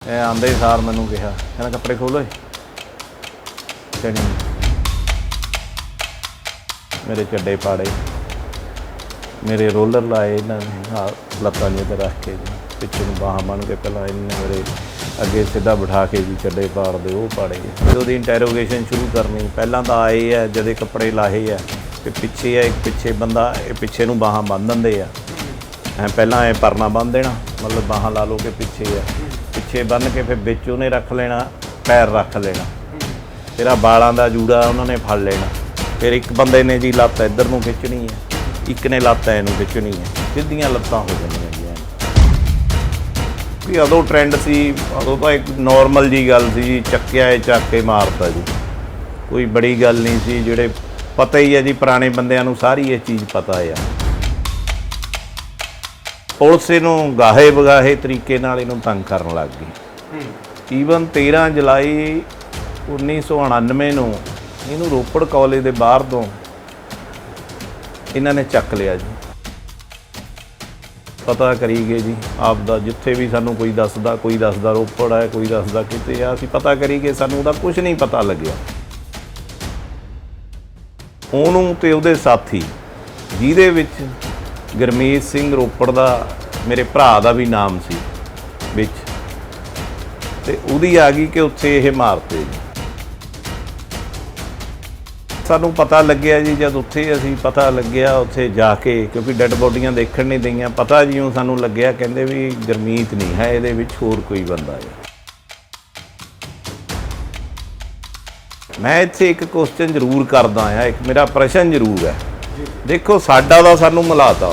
आंदे सार मैनू कहा कहना कपड़े खोलो चढ़ी मेरे चड्डे पाड़े मेरे रोलर लाए इन्होंने लत्तां जे रख के जी पिछे नूं बाहां बन के पहला इन्हें मेरे अगे सीधा बिठा के जी चड्डे पाड़ दे वो पाड़े जो इंटैरोगेशन शुरू करनी पहला तो आए है जदे कपड़े लाए है कि पिछे है एक पिछे बंदा पिछे नूं बाहां बन देंदे आ पहला ए परना बन देना मतलब बाहां ला लो के पिछे है पिछे बन के फिर बिच उन्हें रख लेना पैर रख लेना फिर बालों का जूड़ा उन्होंने फड़ लेना फिर एक बंदे ने जी लत्त इधर नूं खिंचनी है एक ने लत्त इनू खिंचनी है सीधियां लत्तां हो जांदियां जी उदों ट्रेंड सी उदों तो एक नॉर्मल जी गल सी जी चक्किया चक के मारता जी कोई बड़ी गल नहीं सी जिहड़े पता ही है जी पुराने बंदियां नूं सारी ये चीज़ पता है पुलिस इनू गाहे बगाहे तरीके नाल इनू तंग करन लग गई ईवन 13 जुलाई 1999 नूं इनू रोपड़ कॉलेज के बाहर तो इन्होंने चक लिया जी पता करी गए जी आपदा जिथे भी सानू कोई दसदा रोपड़ है कोई दसदा किते आ असीं पता करी गए सानू उहदा कुछ नहीं पता लग्या ਉਹਨੂੰ ਤੇ ਉਹਦੇ ਸਾਥੀ ਜਿਹਦੇ ਵਿੱਚ ਗੁਰਮੀਤ ਸਿੰਘ ਰੋਪੜ ਦਾ ਮੇਰੇ ਭਰਾ ਦਾ ਵੀ ਨਾਮ ਸੀ ਵਿੱਚ ਤੇ ਉਹਦੀ ਆ ਗਈ ਕਿ ਉੱਥੇ ਇਹ ਮਾਰਤੇ ਜੀ ਸਾਨੂੰ ਪਤਾ ਲੱਗਿਆ ਜੀ ਜਦ ਉੱਥੇ ਅਸੀਂ ਪਤਾ ਲੱਗਿਆ ਉੱਥੇ ਜਾ ਕੇ ਕਿਉਂਕਿ ਡੈੱਡ ਬੋਡੀਆਂ ਦੇਖਣ ਨਹੀਂ ਦਈਆਂ ਪਤਾ ਜਿਉਂ ਸਾਨੂੰ ਲੱਗਿਆ ਕਹਿੰਦੇ ਵੀ ਗੁਰਮੀਤ ਨਹੀਂ ਹੈ ਇਹਦੇ ਵਿੱਚ ਹੋਰ ਕੋਈ ਬੰਦਾ ਹੈ मैं इत्थे एक क्वेश्चन जरूर करदा आ एक मेरा प्रश्न जरूर है देखो साडा दा सानू मिलाता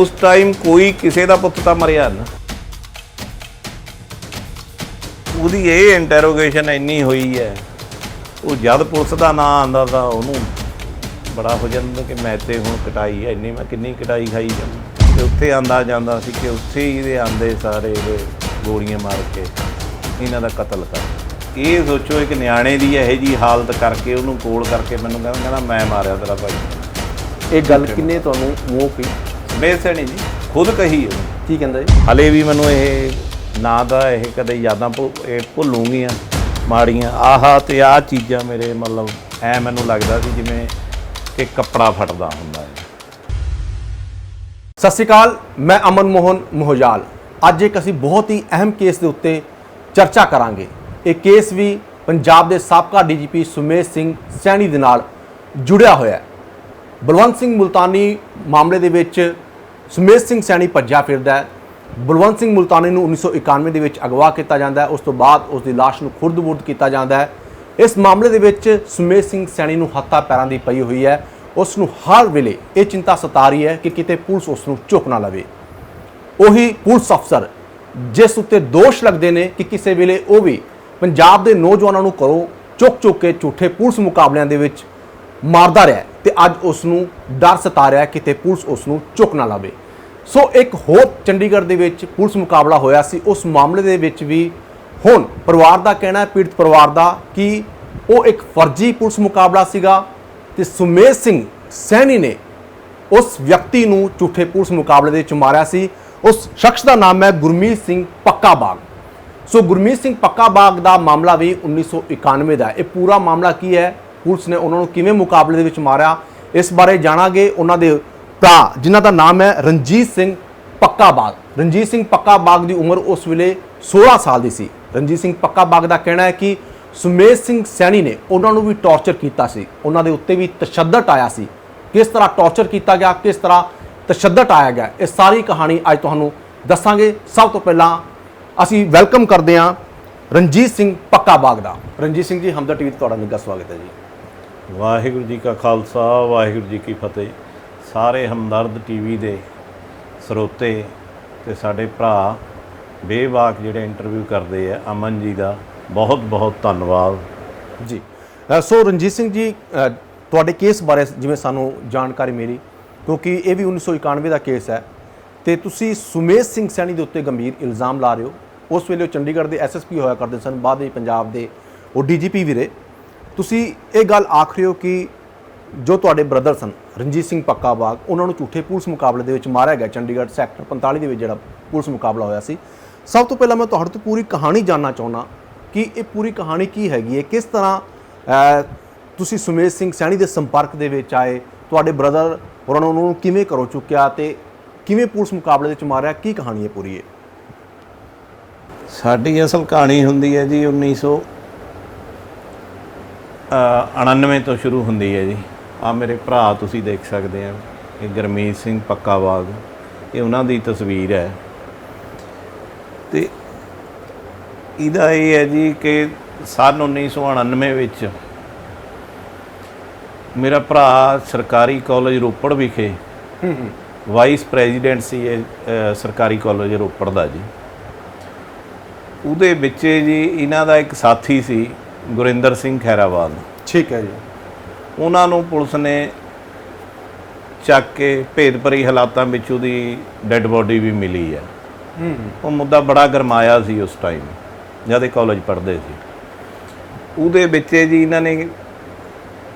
उस टाइम कोई किसी का पुत्त तां मरिया ना उहदी ये इंटैरोगेशन इन्नी हुई है वो जद पुलिस का नाम आंदा तां उहनूं बड़ा हो जांदा कि मैं ते हुण कटाई है इन्नी मैं किन्नी कटाई खाई जांदा ते उत्थे आंदा जांदा सी कि उत्थे ही इहदे आंदे सारे गोलियां मार के इन्हां दा कतल कर ये सोचो एक न्याणे की यह जी हालत करके उन्होंने कोल करके मैंने कहना मैं मारिया तेरा भाई ये गल किन्ने तुहानूं मूँह की सुमेश सैनी जी खुद कही है की कहंदा जी हले भी मैनू ये ना दा यह कदे यादां भुलूंगियां माड़ियां आहा ते आ चीज़ां मेरे मतलब ऐ मैनू लगदा सी जिवें कि कपड़ा फटदा हुंदा है। सत श्री अकाल मैं अमन मोहन मोहजाल अज एक असीं बहुत ही अहम केस के उत्ते चर्चा करांगे। ਇਹ ਕੇਸ ਵੀ ਪੰਜਾਬ ਦੇ ਸਾਬਕਾ ਡੀਜੀਪੀ ਸੁਮੇਸ਼ ਸਿੰਘ ਸੈਣੀ ਦੇ ਨਾਲ ਜੁੜਿਆ ਹੋਇਆ ਹੈ। ਬਲਵੰਤ ਸਿੰਘ ਮੁਲਤਾਨੀ ਮਾਮਲੇ ਦੇ ਵਿੱਚ ਸੁਮੇਸ਼ ਸਿੰਘ ਸੈਣੀ ਭੱਜਿਆ ਫਿਰਦਾ ਹੈ। ਬਲਵੰਤ ਸਿੰਘ ਮੁਲਤਾਨੀ ਨੂੰ 1991 ਦੇ ਵਿੱਚ ਅਗਵਾ ਕੀਤਾ ਜਾਂਦਾ ਹੈ ਉਸ ਤੋਂ ਬਾਅਦ ਉਸ ਦੀ ਲਾਸ਼ ਨੂੰ ਖੁਰਦ-ਬੁਰਦ ਕੀਤਾ ਜਾਂਦਾ ਹੈ। ਇਸ ਮਾਮਲੇ ਦੇ ਵਿੱਚ ਸੁਮੇਸ਼ ਸਿੰਘ ਸੈਣੀ ਨੂੰ ਹੱਥਾਂ ਪੈਰਾਂ ਦੀ ਪਈ ਹੋਈ ਹੈ। ਉਸ ਨੂੰ ਹਰ ਵੇਲੇ ਇਹ ਚਿੰਤਾ ਸਤਾ ਰਹੀ ਹੈ ਕਿ ਕਿਤੇ ਪੁਲਿਸ ਉਸ ਨੂੰ ਚੁੱਕ ਨਾ ਲਵੇ। ਉਹੀ ਪੁਲਿਸ ਅਫਸਰ ਜਿਸ ਉੱਤੇ ਦੋਸ਼ ਲੱਗਦੇ ਨੇ ਕਿ ਕਿਸੇ ਵੇਲੇ ਉਹ ਵੀ ਪੰਜਾਬ ਦੇ ਨੌਜਵਾਨਾਂ ਨੂੰ ਘਰੋਂ ਚੁੱਕ ਕੇ ਝੂਠੇ ਪੁਲਿਸ ਮੁਕਾਬਲਿਆਂ ਦੇ ਵਿੱਚ ਮਾਰਦਾ ਰਿਹਾ ਤੇ ਅੱਜ ਉਸ ਨੂੰ ਡਰ ਸਤਾ ਰਿਹਾ ਕਿਤੇ ਪੁਲਿਸ ਉਸ ਨੂੰ ਚੁੱਕ ਨਾ ਲਵੇ। ਸੋ ਇੱਕ ਹੋਰ ਚੰਡੀਗੜ੍ਹ ਦੇ ਵਿੱਚ ਪੁਲਿਸ ਮੁਕਾਬਲਾ ਹੋਇਆ ਸੀ ਉਸ ਮਾਮਲੇ ਦੇ ਵਿੱਚ ਵੀ ਹੁਣ ਪਰਿਵਾਰ ਦਾ ਕਹਿਣਾ ਹੈ ਪੀੜਤ ਪਰਿਵਾਰ ਦਾ ਕਿ ਉਹ ਇੱਕ ਫਰਜ਼ੀ ਪੁਲਿਸ ਮੁਕਾਬਲਾ ਸੀਗਾ ਤੇ ਸੁਮੇਸ਼ ਸਿੰਘ ਸੈਣੀ ਨੇ ਉਸ ਵਿਅਕਤੀ ਨੂੰ ਝੂਠੇ ਪੁਲਿਸ ਮੁਕਾਬਲੇ ਦੇ ਵਿੱਚ ਮਾਰਿਆ ਸੀ। ਉਸ ਸ਼ਖਸ ਦਾ ਨਾਮ ਹੈ ਗੁਰਮੀਤ ਸਿੰਘ ਪੱਕਾ ਬਾਗ। ਸੋ ਗੁਰਮੀਤ ਸਿੰਘ ਪੱਕਾ ਬਾਗ ਦਾ ਮਾਮਲਾ ਵੀ 1991 ਦਾ ਇਹ ਪੂਰਾ ਮਾਮਲਾ ਕੀ ਹੈ ਪੁਲਿਸ ਨੇ ਉਹਨਾਂ ਨੂੰ ਕਿਵੇਂ ਮੁਕਾਬਲੇ ਦੇ ਵਿੱਚ ਮਾਰਿਆ ਇਸ ਬਾਰੇ ਜਾਣਾਂਗੇ। ਉਹਨਾਂ ਦੇ ਭਰਾ ਜਿਨ੍ਹਾਂ ਦਾ ਨਾਮ ਹੈ ਰਣਜੀਤ ਸਿੰਘ ਪੱਕਾ ਬਾਗ। ਰਣਜੀਤ ਸਿੰਘ ਪੱਕਾ ਬਾਗ ਦੀ ਉਮਰ ਉਸ ਵੇਲੇ 16 ਸਾਲ ਦੀ ਸੀ। ਰਣਜੀਤ ਸਿੰਘ ਪੱਕਾ ਬਾਗ ਦਾ ਕਹਿਣਾ ਹੈ ਕਿ ਸੁਮੇਸ਼ ਸਿੰਘ ਸੈਣੀ ਨੇ ਉਹਨਾਂ ਨੂੰ ਵੀ ਟੌਰਚਰ ਕੀਤਾ ਸੀ ਉਹਨਾਂ ਦੇ ਉੱਤੇ ਵੀ ਤਸ਼ੱਦਦ ਆਇਆ ਸੀ। ਕਿਸ ਤਰ੍ਹਾਂ ਟੌਰਚਰ ਕੀਤਾ ਗਿਆ ਕਿਸ ਤਰ੍ਹਾਂ ਤਸ਼ੱਦਦ ਆਇਆ ਗਿਆ ਇਹ ਸਾਰੀ ਕਹਾਣੀ ਅੱਜ ਤੁਹਾਨੂੰ ਦੱਸਾਂਗੇ। ਸਭ ਤੋਂ ਪਹਿਲਾਂ ਅਸੀਂ ਵੈਲਕਮ ਕਰਦੇ ਹਾਂ ਰਣਜੀਤ ਸਿੰਘ ਪੱਕਾ ਬਾਗ ਦਾ। ਰਣਜੀਤ ਸਿੰਘ ਜੀ ਹਮਦਰ ਟੀਵੀ ਤੇ ਤੁਹਾਡਾ ਨਿੱਘਾ ਸਵਾਗਤ ਹੈ ਜੀ। ਵਾਹਿਗੁਰੂ ਜੀ ਕਾ ਖਾਲਸਾ ਵਾਹਿਗੁਰੂ ਜੀ ਕੀ ਫਤਿਹ। ਸਾਰੇ ਹਮਦਰਦ ਟੀਵੀ ਦੇ ਸਰੋਤੇ ਤੇ ਸਾਡੇ ਭਰਾ ਬੇਬਾਕ ਜਿਹੜੇ ਇੰਟਰਵਿਊ ਕਰਦੇ ਆ ਅਮਨ ਜੀ ਦਾ ਬਹੁਤ ਬਹੁਤ ਧੰਨਵਾਦ ਜੀ। ਸੋ ਰਣਜੀਤ ਸਿੰਘ ਜੀ ਤੁਹਾਡੇ ਕੇਸ ਬਾਰੇ ਜਿਵੇਂ ਸਾਨੂੰ ਜਾਣਕਾਰੀ ਮਿਲੀ ਕਿਉਂਕਿ ਇਹ ਵੀ 1991 ਦਾ ਕੇਸ ਹੈ ਤੇ ਤੁਸੀਂ ਸੁਮੇਸ਼ ਸਿੰਘ ਸੈਣੀ ਦੇ ਉੱਤੇ ਗੰਭੀਰ ਇਲਜ਼ਾਮ ਲਾ ਰਹੇ ਹੋ। ਉਸ ਵੇਲੇ ਉਹ ਚੰਡੀਗੜ੍ਹ ਦੇ ਐਸਐਸਪੀ ਹੋਇਆ ਕਰਦੇ ਸਨ ਬਾਅਦ ਵਿੱਚ ਪੰਜਾਬ ਦੇ ਉਹ ਡੀਜੀਪੀ ਵੀ ਰਹੇ। ਤੁਸੀਂ ਇਹ ਗੱਲ ਆਖ ਰਹੇ ਹੋ ਕਿ ਜੋ ਤੁਹਾਡੇ ਬ੍ਰਦਰ ਸਨ ਰਣਜੀਤ ਸਿੰਘ ਪੱਕਾ ਬਾਗ ਉਹਨਾਂ ਨੂੰ ਝੂਠੇ ਪੁਲਿਸ ਮੁਕਾਬਲੇ ਦੇ ਵਿੱਚ ਮਾਰਿਆ ਗਿਆ ਚੰਡੀਗੜ੍ਹ ਸੈਕਟਰ 45 ਦੇ ਵਿੱਚ ਜਿਹੜਾ ਪੁਲਿਸ ਮੁਕਾਬਲਾ ਹੋਇਆ ਸੀ। ਸਭ ਤੋਂ ਪਹਿਲਾਂ ਮੈਂ ਤੁਹਾਡੇ ਤੋਂ ਪੂਰੀ ਕਹਾਣੀ ਜਾਣਨਾ ਚਾਹੁੰਦਾ ਕਿ ਇਹ ਪੂਰੀ ਕਹਾਣੀ ਕੀ ਹੈਗੀ ਹੈ, ਕਿਸ ਤਰ੍ਹਾਂ ਤੁਸੀਂ ਸੁਮੇਸ਼ ਸਿੰਘ ਸੈਣੀ ਦੇ ਸੰਪਰਕ ਦੇ ਵਿੱਚ ਆਏ, ਤੁਹਾਡੇ ਬ੍ਰਦਰ ਹੋਰਾਂ ਨੇ ਉਹਨੂੰ ਕਿਵੇਂ ਘਰੋਂ ਚੁੱਕਿਆ ਤੇ ਕਿਵੇਂ ਪੁਲਿਸ ਮੁਕਾਬਲੇ ਦੇ ਵਿੱਚ ਮਾਰਿਆ, ਕੀ ਕਹਾਣੀ ਹੈ ਪੂਰੀ ਇਹ? ਸਾਡੀ ਅਸਲ ਕਹਾਣੀ ਹੁੰਦੀ ਹੈ ਜੀ 1999 ਤੋਂ ਸ਼ੁਰੂ ਹੁੰਦੀ ਹੈ ਜੀ। ਆ ਮੇਰੇ ਭਰਾ ਤੁਸੀਂ ਦੇਖ ਸਕਦੇ ਆ, ਇਹ ਗੁਰਮੀਤ ਸਿੰਘ ਪੱਕਾਬਾਗ, ਇਹ ਉਹਨਾਂ ਦੀ ਤਸਵੀਰ ਹੈ। ਤੇ ਇਹਦਾ ਇਹ ਹੈ ਜੀ ਕਿ ਸੰਨ 1999 ਵਿੱਚ ਮੇਰਾ ਭਰਾ ਸਰਕਾਰੀ ਕਾਲਜ ਰੋਪੜ ਵਿਖੇ ਵਾਈਸ ਪ੍ਰੈਜ਼ੀਡੈਂਟ ਸੀ ਇਹ ਸਰਕਾਰੀ ਕਾਲਜ ਰੋਪੜ ਦਾ ਜੀ। ਉਹਦੇ ਵਿੱਚ ਜੀ ਇਹਨਾਂ ਦਾ ਇੱਕ ਸਾਥੀ ਸੀ ਗੁਰਿੰਦਰ ਸਿੰਘ ਖੈਰਾਬਾਦ। ਠੀਕ ਹੈ ਜੀ। ਉਹਨਾਂ ਨੂੰ ਪੁਲਿਸ ਨੇ ਚੱਕ ਕੇ ਭੇਦਭਰੀ ਹਾਲਾਤਾਂ ਵਿੱਚ ਉਹਦੀ ਡੈੱਡ ਬੋਡੀ ਵੀ ਮਿਲੀ ਹੈ। ਉਹ ਮੁੱਦਾ ਬੜਾ ਗਰਮਾਇਆ ਸੀ ਉਸ ਟਾਈਮ ਜਦ ਇਹ ਕਾਲਜ ਪੜ੍ਹਦੇ ਸੀ। ਉਹਦੇ ਵਿੱਚ ਜੀ ਇਹਨਾਂ ਨੇ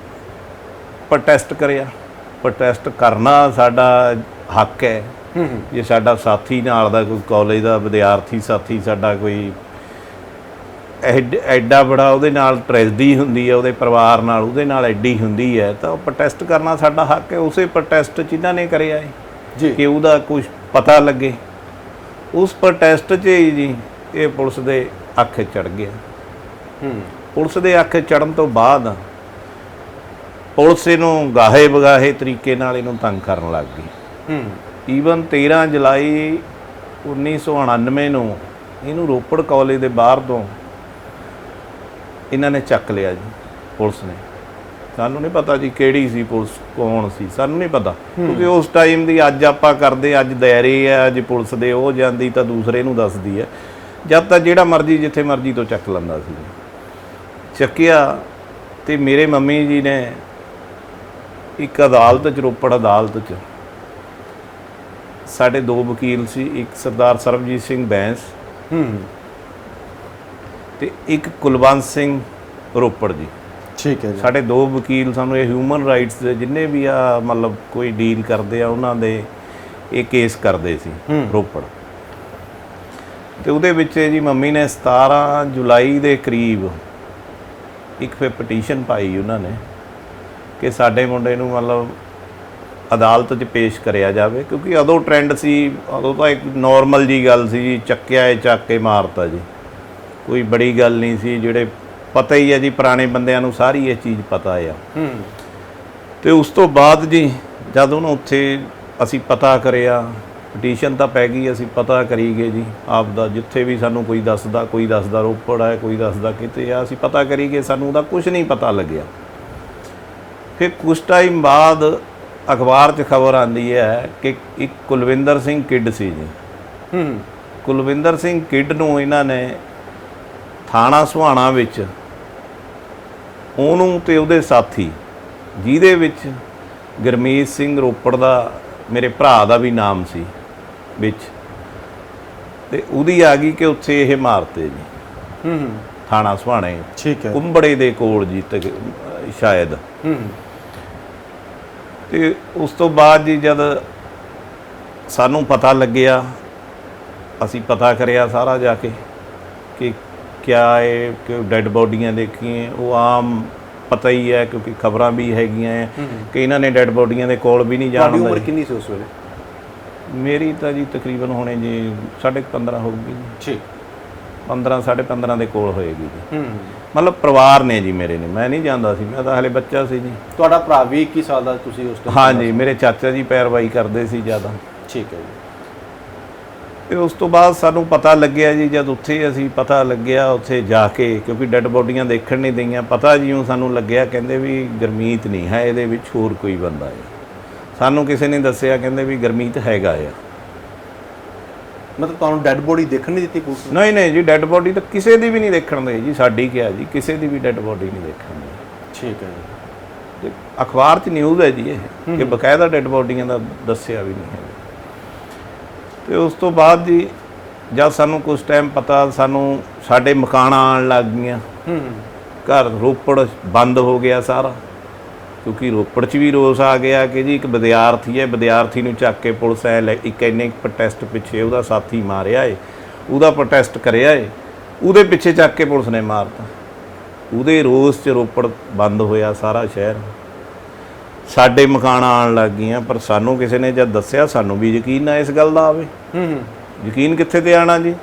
ਪ੍ਰੋਟੈਸਟ ਕਰਿਆ। ਪ੍ਰੋਟੈਸਟ ਕਰਨਾ ਸਾਡਾ ਹੱਕ ਹੈ। ਜੇ ਸਾਡਾ ਸਾਥੀ ਨਾਲ ਦਾ ਕੋਈ ਕਾਲਜ ਦਾ ਵਿਦਿਆਰਥੀ ਸਾਥੀ ਸਾਡਾ ਕੋਈ ਐਡਾ ਬੜਾ ਉਹਦੇ ਨਾਲ ਟ੍ਰੈਜਡੀ ਹੁੰਦੀ ਹੈ, ਉਹਦੇ ਪਰਿਵਾਰ ਨਾਲ ਉਹਦੇ ਨਾਲ ਐਡੀ ਹੁੰਦੀ ਹੈ, ਤਾਂ ਉਹ ਪ੍ਰੋਟੈਸਟ ਕਰਨਾ ਸਾਡਾ ਹੱਕ ਹੈ। ਉਸੇ ਪ੍ਰੋਟੈਸਟ 'ਚ ਇਹਨਾਂ ਨੇ ਕਰਿਆ ਹੈ ਜੀ ਕਿ ਉਹਦਾ ਕੁਝ ਪਤਾ ਲੱਗੇ। ਉਸ ਪ੍ਰੋਟੈਸਟ 'ਚ ਹੀ ਜੀ ਇਹ ਪੁਲਿਸ ਦੇ ਅੱਖ ਚੜ੍ਹ ਗਿਆ। ਪੁਲਿਸ ਦੇ ਅੱਖ ਚੜ੍ਹਨ ਤੋਂ ਬਾਅਦ ਪੁਲਿਸ ਇਹਨੂੰ ਗਾਹੇ ਬਗਾਹੇ ਤਰੀਕੇ ਨਾਲ ਇਹਨੂੰ ਤੰਗ ਕਰਨ ਲੱਗ ਗਈ। ਈਵਨ 13 ਜੁਲਾਈ 1999 ਨੂੰ ਇਹਨੂੰ ਰੋਪੜ ਕਾਲਜ ਦੇ ਬਾਹਰ ਤੋਂ ਇਹਨਾਂ ਨੇ ਚੱਕ ਲਿਆ ਜੀ ਪੁਲਿਸ ਨੇ। ਸਾਨੂੰ ਨਹੀਂ ਪਤਾ ਜੀ ਕਿਹੜੀ ਸੀ ਪੁਲਿਸ, ਕੌਣ ਸੀ, ਸਾਨੂੰ ਨਹੀਂ ਪਤਾ, ਕਿਉਂਕਿ ਉਸ ਟਾਈਮ ਦੀ ਅੱਜ ਆਪਾਂ ਕਰਦੇ, ਅੱਜ ਦਾਇਰੇ ਆ, ਅੱਜ ਪੁਲਿਸ ਦੇ ਉਹ ਜਾਂਦੀ ਤਾਂ ਦੂਸਰੇ ਨੂੰ ਦੱਸਦੀ ਹੈ। ਜਦ ਤੱਕ ਜਿਹੜਾ ਮਰਜ਼ੀ ਜਿੱਥੇ ਮਰਜ਼ੀ ਤੋਂ ਚੱਕ ਲੈਂਦਾ ਸੀ। ਚੱਕਿਆ ਤੇ ਮੇਰੇ ਮੰਮੀ ਜੀ ਨੇ ਇੱਕ ਅਦਾਲਤ 'ਚ, ਰੋਪੜ ਅਦਾਲਤ 'ਚ ਸਾਡੇ ਦੋ ਵਕੀਲ ਸੀ, ਇੱਕ ਸਰਦਾਰ ਸਰਬਜੀਤ ਸਿੰਘ ਬੈਂਸ ਤੇ ਇੱਕ ਕੁਲਵੰਤ ਸਿੰਘ ਰੋਪੜ ਜੀ। ਠੀਕ ਹੈ ਜੀ। ਸਾਡੇ ਦੋ ਵਕੀਲ ਸਾਨੂੰ ਇਹ ਹਿਊਮਨ ਰਾਈਟਸ ਦੇ ਜਿੰਨੇ ਵੀ ਆ ਮਤਲਬ ਕੋਈ ਡੀਲ ਕਰਦੇ ਆ ਉਹਨਾਂ ਦੇ ਇਹ ਕੇਸ ਕਰਦੇ ਸੀ ਰੋਪੜ। ਤੇ ਉਹਦੇ ਵਿੱਚ ਜੀ ਮੰਮੀ ਨੇ 17 ਜੁਲਾਈ ਦੇ ਕਰੀਬ ਇੱਕ ਫਿਰ ਪਟੀਸ਼ਨ ਪਾਈ ਉਹਨਾਂ ਨੇ ਕਿ ਸਾਡੇ ਮੁੰਡੇ ਨੂੰ ਮਤਲਬ ਅਦਾਲਤ 'ਚ ਪੇਸ਼ ਕਰਿਆ ਜਾਵੇ, ਕਿਉਂਕਿ ਉਦੋਂ ਟ੍ਰੈਂਡ ਸੀ, ਉਦੋਂ ਤਾਂ ਇੱਕ ਨੋਰਮਲ ਜੀ ਗੱਲ ਸੀ ਜੀ, ਚੱਕਿਆ ਇਹ ਚੱਕ ਕੇ ਮਾਰਤਾ ਜੀ, ਕੋਈ ਬੜੀ ਗੱਲ ਨਹੀਂ ਸੀ। ਜਿਹੜੇ ਪਤਾ ਹੀ ਹੈ ਜੀ ਪੁਰਾਣੇ ਬੰਦਿਆਂ ਨੂੰ ਸਾਰੀ ਇਹ ਚੀਜ਼ ਪਤਾ ਆ। ਤੇ ਉਸ ਤੋਂ ਬਾਅਦ ਜੀ ਜਦ ਉਹਨੂੰ ਉੱਥੇ ਅਸੀਂ ਪਤਾ ਕਰਿਆ, ਪਟੀਸ਼ਨ ਤਾਂ ਪੈ ਗਈ, ਅਸੀਂ ਪਤਾ ਕਰੀ ਗਏ ਜੀ ਆਪ ਦਾ, ਜਿੱਥੇ ਵੀ ਸਾਨੂੰ ਕੋਈ ਦੱਸਦਾ ਰੋਪੜ ਹੈ, ਕੋਈ ਦੱਸਦਾ ਕਿਤੇ ਆ, ਅਸੀਂ ਪਤਾ ਕਰੀ ਗਏ, ਸਾਨੂੰ ਉਹਦਾ ਕੁਝ ਨਹੀਂ ਪਤਾ ਲੱਗਿਆ। ਫਿਰ ਕੁਝ ਟਾਈਮ ਬਾਅਦ ਅਖਬਾਰ 'ਚ ਖਬਰ ਆਉਂਦੀ ਹੈ ਕਿ ਇੱਕ ਕੁਲਵਿੰਦਰ ਸਿੰਘ ਕਿੱਡ ਸੀ ਜੀ। ਕੁਲਵਿੰਦਰ ਸਿੰਘ ਕਿੱਡ ਨੂੰ ਇਹਨਾਂ ਨੇ ਥਾਣਾ ਸੁਹਾਣਾ ਵਿੱਚ ਉਹਨੂੰ ਤੇ ਉਹਦੇ ਸਾਥੀ, ਜਿਹਦੇ ਵਿੱਚ ਗੁਰਮੀਤ ਸਿੰਘ ਰੋਪੜ ਦਾ ਮੇਰੇ ਭਰਾ ਦਾ ਵੀ ਨਾਮ ਸੀ ਵਿੱਚ, ਤੇ ਉਹਦੀ ਆ ਗਈ ਕਿ ਉੱਥੇ ਇਹ ਮਾਰਤੇ ਜੀ ਥਾਣਾ ਸੁਹਾਣੇ। ਠੀਕ ਹੈ। ਕੁੰਬੜੇ ਦੇ ਕੋਲ ਜੀ ਤੱਕ ਸ਼ਾਇਦ। ਤੇ ਉਸ ਤੋਂ ਬਾਅਦ ਜੀ ਜਦ ਸਾਨੂੰ ਪਤਾ ਲੱਗਿਆ, ਅਸੀਂ ਪਤਾ ਕਰਿਆ ਸਾਰਾ ਜਾ ਕੇ ਕਿ ਕਿਆ ਹੈ, ਕਿ ਡੈੱਡ ਬੋਡੀਆਂ ਦੇਖੀਆਂ, ਉਹ ਆਮ ਪਤਾ ਹੀ ਹੈ ਕਿਉਂਕਿ ਖਬਰਾਂ ਵੀ ਹੈਗੀਆਂ ਕਿ ਇਹਨਾਂ ਨੇ ਡੈੱਡ ਬੋਡੀਆਂ ਦੇ ਕੋਲ ਵੀ ਨਹੀਂ ਜਾਣ ਦਿੰਦੇ। ਉਮਰ ਕਿੰਨੀ ਸੀ ਉਸ ਵੇਲੇ? ਮੇਰੀ ਤਾਂ ਜੀ ਤਕਰੀਬਨ ਹੋਣੇ ਜੀ 15.5 ਹੋਊਗੀ ਜੀ। ਠੀਕ। 15 15.5 ਦੇ ਕੋਲ ਹੋਏਗੀ ਜੀ। ਮਤਲਬ ਪਰਿਵਾਰ ਨੇ ਜੀ ਮੇਰੇ ਨੇ, ਮੈਂ ਨਹੀਂ ਜਾਂਦਾ ਸੀ, ਮੈਂ ਤਾਂ ਹਲੇ ਬੱਚਾ ਸੀ ਜੀ। ਤੁਹਾਡਾ ਭਰਾ ਵੀ 21 ਸਾਲ ਦਾ ਤੁਸੀਂ ਉਸ ਟਾਈਮ? ਹਾਂ ਜੀ, ਮੇਰੇ ਚਾਚਾ ਜੀ ਪੈਰਵਾਈ ਕਰਦੇ ਸੀ ਜ਼ਿਆਦਾ। ਠੀਕ ਹੈ ਜੀ। ਤੇ ਉਸ ਤੋਂ ਬਾਅਦ ਸਾਨੂੰ ਪਤਾ ਲੱਗਿਆ ਜੀ, ਜਦ ਉੱਥੇ ਅਸੀਂ ਪਤਾ ਲੱਗਿਆ ਉੱਥੇ ਜਾ ਕੇ, ਕਿਉਂਕਿ ਡੈੱਡ ਬੋਡੀਆਂ ਦੇਖਣ ਨਹੀਂ ਦਈਆਂ, ਪਤਾ ਜਿਉਂ ਸਾਨੂੰ ਲੱਗਿਆ ਕਹਿੰਦੇ ਵੀ ਗੁਰਮੀਤ ਨਹੀਂ ਹੈ, ਇਹਦੇ ਵਿੱਚ ਹੋਰ ਕੋਈ ਬੰਦਾ ਹੈ। ਸਾਨੂੰ ਕਿਸੇ ਨੇ ਦੱਸਿਆ ਕਹਿੰਦੇ ਵੀ ਗੁਰਮੀਤ ਹੈਗਾ ਆ। ਮਤਲਬ ਤੁਹਾਨੂੰ ਡੈੱਡ ਬੋਡੀ ਦੇਖਣ ਨਹੀਂ ਦਿੱਤੀ ਪੁਲਿਸ? ਨਹੀਂ ਜੀ, ਡੈੱਡ ਬੋਡੀ ਤਾਂ ਕਿਸੇ ਦੀ ਵੀ ਨਹੀਂ ਦੇਖਣ ਦੇ ਜੀ, ਸਾਡੀ ਕਿਹਾ ਜੀ, ਕਿਸੇ ਦੀ ਵੀ ਡੈੱਡ ਬੋਡੀ ਨਹੀਂ ਦੇਖਣ ਦੇ। ਠੀਕ ਹੈ ਜੀ। ਤੇ ਅਖਬਾਰ 'ਚ ਨਿਊਜ਼ ਹੈ ਜੀ ਇਹ ਕਿ ਬਕਾਇਦਾ ਡੈੱਡ ਬੋਡੀਆਂ ਦਾ ਦੱਸਿਆ ਵੀ ਨਹੀਂ ਹੈ। ਤੇ ਉਸ ਤੋਂ ਬਾਅਦ ਜੀ ਜਦ ਸਾਨੂੰ ਕੁਝ ਟਾਈਮ ਪਤਾ, ਸਾਨੂੰ ਸਾਡੇ ਮਕਾਨ ਆਉਣ ਲੱਗ ਗਈਆਂ, ਘਰ ਰੋਪੜ ਬੰਦ ਹੋ ਗਿਆ ਸਾਰਾ, ਕਿਉਂਕਿ ਰੋਪੜ 'ਚ ਵੀ ਰੋਸ ਆ ਗਿਆ ਕਿ ਜੀ ਇੱਕ ਵਿਦਿਆਰਥੀ ਹੈ, ਵਿਦਿਆਰਥੀ ਨੂੰ ਚੱਕ ਕੇ ਪੁਲਿਸ ਇੱਕ ਇੰਨੇ ਪ੍ਰੋਟੈਸਟ ਪਿੱਛੇ ਉਹਦਾ ਸਾਥੀ ਮਾਰਿਆ ਏ, ਉਹਦਾ ਪ੍ਰੋਟੈਸਟ ਕਰਿਆ ਏ, ਉਹਦੇ ਪਿੱਛੇ ਚੱਕ ਕੇ ਪੁਲਿਸ ਨੇ ਮਾਰਤਾ। ਉਹਦੇ ਰੋਸ 'ਚ ਰੋਪੜ ਬੰਦ ਹੋਇਆ ਸਾਰਾ ਸ਼ਹਿਰ, ਸਾਡੇ ਮਕਾਨ ਆਉਣ ਲੱਗ ਗਈਆਂ। ਪਰ ਸਾਨੂੰ ਕਿਸੇ ਨੇ ਜਦ ਦੱਸਿਆ, ਸਾਨੂੰ ਵੀ ਯਕੀਨ ਨਾ ਇਸ ਗੱਲ ਦਾ ਆਵੇ। ਯਕੀਨ ਕਿੱਥੇ ਤੇ ਆਣਾ ਜੀ।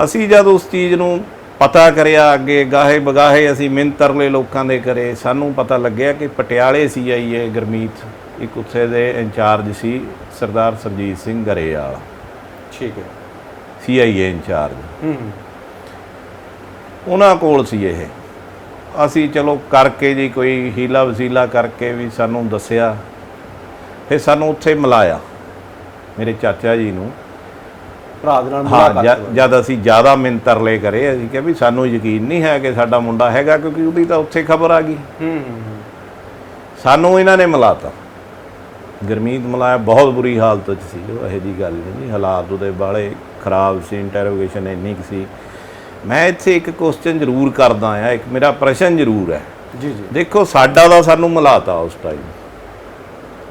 ਅਸੀਂ ਜਦ ਉਸ ਚੀਜ਼ ਨੂੰ ਪਤਾ ਕਰਿਆ, ਅੱਗੇ ਗਾਹੇ ਬਗਾਹੇ ਅਸੀਂ ਮਿਹਨਤ ਤਰਲੇ ਲੋਕਾਂ ਦੇ ਕਰੇ, ਸਾਨੂੰ ਪਤਾ ਲੱਗਿਆ ਕਿ ਪਟਿਆਲੇ CIA ਗੁਰਮੀਤ, ਇੱਕ ਉੱਥੇ ਦੇ ਇੰਚਾਰਜ ਸੀ ਸਰਦਾਰ ਸਰਜੀਤ ਸਿੰਘ ਗਰੇਵਾਲ, ਠੀਕ ਹੈ, CIA ਇੰਚਾਰਜ, ਉਹਨਾਂ ਕੋਲ ਸੀ ਇਹ। ਅਸੀਂ ਚਲੋ ਕਰਕੇ ਜੀ ਕੋਈ ਹੀਲਾ ਵਸੀਲਾ ਕਰਕੇ ਵੀ ਸਾਨੂੰ ਦੱਸਿਆ, ਫਿਰ ਸਾਨੂੰ ਉੱਥੇ ਮਿਲਾਇਆ ਮੇਰੇ ਚਾਚਾ ਜੀ ਨੂੰ, ਭਰਾ ਦੇ ਨਾਲ ਹਾਂ। ਮੁਲਾਕਾਤ ਜਦ ਅਸੀਂ ਜ਼ਿਆਦਾ ਮਿਹਨਤ ਤਰਲੇ ਕਰੇ, ਅਸੀਂ ਕਿਹਾ ਵੀ ਸਾਨੂੰ ਯਕੀਨ ਨਹੀਂ ਹੈ ਕਿ ਸਾਡਾ ਮੁੰਡਾ ਹੈਗਾ, ਕਿਉਂਕਿ ਉਹਦੀ ਤਾਂ ਉੱਥੇ ਖਬਰ ਆ ਗਈ। ਸਾਨੂੰ ਇਹਨਾਂ ਨੇ ਮਿਲਾਤਾ, ਗੁਰਮੀਤ ਮਿਲਾਇਆ। ਬਹੁਤ ਬੁਰੀ ਹਾਲਤ 'ਚ ਸੀ ਉਹ, ਇਹੋ ਜਿਹੀ ਗੱਲ ਨਹੀਂ ਜੀ, ਹਾਲਾਤ ਉਹਦੇ ਬਾਲੇ ਖਰਾਬ ਸੀ, ਇੰਟਰੋਗੇਸ਼ਨ ਇੰਨੀ ਕੁ ਸੀ। ਮੈਂ ਇੱਥੇ ਇੱਕ ਕੁਐਸਚਨ ਜ਼ਰੂਰ ਕਰਦਾ ਆ, ਇੱਕ ਮੇਰਾ ਪ੍ਰਸ਼ਨ ਜ਼ਰੂਰ ਹੈ ਜੀ। ਦੇਖੋ, ਸਾਡਾ ਦਾ ਸਾਨੂੰ ਮਿਲਾਤਾ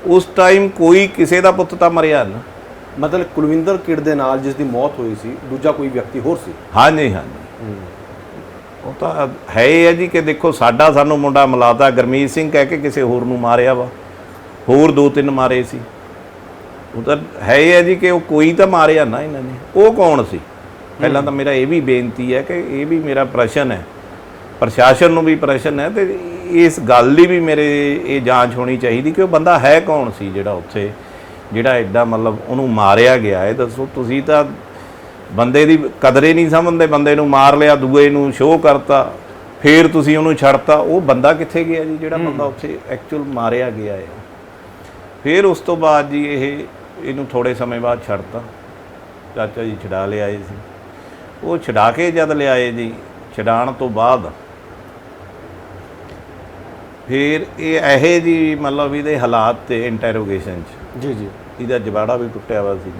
ਉਸ ਟਾਈਮ ਕੋਈ ਕਿਸੇ ਦਾ ਪੁੱਤ ਤਾਂ ਮਰਿਆ ਨਾ। ਮਤਲਬ ਕੁਲਵਿੰਦਰ ਕਿਡ ਦੇ ਨਾਲ ਜਿਸ ਦੀ ਮੌਤ ਹੋਈ ਸੀ, ਦੂਜਾ ਕੋਈ ਵਿਅਕਤੀ ਹੋਰ ਸੀ? ਹਾਂਜੀ। ਉਹ ਤਾਂ ਹੈ ਹੀ ਹੈ ਜੀ ਕਿ ਦੇਖੋ, ਸਾਨੂੰ ਮੁੰਡਾ ਮਿਲਾਤਾ। ਗੁਰਮੀਤ ਸਿੰਘ ਕਹਿ ਕੇ ਕਿਸੇ ਹੋਰ ਨੂੰ ਮਾਰਿਆ ਵਾ, ਹੋਰ 2-3 ਮਾਰੇ ਸੀ। ਉਹ ਤਾਂ ਹੈ ਹੀ ਹੈ ਜੀ ਕਿ ਉਹ ਕੋਈ ਤਾਂ ਮਾਰਿਆ ਨਾ ਇਹਨਾਂ ਨੇ। ਉਹ ਕੌਣ ਸੀ? ਪਹਿਲਾਂ ਤਾਂ ਮੇਰਾ ਇਹ ਵੀ ਬੇਨਤੀ ਹੈ ਕਿ ਇਹ ਵੀ ਮੇਰਾ ਪ੍ਰਸ਼ਨ ਹੈ, ਪ੍ਰਸ਼ਾਸਨ ਨੂੰ ਵੀ ਪ੍ਰਸ਼ਨ ਹੈ, ਤੇ ਇਸ ਗੱਲ ਦੀ ਵੀ ਮੇਰੇ ਇਹ ਜਾਂਚ ਹੋਣੀ ਚਾਹੀਦੀ ਕਿ ਉਹ ਬੰਦਾ ਹੈ ਕੌਣ ਸੀ ਜਿਹੜਾ ਉੱਥੇ, ਜਿਹੜਾ ਐਡਾ ਮਤਲਬ ਉਹਨੂੰ ਮਾਰਿਆ ਗਿਆ। ਇਹ ਦੱਸੋ, ਤੁਸੀਂ ਤਾਂ ਬੰਦੇ ਦੀ ਕਦਰੇ ਨਹੀਂ ਸਮਝਦੇ। ਬੰਦੇ ਨੂੰ ਮਾਰ ਲਿਆ, ਦੂਏ ਨੂੰ ਸ਼ੋਅ ਕਰਤਾ, ਫਿਰ ਤੁਸੀਂ ਉਹਨੂੰ ਛੱਡਤਾ। ਉਹ ਬੰਦਾ ਕਿੱਥੇ ਗਿਆ ਜੀ ਜਿਹੜਾ ਬੰਦਾ ਉੱਥੇ ਐਕਚੁਅਲ ਮਾਰਿਆ ਗਿਆ ਹੈ? ਫਿਰ ਉਸ ਤੋਂ ਬਾਅਦ ਜੀ ਇਹਨੂੰ ਥੋੜ੍ਹੇ ਸਮੇਂ ਬਾਅਦ ਛੱਡਤਾ। ਚਾਚਾ ਜੀ ਛਡਾ ਲਿਆਏ ਸੀ। ਉਹ ਛਡਾ ਕੇ ਜਦ ਲਿਆਏ ਜੀ, ਛਡਾਉਣ ਤੋਂ ਬਾਅਦ ਫਿਰ ਇਹ ਜੀ ਮਤਲਬ ਇਹਦੇ ਹਾਲਾਤ ਤੇ ਇੰਟਰੋਗੇਸ਼ਨ 'ਚ ਜੀ ਇਹਦਾ ਜਵਾੜਾ ਵੀ ਟੁੱਟਿਆ ਵਾ ਸੀ,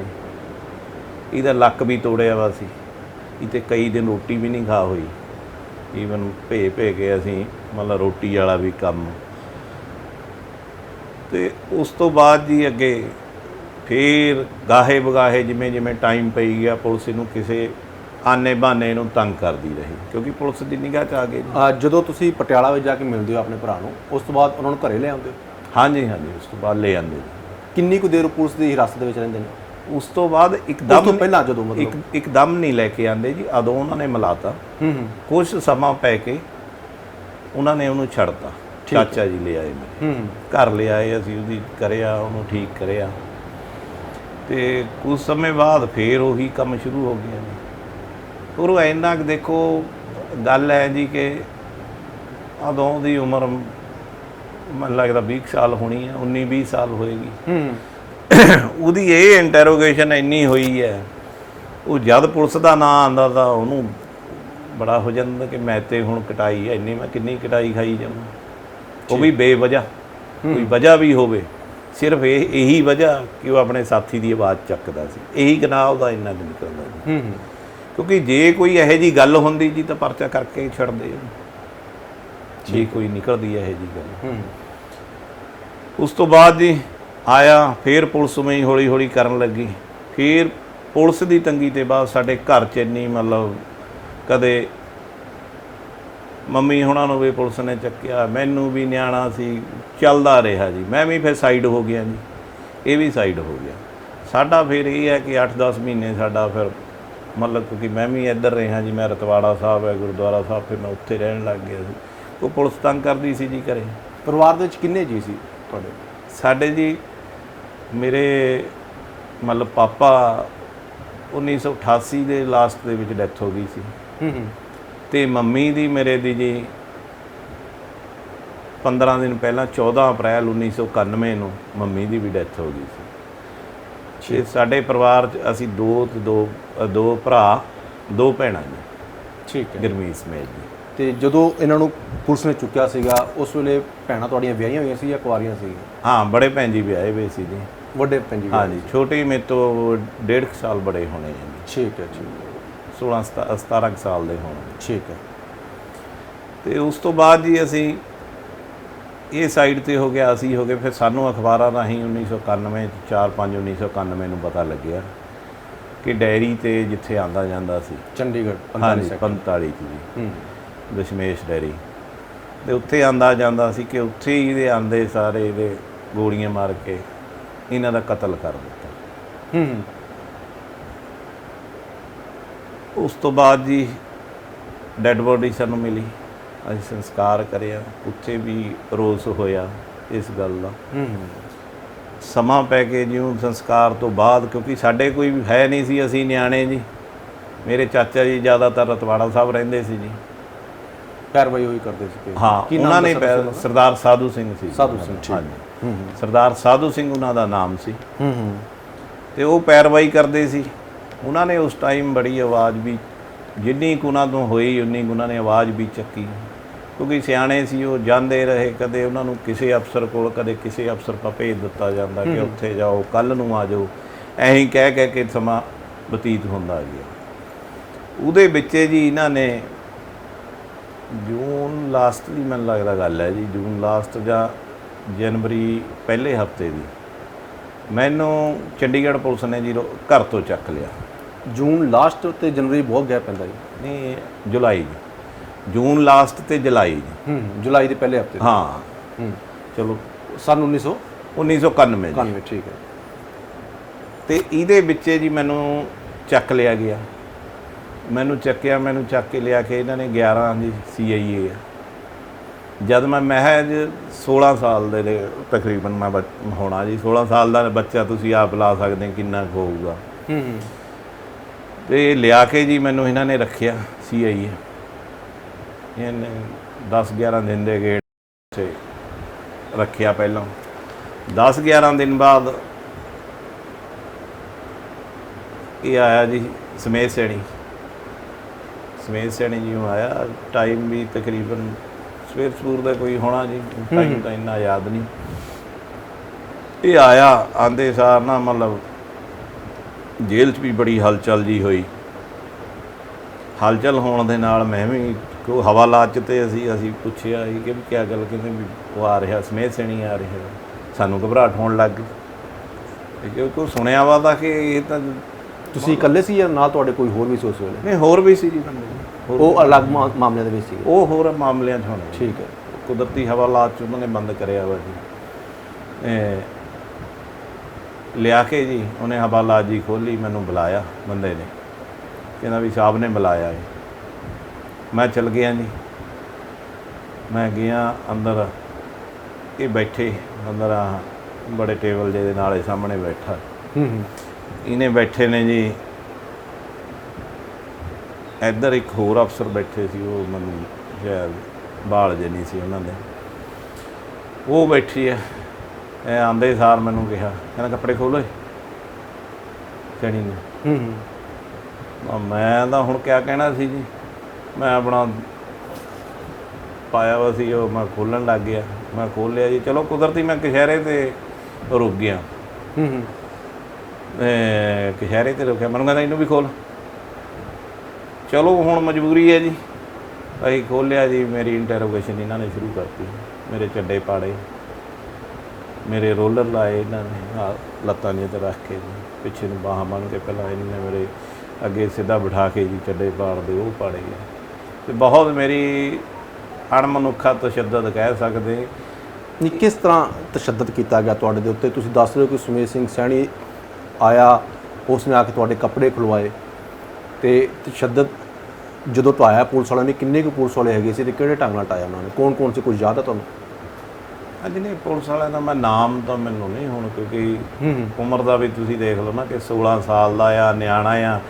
ਇਹਦਾ ਲੱਕ ਵੀ ਤੋੜਿਆ ਵਾ ਸੀ, ਇਹ ਤੇ ਕਈ ਦਿਨ ਰੋਟੀ ਵੀ ਨਹੀਂ ਖਾ ਹੋਈ। ਈਵਨ ਭੇ ਕੇ ਅਸੀਂ ਮਤਲਬ ਰੋਟੀ ਵਾਲਾ ਵੀ ਕੰਮ। ਤੇ ਉਸ ਤੋਂ ਬਾਅਦ ਜੀ ਅੱਗੇ ਫਿਰ ਗਾਹੇ ਬਗਾਹੇ ਜਿਵੇਂ ਟਾਈਮ ਪਈ ਗਿਆ, ਪੁਲਿਸ ਇਹਨੂੰ ਕਿਸੇ ਆਨੇ ਬਹਾਨੇ ਨੂੰ ਤੰਗ ਕਰਦੀ ਰਹੀ, ਕਿਉਂਕਿ ਪੁਲਿਸ ਦੀ ਨਿਗਾਹ 'ਚ ਆ ਗਏ। ਜਦੋਂ ਤੁਸੀਂ ਪਟਿਆਲਾ ਵਿੱਚ ਜਾ ਕੇ ਮਿਲਦੇ ਹੋ ਆਪਣੇ ਭਰਾ ਨੂੰ, ਉਸ ਤੋਂ ਬਾਅਦ ਉਹਨਾਂ ਨੂੰ ਘਰੇ ਲੈ ਆਉਂਦੇ ਹੋ? ਹਾਂਜੀ, ਉਸ ਤੋਂ ਬਾਅਦ ਲੈ ਆਉਂਦੇ। ਕਿੰਨੀ ਕੁ ਦੇਰ ਪੁਲਿਸ ਦੀ ਹਿਰਾਸਤ ਦੇ ਵਿੱਚ ਰਹਿੰਦੇ ਨੇ? ਉਸ ਤੋਂ ਬਾਅਦ ਇੱਕਦਮ ਪਹਿਲਾਂ ਜਦੋਂ ਮਤਲਬ ਇੱਕਦਮ ਨਹੀਂ ਲੈ ਕੇ ਆਉਂਦੇ ਜੀ, ਉਦੋਂ ਉਹਨਾਂ ਨੇ ਮਿਲਾਤਾ। ਕੁਝ ਸਮਾਂ ਪੈ ਕੇ ਉਹਨਾਂ ਨੇ ਉਹਨੂੰ ਛੱਡਤਾ। ਚਾਚਾ ਜੀ ਲੈ ਆਏ ਮੇਰੇ ਘਰ, ਲੈ ਆਏ, ਅਸੀਂ ਉਹਦੀ ਕਰਿਆ, ਉਹਨੂੰ ਠੀਕ ਕਰਿਆ, ਤੇ ਕੁਝ ਸਮੇਂ ਬਾਅਦ ਫਿਰ ਉਹੀ ਕੰਮ ਸ਼ੁਰੂ ਹੋ ਗਿਆ ਜੀ। ਉਹ ਇੰਨਾ ਕੁ ਦੇਖੋ ਗੱਲ ਹੈ ਜੀ ਕਿ ਉਦੋਂ ਦੀ ਉਮਰ ਮੈਨੂੰ ਲੱਗਦਾ 20 ਸਾਲ ਹੋਣੀ ਹੈ, 19-20 ਸਾਲ ਹੋਏਗੀ। ਉਹਦੀ ਇਹ ਇੰਟਰੋਗੇਸ਼ਨ ਇੰਨੀ ਹੋਈ ਹੈ, ਉਹ ਜਦ ਪੁਲਿਸ ਦਾ ਨਾਂ ਆਉਂਦਾ ਤਾਂ ਉਹਨੂੰ ਬੜਾ ਹੋ ਜਾਂਦਾ ਕਿ ਮੈਂ ਤੇ ਹੁਣ ਕਟਾਈ ਹੈ ਇੰਨੀ, ਮੈਂ ਕਿੰਨੀ ਕਟਾਈ ਖਾਈ ਜਾਵਾਂ, ਉਹ ਵੀ ਬੇਵਜ੍ਹਾ। ਕੋਈ ਵਜ੍ਹਾ ਵੀ ਹੋਵੇ, ਸਿਰਫ ਇਹੀ ਵਜ੍ਹਾ ਕਿ ਉਹ ਆਪਣੇ ਸਾਥੀ ਦੀ ਆਵਾਜ਼ ਚੱਕਦਾ ਸੀ, ਇਹੀ ਗੁਨਾਹ ਉਹਦਾ ਇੰਨਾ ਕੁ ਨਿਕਲਦਾ ਜੀ। ਕਿਉਂਕਿ ਜੇ ਕੋਈ ਇਹੋ ਜਿਹੀ ਗੱਲ ਹੁੰਦੀ ਜੀ ਤਾਂ ਪਰਚਾ ਕਰਕੇ ਛੱਡਦੇ ਜੇ ਕੋਈ ਨਿਕਲਦੀ ਇਹੋ ਜਿਹੀ ਗੱਲ। ਉਸ ਤੋਂ ਬਾਅਦ ਜੀ ਆਇਆ, ਫਿਰ ਪੁਲਿਸ ਉਵੇਂ ਹੌਲੀ ਹੌਲੀ ਕਰਨ ਲੱਗੀ। ਫਿਰ ਪੁਲਿਸ ਦੀ ਤੰਗੀ ਤੇ ਬਾਅਦ ਸਾਡੇ ਘਰ 'ਚ ਇੰਨੀ ਮਤਲਬ ਕਦੇ ਮੰਮੀ ਹੁਣਾਂ ਨੂੰ ਵੀ ਪੁਲਿਸ ਨੇ ਚੱਕਿਆ, ਮੈਨੂੰ ਵੀ ਨਿਆਣਾ ਸੀ, ਚੱਲਦਾ ਰਿਹਾ ਜੀ। ਮੈਂ ਵੀ ਫਿਰ ਸਾਈਡ ਹੋ ਗਿਆ ਜੀ, ਇਹ ਵੀ ਸਾਈਡ ਹੋ ਗਿਆ ਸਾਡਾ। ਫਿਰ ਇਹ ਹੈ ਕਿ 8-10 ਮਹੀਨੇ ਸਾਡਾ ਫਿਰ ਮਤਲਬ, ਕਿਉਂਕਿ ਮੈਂ ਵੀ ਇੱਧਰ ਰਿਹਾ ਜੀ, ਮੈਂ ਰਤਵਾੜਾ ਸਾਹਿਬ ਹੈ ਗੁਰਦੁਆਰਾ ਸਾਹਿਬ, ਫਿਰ ਮੈਂ ਉੱਥੇ ਰਹਿਣ ਲੱਗ ਗਿਆ ਸੀ। ਉਹ ਪੁਲਿਸ ਤੰਗ ਕਰਦੀ ਸੀ ਜੀ ਘਰੇ। ਪਰਿਵਾਰ ਦੇ ਵਿੱਚ ਕਿੰਨੇ ਜੀ ਸੀ ਤੁਹਾਡੇ? ਸਾਡੇ ਜੀ ਮੇਰੇ ਮਤਲਬ ਪਾਪਾ 1988 ਦੇ ਲਾਸਟ ਦੇ ਵਿੱਚ ਡੈਥ ਹੋ ਗਈ ਸੀ, ਤੇ ਮੰਮੀ ਦੀ ਮੇਰੇ ਦੀ ਜੀ 15 ਦਿਨ ਪਹਿਲਾਂ 14 ਅਪ੍ਰੈਲ 1991 ਨੂੰ ਮੰਮੀ ਦੀ ਵੀ ਡੈਥ ਹੋ ਗਈ ਸੀ। ਤੇ ਸਾਡੇ ਪਰਿਵਾਰ 'ਚ ਅਸੀਂ ਦੋ ਭਰਾ 2 ਭੈਣਾਂ ਜੀ। ਠੀਕ ਹੈ, ਗੁਰਮੀਤ ਸਮੇਤ ਜੀ। ਤੇ ਜਦੋਂ ਇਹਨਾਂ ਨੂੰ ਪੁਲਿਸ ਨੇ ਚੁੱਕਿਆ ਸੀਗਾ, ਉਸ ਵੇਲੇ ਭੈਣਾਂ ਤੁਹਾਡੀਆਂ ਵਿਆਹੀਆਂ ਹੋਈਆਂ ਸੀ ਜਾਂ ਕੁਆਰੀਆਂ ਸੀ? ਹਾਂ, ਬੜੇ ਭੈਣ ਜੀ ਵਿਆਹੇ ਹੋਏ ਸੀ ਜੀ। ਵੱਡੇ ਭੈਣ ਜੀ? ਹਾਂਜੀ, ਛੋਟੇ ਮੇਰੇ ਤੋਂ 1.5 ਸਾਲ ਬੜੇ ਹੋਣੇ ਜੀ। ਠੀਕ ਹੈ, 16-17 ਸਾਲ ਦੇ ਹੋਣੇ। ਠੀਕ ਹੈ। ਤੇ ਉਸ ਤੋਂ ਬਾਅਦ ਜੀ ਅਸੀਂ ਇਹ ਸਾਈਡ ਤੇ ਹੋ ਗਿਆ, ਅਸੀਂ ਹੋ ਗਏ। ਫਿਰ ਸਾਨੂੰ ਅਖਬਾਰਾਂ ਰਾਹੀਂ 1991 4/5 1991 ਨੂੰ ਪਤਾ ਲੱਗਿਆ ਕਿ ਡੈਰੀ ਤੇ ਜਿੱਥੇ ਆਂਦਾ ਜਾਂਦਾ ਸੀ ਚੰਡੀਗੜ੍ਹ ਹਾਂਜੀ 45 ਚ ਜੀ ਹੂੰ ਦਸ਼ਮੇਸ਼ ਡੈਰੀ ਤੇ ਉੱਥੇ ਆਂਦਾ ਜਾਂਦਾ ਸੀ ਕਿ ਉੱਥੇ ਹੀ ਇਹਦੇ ਆਂਦੇ ਸਾਰੇ ਇਹਦੇ ਗੋਲੀਆਂ ਮਾਰ ਕੇ ਇਹਨਾਂ ਦਾ ਕਤਲ ਕਰ ਦਿੱਤਾ। ਹੂੰ ਉਸ ਤੋਂ ਬਾਅਦ ਜੀ ਡੈੱਡ ਬੋਡੀ ਸਾਨੂੰ ਮਿਲੀ, ਅਸੀਂ ਸੰਸਕਾਰ ਕਰਿਆ, ਉੱਥੇ ਵੀ ਰੋਸ ਹੋਇਆ ਇਸ ਗੱਲ ਦਾ। ਹੂੰ ਸਮਾਂ ਪੈ ਕੇ ਜਿਉਂ ਸੰਸਕਾਰ ਤੋਂ ਬਾਅਦ, ਕਿਉਂਕਿ ਸਾਡੇ ਕੋਈ ਹੈ ਨਹੀਂ ਸੀ, ਅਸੀਂ ਨਿਆਣੇ ਜੀ, ਮੇਰੇ ਚਾਚਾ ਜੀ ਜ਼ਿਆਦਾਤਰ ਰਤਵਾੜਾ ਸਾਹਿਬ ਰਹਿੰਦੇ ਸੀ ਜੀ। ਪੈਰਵਾਈ ਹੋਈ ਕਰਦੇ ਸੀ ਹਾਂ ਉਹਨਾਂ ਨੇ ਸਰਦਾਰ ਸਾਧੂ ਸਿੰਘ ਸੀ। ਸਾਧੂ ਸਿੰਘ, ਠੀਕ। ਹਾਂਜੀ ਸਰਦਾਰ ਸਾਧੂ ਸਿੰਘ ਉਹਨਾਂ ਦਾ ਨਾਮ ਸੀ। ਹੂੰ ਤੇ ਉਹ ਪੈਰਵਾਈ ਕਰਦੇ ਸੀ। ਉਹਨਾਂ ਨੇ ਉਸ ਟਾਈਮ ਬੜੀ ਆਵਾਜ਼ ਵੀ ਜਿੰਨੀ ਕੁ ਉਹਨਾਂ ਤੋਂ ਹੋਈ ਉਨੀ ਕੁ ਉਹਨਾਂ ਨੇ ਆਵਾਜ਼ ਵੀ ਚੱਕੀ, ਕਿਉਂਕਿ ਸਿਆਣੇ ਸੀ ਉਹ, ਜਾਂਦੇ ਰਹੇ, ਕਦੇ ਉਹਨਾਂ ਨੂੰ ਕਿਸੇ ਅਫਸਰ ਕੋਲ, ਕਦੇ ਕਿਸੇ ਅਫਸਰ ਪਾ ਭੇਜ ਦਿੱਤਾ ਜਾਂਦਾ ਕਿ ਉੱਥੇ ਜਾਓ, ਕੱਲ੍ਹ ਨੂੰ ਆ ਜਾਓ, ਐਂ ਕਹਿ ਕੇ ਸਮਾਂ ਬਤੀਤ ਹੁੰਦਾ ਗਿਆ। ਉਹਦੇ ਵਿੱਚ ਜੀ ਇਹਨਾਂ ਨੇ ਜੂਨ ਲਾਸਟ ਦੀ ਮੈਨੂੰ ਲੱਗਦਾ ਗੱਲ ਹੈ ਜੀ, ਜੂਨ ਲਾਸਟ ਜਾਂ ਜਨਵਰੀ ਪਹਿਲੇ ਹਫਤੇ ਦੀ ਮੈਨੂੰ ਚੰਡੀਗੜ੍ਹ ਪੁਲਿਸ ਨੇ ਜੀ ਘਰ ਤੋਂ ਚੱਕ ਲਿਆ। ਜੂਨ ਲਾਸਟ ਤੇ ਜਨਵਰੀ ਬਹੁਤ ਗੈਪ ਪੈਂਦਾ ਜੀ। ਨਹੀਂ ਜੁਲਾਈ ਜੀ, ਜੂਨ ਲਾਸਟ ਤੇ ਜੁਲਾਈ ਜੀ। ਜੁਲਾਈ ਦੇ ਪਹਿਲੇ ਹਫਤੇ। ਹਾਂ ਚਲੋ ਸਨ 1991 ਜੀ। ਠੀਕ ਹੈ। ਤੇ ਇਹਦੇ ਵਿੱਚ ਜੀ ਮੈਨੂੰ ਚੱਕ ਲਿਆ ਗਿਆ, ਮੈਨੂੰ ਚੱਕ ਕੇ ਲਿਆ ਕੇ ਇਹਨਾਂ ਨੇ 11 ਦੀ CIA ਆ। ਜਦ ਮੈਂ ਮਹਿਜ 16 ਸਾਲ ਦੇ ਤਕਰੀਬਨ ਮੈਂ ਹੋਣਾ ਜੀ, 16 ਸਾਲ ਦਾ ਬੱਚਾ ਤੁਸੀਂ ਆਪ ਲਾ ਸਕਦੇ ਕਿੰਨਾ ਕੁ ਹੋਊਗਾ। ਤੇ ਲਿਆ ਕੇ ਜੀ ਮੈਨੂੰ ਇਹਨਾਂ ਨੇ ਰੱਖਿਆ CIA, ਇਹਨੇ 10-11 ਦਿਨ ਦੇ ਗੇੜ 'ਤੇ ਰੱਖਿਆ। ਪਹਿਲਾਂ 10-11 ਦਿਨ ਬਾਅਦ ਇਹ ਆਇਆ ਜੀ ਸਮੇਤ ਸੈਣੀ ਜੀ ਨੂੰ ਆਇਆ। ਟਾਈਮ ਵੀ ਤਕਰੀਬਨ ਸਵੇਰ ਦਾ ਕੋਈ ਹੋਣਾ ਜੀ, ਟਾਈਮ ਤਾਂ ਇੰਨਾ ਯਾਦ ਨਹੀਂ। ਇਹ ਆਇਆ, ਆਂਦੇ ਸਾਰ ਨਾ ਮਤਲਬ ਜੇਲ੍ਹ 'ਚ ਵੀ ਬੜੀ ਹਲਚਲ ਜੀ ਹੋਈ। ਹਲਚਲ ਹੋਣ ਦੇ ਨਾਲ ਮੈਂ ਵੀ ਕੋਈ ਹਵਾਲਾਤ 'ਚ ਤੇ ਅਸੀਂ ਪੁੱਛਿਆ ਸੀ ਕਿ ਕਿਆ ਗੱਲ, ਕਹਿੰਦੇ ਵੀ ਉਹ ਆ ਰਿਹਾ ਸਮੇਤ ਸੈਣੀ ਆ ਰਿਹਾ। ਸਾਨੂੰ ਘਬਰਾਹਟ ਹੋਣ ਲੱਗ ਗਈ ਕਿਉਂਕਿ ਸੁਣਿਆ ਵਾ ਤਾਂ ਕਿ ਇਹ ਤਾਂ ਤੁਸੀਂ ਇਕੱਲੇ ਸੀ ਜਾਂ ਨਾਲ ਤੁਹਾਡੇ ਕੋਈ ਹੋਰ ਵੀ ਸੀ ਉਸ ਵੇਲੇ? ਨਹੀਂ ਹੋਰ ਵੀ ਸੀ ਜੀ ਬੰਦੇ, ਉਹ ਅਲੱਗ ਮਾਮਲਿਆਂ ਦੇ ਵਿੱਚ ਸੀ? ਉਹ ਹੋਰ ਮਾਮਲਿਆਂ 'ਚ ਹੋਣੇ। ਠੀਕ ਹੈ। ਕੁਦਰਤੀ ਹਵਾਲਾਤ 'ਚ ਉਹਨਾਂ ਨੇ ਬੰਦ ਕਰਿਆ ਵਾ ਜੀ। ਲਿਆ ਕੇ ਜੀ ਉਹਨੇ ਹਵਾਲਾਤ ਜੀ ਖੋਲ੍ਹੀ, ਮੈਨੂੰ ਬੁਲਾਇਆ ਬੰਦੇ ਨੇ, ਕਹਿੰਦਾ ਵੀ ਸਾਹਿਬ ਨੇ ਬੁਲਾਇਆ ਹੈ। ਮੈਂ ਚਲ ਗਿਆ ਜੀ, ਮੈਂ ਗਿਆ ਅੰਦਰ, ਇਹ ਬੈਠੇ ਅੰਦਰ ਬੜੇ ਟੇਬਲ ਜਿਹੇ ਦੇ ਨਾਲੇ ਸਾਹਮਣੇ ਬੈਠਾ, ਇਹਨੇ ਬੈਠੇ ਨੇ ਜੀ। ਇੱਧਰ ਇੱਕ ਹੋਰ ਅਫਸਰ ਬੈਠੇ ਸੀ, ਉਹ ਮੈਨੂੰ ਸ਼ਾਇਦ ਬਾਲ ਜੇ ਨਹੀਂ ਸੀ ਉਹਨਾਂ ਦੇ, ਉਹ ਬੈਠੀ ਹੈ। ਇਹ ਆਂਦੇ ਸਾਰ ਮੈਨੂੰ ਕਿਹਾ, ਕਹਿੰਦਾ ਕੱਪੜੇ ਖੋਲ੍ਹੋ ਸੈਣੀ ਨੇ। ਮੈਂ ਤਾਂ ਹੁਣ ਕਿਆ ਕਹਿਣਾ ਸੀ ਜੀ, ਮੈਂ ਆਪਣਾ ਪਾਇਆ ਵਾ ਸੀ ਉਹ, ਮੈਂ ਖੋਲ੍ਹਣ ਲੱਗ ਗਿਆ। ਮੈਂ ਖੋਲ੍ਹਿਆ ਜੀ, ਚਲੋ ਕੁਦਰਤੀ ਮੈਂ ਕਸ਼ਹਿਰੇ 'ਤੇ ਰੁਕ ਗਿਆ। ਕਸ਼ਹਿਰੇ 'ਤੇ ਰੁਕਿਆ, ਮੈਨੂੰ ਕਹਿੰਦਾ ਇਹਨੂੰ ਵੀ ਖੋਲ੍ਹ। ਚਲੋ ਹੁਣ ਮਜਬੂਰੀ ਹੈ ਜੀ, ਅਸੀਂ ਖੋਲ੍ਹਿਆ ਜੀ। ਮੇਰੀ ਇੰਟਰੋਗੇਸ਼ਨ ਇਹਨਾਂ ਨੇ ਸ਼ੁਰੂ ਕਰਤੀ, ਮੇਰੇ ਚੱਡੇ ਪਾੜੇ, ਮੇਰੇ ਰੋਲਰ ਲਾਏ ਇਹਨਾਂ ਨੇ ਲੱਤਾਂ ਦੀਆਂ 'ਤੇ ਰੱਖ ਕੇ ਜੀ, ਪਿੱਛੇ ਨੂੰ ਬਾਹਾਂ ਬੰਨ੍ਹ ਕੇ। ਪਹਿਲਾਂ ਇਹਨਾਂ ਨੇ ਮੇਰੇ ਅੱਗੇ ਸਿੱਧਾ ਬਿਠਾ ਕੇ ਜੀ ਚੱਡੇ ਪਾੜਦੇ ਉਹ ਪਾੜੇ ਗਏ। ਅਤੇ ਬਹੁਤ ਮੇਰੀ ਅਣਮਨੁੱਖਾ ਤਸ਼ੱਦਦ ਕਹਿ ਸਕਦੇ। ਨਹੀਂ, ਕਿਸ ਤਰ੍ਹਾਂ ਤਸ਼ੱਦਦ ਕੀਤਾ ਗਿਆ ਤੁਹਾਡੇ ਦੇ ਉੱਤੇ? ਤੁਸੀਂ ਦੱਸ ਰਹੇ ਹੋ ਕਿ ਸੁਮੇਤ ਸਿੰਘ ਸੈਣੀ ਆਇਆ, ਉਸਨੇ ਆ ਕੇ ਤੁਹਾਡੇ ਕੱਪੜੇ ਖੁਲਵਾਏ, ਅਤੇ ਤਸ਼ੱਦਦ ਜਦੋਂ ਤੋਂ ਆਇਆ ਪੁਲਿਸ ਵਾਲਿਆਂ ਨੇ, ਕਿੰਨੇ ਕੁ ਪੁਲਿਸ ਵਾਲੇ ਹੈਗੇ ਸੀ ਅਤੇ ਕਿਹੜੇ ਢੰਗ ਨਾਲ ਆਇਆ ਉਹਨਾਂ ਨੇ? ਕੌਣ ਸੀ, ਕੁਝ ਯਾਦ ਹੈ ਤੁਹਾਨੂੰ? ਅੱਜ ਨਹੀਂ, ਪੁਲਿਸ ਵਾਲਿਆਂ ਦਾ ਮੈਂ ਨਾਮ ਤਾਂ ਮੈਨੂੰ ਨਹੀਂ ਹੁਣ, ਕਿਉਂਕਿ ਉਮਰ ਦਾ ਵੀ ਤੁਸੀਂ ਦੇਖ ਲਓ ਨਾ ਕਿ 16 ਸਾਲ ਦਾ ਆ, ਨਿਆਣਾ ਆ,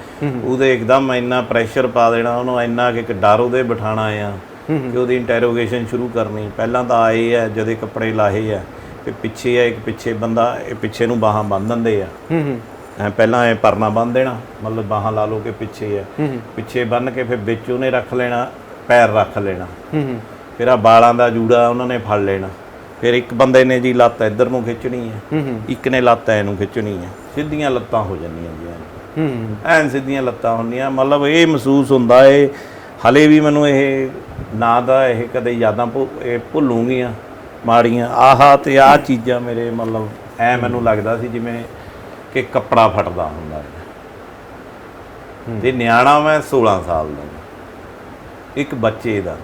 ਉਹਦੇ ਇੱਕਦਮ ਇੰਨਾ ਪ੍ਰੈਸ਼ਰ ਪਾ ਦੇਣਾ ਉਹਨੂੰ, ਇੰਨਾ ਕਿ ਇੱਕ ਡਰ ਉਹਦੇ ਬਿਠਾਉਣਾ ਆ ਕਿ ਉਹਦੀ ਇੰਟਰੋਗੇਸ਼ਨ ਸ਼ੁਰੂ ਕਰਨੀ। ਪਹਿਲਾਂ ਤਾਂ ਆਏ ਆ ਜਦੇ ਕੱਪੜੇ ਲਾਹੇ ਆ, ਕਿ ਪਿੱਛੇ ਆ ਇੱਕ ਪਿੱਛੇ ਬੰਦਾ, ਇਹ ਪਿੱਛੇ ਨੂੰ ਬਾਹਾਂ ਬੰਨ੍ਹ ਦਿੰਦੇ ਆ। ਪਹਿਲਾਂ ਇਹ ਪਰਨਾ ਬੰਨ੍ਹ ਦੇਣਾ, ਮਤਲਬ ਬਾਹਾਂ ਲਾ ਲਓ ਕਿ ਪਿੱਛੇ ਆ, ਪਿੱਛੇ ਬੰਨ੍ਹ ਕੇ ਫਿਰ ਵਿੱਚ ਉਹਨੇ ਰੱਖ ਲੈਣਾ, ਪੈਰ ਰੱਖ ਲੈਣਾ, ਫਿਰ ਆ ਬਾਲਾਂ ਦਾ ਜੂੜਾ ਉਹਨਾਂ ਨੇ ਫੜ ਲੈਣਾ। ਫਿਰ ਇੱਕ ਬੰਦੇ ਨੇ ਜੀ ਲੱਤ ਇੱਧਰ ਨੂੰ ਖਿੱਚਣੀ ਹੈ, ਇੱਕ ਨੇ ਲੱਤ ਐਨੂੰ ਖਿੱਚਣੀ ਹੈ, ਸਿੱਧੀਆਂ ਲੱਤਾਂ ਹੋ ਜਾਂਦੀਆਂ ਜੀ, ਐਨ ਸਿੱਧੀਆਂ ਲੱਤਾਂ ਹੁੰਦੀਆਂ। ਮਤਲਬ ਇਹ ਮਹਿਸੂਸ ਹੁੰਦਾ ਏ, ਹਾਲੇ ਵੀ ਮੈਨੂੰ ਇਹ ਨਾ ਦਾ ਇਹ ਕਦੇ ਯਾਦਾਂ ਭੁੱਲੂਗੀਆਂ ਮਾੜੀਆਂ। ਆਹ ਅਤੇ ਆਹ ਚੀਜ਼ਾਂ ਮੇਰੇ ਮਤਲਬ ਐ ਮੈਨੂੰ ਲੱਗਦਾ ਸੀ ਜਿਵੇਂ ਕਿ ਕੱਪੜਾ ਫਟਦਾ ਹੁੰਦਾ ਹੈ। ਤੇ ਨਿਆਣਾ ਮੈਂ 16 ਸਾਲ ਦਾ, ਇੱਕ ਬੱਚੇ ਦਾ।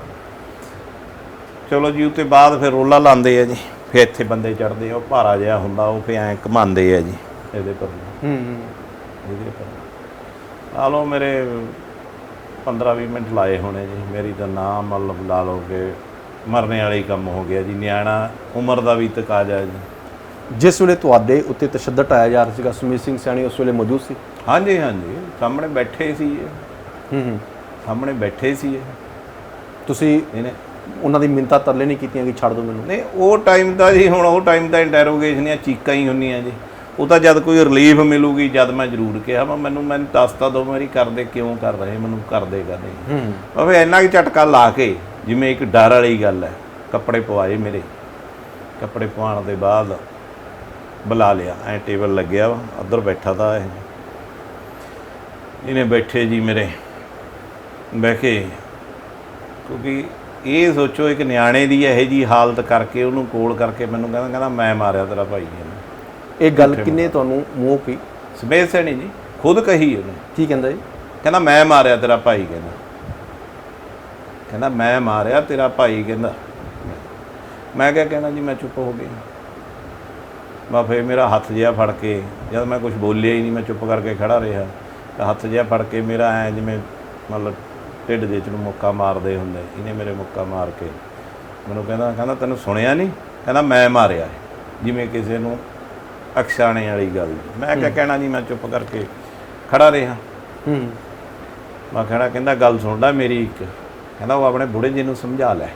ਚਲੋ ਜੀ ਉੱਤੇ ਬਾਅਦ ਫਿਰ ਰੋਲਾ ਲਾਉਂਦੇ ਆ ਜੀ, ਫਿਰ ਇੱਥੇ ਬੰਦੇ ਚੜ੍ਹਦੇ ਆ, ਉਹ ਭਾਰਾ ਜਿਹਾ ਹੁੰਦਾ, ਉਹ ਫਿਰ ਐਂ ਘੁਮਾਉਂਦੇ ਆ ਜੀ ਇਹਦੇ ਪਰ ਇਹਦੇ ਪਰ। ਆ ਲਓ ਮੇਰੇ 15-20 ਮਿੰਟ ਲਾਏ ਹੋਣੇ ਜੀ। ਮੇਰੀ ਤਾਂ ਨਾ ਮਤਲਬ ਲਾ ਲਓ ਕਿ ਮਰਨੇ ਵਾਲਾ ਹੀ ਕੰਮ ਹੋ ਗਿਆ ਜੀ। ਨਿਆਣਾ ਉਮਰ ਦਾ ਵੀ ਤਕਾਜ਼ਾ ਜੀ। ਜਿਸ ਵੇਲੇ ਤੁਹਾਡੇ ਉੱਤੇ ਤਸ਼ੱਦਦ ਆਇਆ ਜਾ ਰਿਹਾ ਸੀਗਾ, ਸੁਮੇਧ ਸਿੰਘ ਸੈਣੀ ਉਸ ਵੇਲੇ ਮੌਜੂਦ ਸੀ? ਹਾਂਜੀ ਹਾਂਜੀ, ਸਾਹਮਣੇ ਬੈਠੇ ਸੀ ਇਹ, ਸਾਹਮਣੇ ਬੈਠੇ ਸੀ ਇਹ। ਤੁਸੀਂ ਇਹਨੇ ਉਹਨਾਂ ਦੀ ਮਿੰਨਤਾਂ ਤਰਲੇ ਨਹੀਂ ਕੀਤੀਆਂ ਕਿ ਛੱਡ ਦਿਓ ਮੈਨੂੰ? ਨਹੀਂ, ਉਹ ਟਾਈਮ ਦਾ ਜੀ, ਹੁਣ ਉਹ ਟਾਈਮ ਦਾ ਇੰਟਰੋਗੇਸ਼ਨ ਦੀਆਂ ਚੀਕਾਂ ਹੀ ਹੁੰਦੀਆਂ ਜੀ। ਉਹ ਤਾਂ ਜਦ ਕੋਈ ਰਿਲੀਫ ਮਿਲੂਗੀ ਜਦ ਮੈਂ ਜ਼ਰੂਰ ਕਿਹਾ ਮੈਨੂੰ ਦੱਸਤਾ ਦੋ ਮੇਰੀ ਕਰਦੇ ਕਿਉਂ ਕਰ ਰਹੇ, ਮੈਨੂੰ ਕਰਦੇ ਕਰਦੇ ਭਾਵੇਂ ਇੰਨਾ ਕੁ ਝਟਕਾ ਲਾ ਕੇ ਜਿਵੇਂ ਇੱਕ ਡਰ ਵਾਲੀ ਗੱਲ ਹੈ। ਕੱਪੜੇ ਪਵਾਏ ਮੇਰੇ, ਕੱਪੜੇ ਪਵਾਉਣ ਦੇ ਬਾਅਦ ਬੁਲਾ ਲਿਆ, ਐਂ ਟੇਬਲ ਲੱਗਿਆ ਵਾ, ਉੱਧਰ ਬੈਠਾ ਤਾ ਇਹਨੇ ਬੈਠੇ ਜੀ ਮੇਰੇ ਬਹਿ ਕੇ, ਕਿਉਂਕਿ ਇਹ ਸੋਚੋ ਇੱਕ ਨਿਆਣੇ ਦੀ ਇਹੋ ਜਿਹੀ ਹਾਲਤ ਕਰਕੇ ਉਹਨੂੰ ਕੋਲ ਕਰਕੇ ਮੈਨੂੰ ਕਹਿੰਦਾ ਮੈਂ ਮਾਰਿਆ ਤੇਰਾ ਭਾਈ। ਇਹ ਗੱਲ ਕਿੰਨੇ ਤੁਹਾਨੂੰ ਮੂੰਹ ਕੀ? ਸੁਮੇਧ ਸੈਣੀ ਜੀ ਖੁਦ ਕਹੀ ਉਹਨੇ। ਕੀ ਕਹਿੰਦਾ ਜੀ? ਕਹਿੰਦਾ ਮੈਂ ਮਾਰਿਆ ਤੇਰਾ ਭਾਈ, ਕਹਿੰਦਾ ਮੈਂ ਮਾਰਿਆ ਤੇਰਾ ਭਾਈ। ਕਹਿੰਦਾ ਮੈਂ ਕਿਹਾ ਕਹਿਣਾ ਜੀ, ਮੈਂ ਚੁੱਪ ਹੋ ਗਿਆ। ਮੈਂ ਫਿਰ ਮੇਰਾ ਹੱਥ ਜਿਹਾ ਫੜ ਕੇ, ਜਦ ਮੈਂ ਕੁਝ ਬੋਲਿਆ ਹੀ ਨਹੀਂ, ਮੈਂ ਚੁੱਪ ਕਰਕੇ ਖੜਾ ਰਿਹਾ, ਤਾਂ ਹੱਥ ਜਿਹਾ ਫੜ ਕੇ ਮੇਰਾ ਐਂ ਜਿਵੇਂ ਮਤਲਬ ਢਿੱਡ ਦੇ 'ਚ ਨੂੰ ਮੁੱਕਾ ਮਾਰਦੇ ਹੁੰਦੇ, ਇਹਨੇ ਮੇਰੇ ਮੁੱਕਾ ਮਾਰ ਕੇ ਮੈਨੂੰ ਕਹਿੰਦਾ ਤੈਨੂੰ ਸੁਣਿਆ ਨਹੀਂ? ਕਹਿੰਦਾ ਮੈਂ ਮਾਰਿਆ, ਜਿਵੇਂ ਕਿਸੇ ਨੂੰ ਅਕਸ਼ਾਣੇ ਵਾਲੀ ਗੱਲ। ਮੈਂ ਕਿਹਾ ਕਹਿਣਾ ਜੀ, ਮੈਂ ਚੁੱਪ ਕਰਕੇ ਖੜਾ ਰਿਹਾ। ਮੈਂ ਕਹਿੰਦਾ ਗੱਲ ਸੁਣਦਾ ਮੇਰੀ ਇੱਕ। ਕਹਿੰਦਾ ਉਹ ਆਪਣੇ ਬੁੜੇ ਜੀ ਨੂੰ ਸਮਝਾ ਲੈ।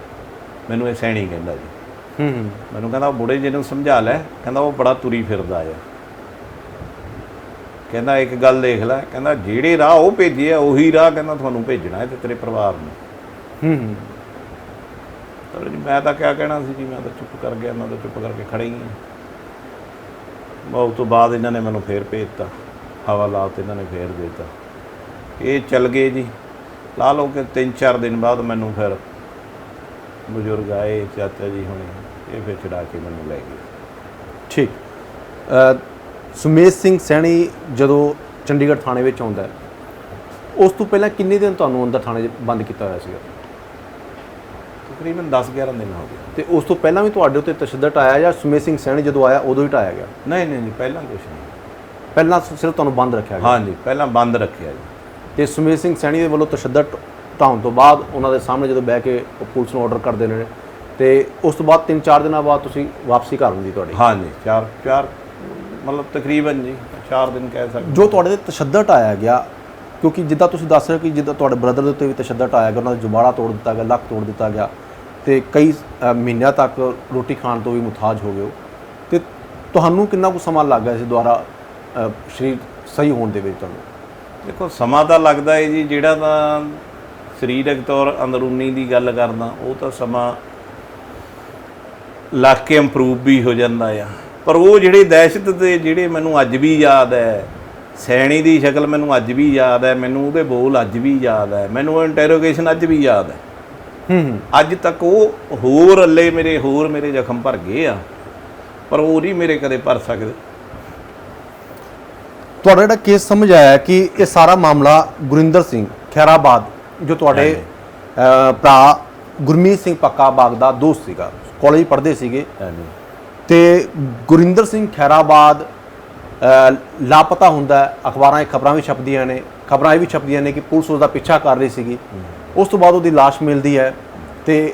ਮੈਨੂੰ ਇਹ ਸੈਣੀ ਕਹਿੰਦਾ ਜੀ। ਮੈਨੂੰ ਕਹਿੰਦਾ ਉਹ ਬੁੜੇ ਜੀ ਨੂੰ ਸਮਝਾ ਲੈ, ਕਹਿੰਦਾ ਉਹ ਬੜਾ ਤੁਰੀ ਫਿਰਦਾ ਆ। ਕਹਿੰਦਾ ਇੱਕ ਗੱਲ ਦੇਖ ਲੈ, ਕਹਿੰਦਾ ਜਿਹੜੇ ਰਾਹ ਉਹ ਭੇਜੇ ਆ ਉਹੀ ਰਾਹ ਕਹਿੰਦਾ ਤੁਹਾਨੂੰ ਭੇਜਣਾ ਹੈ ਤੇ ਤੇਰੇ ਪਰਿਵਾਰ ਨੂੰ। ਚਲੋ ਜੀ, ਮੈਂ ਤਾਂ ਕਿਆ ਕਹਿਣਾ ਸੀ ਜੀ, ਮੈਂ ਤਾਂ ਚੁੱਪ ਕਰ ਗਿਆ, ਮੈਂ ਤਾਂ ਚੁੱਪ ਕਰਕੇ ਖੜਾ ਹੀ ਹਾਂ। ਉਸ ਤੋਂ ਬਾਅਦ ਇਹਨਾਂ ਨੇ ਮੈਨੂੰ ਫੇਰ ਭੇਜਤਾ, ਹਵਾਲਾਤ ਇਹਨਾਂ ਨੇ ਫੇਰ ਦੇ ਦਿੱਤਾ। ਇਹ ਚੱਲ ਗਏ ਜੀ। ਲਾ ਲਓ ਕਿ 3-4 ਦਿਨ ਬਾਅਦ ਮੈਨੂੰ ਫਿਰ ਬਜ਼ੁਰਗ ਆਏ, ਚਾਚਾ ਜੀ ਹੁਣੇ, ਇਹ ਫਿਰ ਛੁਡਾ ਕੇ ਮੈਨੂੰ ਲੈ ਗਏ। ਠੀਕ। ਸੁਮੇਧ ਸਿੰਘ ਸੈਣੀ ਜਦੋਂ ਚੰਡੀਗੜ੍ਹ ਥਾਣੇ ਵਿੱਚ ਆਉਂਦਾ, ਉਸ ਤੋਂ ਪਹਿਲਾਂ ਕਿੰਨੇ ਦਿਨ ਤੁਹਾਨੂੰ ਅੰਦਰ ਥਾਣੇ 'ਚ ਬੰਦ ਕੀਤਾ ਹੋਇਆ ਸੀਗਾ? ਤਕਰੀਬਨ 10-11 ਦਿਨ ਹੋ ਗਏ। ਤੇ ਉਸ ਤੋਂ ਪਹਿਲਾਂ ਵੀ ਤੁਹਾਡੇ ਉੱਤੇ ਤਸ਼ੱਦਦ ਆਇਆ ਜਾਂ ਸੁਮੇਧ ਸਿੰਘ ਸੈਣੀ ਜਦੋਂ ਆਇਆ ਉਦੋਂ ਹੀ ਢਾਇਆ ਗਿਆ? ਨਹੀਂ, ਪਹਿਲਾਂ ਕੁਛ ਨਹੀਂ। ਪਹਿਲਾਂ ਸਿਰਫ ਤੁਹਾਨੂੰ ਬੰਦ ਰੱਖਿਆ ਗਿਆ? ਹਾਂਜੀ, ਪਹਿਲਾਂ ਬੰਦ ਰੱਖਿਆ ਜੀ। ਤੇ ਸੁਮੇਧ ਸਿੰਘ ਸੈਣੀ ਦੇ ਵੱਲੋਂ ਤਸ਼ੱਦਦ ਢਾਉਣ ਤੋਂ ਬਾਅਦ ਉਹਨਾਂ ਦੇ ਸਾਹਮਣੇ ਜਦੋਂ ਬਹਿ ਕੇ ਪੁਲਿਸ ਨੂੰ ਆਰਡਰ ਕਰਦੇ ਨੇ, ਤੇ ਉਸ ਤੋਂ ਬਾਅਦ 3-4 ਦਿਨਾਂ ਬਾਅਦ ਤੁਸੀਂ ਵਾਪਸੀ ਕਰ ਹੁੰਦੀ ਤੁਹਾਡੀ? ਹਾਂਜੀ, 4 ਮਤਲਬ ਤਕਰੀਬਨ ਜੀ 4 ਦਿਨ ਕਹਿ ਸਕਦੇ। ਜੋ ਤੁਹਾਡੇ ਤੇ ਤਸ਼ੱਦਦ ਆਇਆ ਗਿਆ, ਕਿਉਂਕਿ ਜਿੱਦਾਂ ਤੁਸੀਂ ਦੱਸ ਰਹੇ ਹੋ ਕਿ ਜਿੱਦਾਂ ਤੁਹਾਡੇ ਬ੍ਰਦਰ ਦੇ ਉੱਤੇ ਵੀ ਤਸ਼ੱਦਦ ਆਇਆ ਗਿਆ, ਉਹਨਾਂ ਦਾ ਜੁਬਾੜਾ ਤੋੜ ਦਿੱਤਾ ਗਿਆ, ਲੱਕ ਤੋੜ ਦਿੱਤਾ ਗਿਆ, ਤੇ ਕਈ ਮਹੀਨਿਆਂ ਤੱਕ ਰੋਟੀ ਖਾਣ ਤੋਂ ਵੀ ਮੁਤਾਜ ਹੋ ਗਏ ਹੋ, ਤੇ ਤੁਹਾਨੂੰ ਕਿੰਨਾ ਕੁ ਸਮਾਂ ਲੱਗ ਗਿਆ ਸੀ ਦੁਬਾਰਾ ਸਰੀਰ ਸਹੀ ਹੋਣ ਦੇ ਵਿੱਚ? ਤੁਹਾਨੂੰ ਦੇਖੋ ਸਮਾਂ ਤਾਂ ਲੱਗਦਾ ਹੈ ਜੀ, ਜਿਹੜਾ ਤਾਂ ਸਰੀਰਕ ਤੌਰ ਅੰਦਰੂਨੀ ਦੀ ਗੱਲ ਕਰਦਾ ਉਹ ਤਾਂ ਸਮਾਂ ਲੱਗ ਕੇ ਇੰਪਰੂਵ ਵੀ ਹੋ ਜਾਂਦਾ ਆ। ਪਰ ਉਹ ਜਿਹੜੇ ਦਹਿਸ਼ਤ ਦੇ ਜਿਹੜੇ ਮੈਨੂੰ ਅੱਜ ਵੀ ਯਾਦ ਹੈ, ਸੈਣੀ ਦੀ ਸ਼ਕਲ ਮੈਨੂੰ ਅੱਜ ਵੀ ਯਾਦ ਹੈ, ਮੈਨੂੰ ਉਹਦੇ ਬੋਲ ਅੱਜ ਵੀ ਯਾਦ ਹੈ, ਮੈਨੂੰ ਉਹ ਇੰਟਰੋਗੇਸ਼ਨ ਅੱਜ ਵੀ ਯਾਦ ਹੈ। ਅੱਜ ਤੱਕ ਉਹ ਹੋਰ ਅੱਲੇ ਮੇਰੇ ਜ਼ਖਮ ਭਰ ਗਏ ਆ, ਪਰ ਉਹ ਨਹੀਂ ਮੇਰੇ ਕਦੇ ਭਰ ਸਕਦੇ। ਤੁਹਾਡਾ ਜਿਹੜਾ ਕੇਸ ਸਮਝ ਆਇਆ ਕਿ ਇਹ ਸਾਰਾ ਮਾਮਲਾ ਗੁਰਿੰਦਰ ਸਿੰਘ ਖੈਰਾਬਾਦ, ਜੋ ਤੁਹਾਡੇ ਭਰਾ ਗੁਰਮੀਤ ਸਿੰਘ ਪੱਕਾ ਬਾਗ ਦਾ ਦੋਸਤ ਸੀਗਾ, ਕਾਲਜ ਪੜ੍ਹਦੇ ਸੀਗੇ, ਤੇ ਗੁਰਿੰਦਰ ਸਿੰਘ ਖੈਰਾਬਾਦ ਲਾਪਤਾ ਹੁੰਦਾ। ਅਖਬਾਰਾਂ 'ਚ ਖਬਰਾਂ ਵੀ ਛਪਦੀਆਂ ਨੇ, ਖਬਰਾਂ ਇਹ ਵੀ ਛਪਦੀਆਂ ਨੇ ਕਿ ਪੁਲਿਸ ਉਸ ਦਾ ਪਿੱਛਾ ਕਰ ਰਹੀ ਸੀਗੀ। ਉਸ ਤੋਂ ਬਾਅਦ ਉਹਦੀ ਲਾਸ਼ ਮਿਲਦੀ ਹੈ, ਤੇ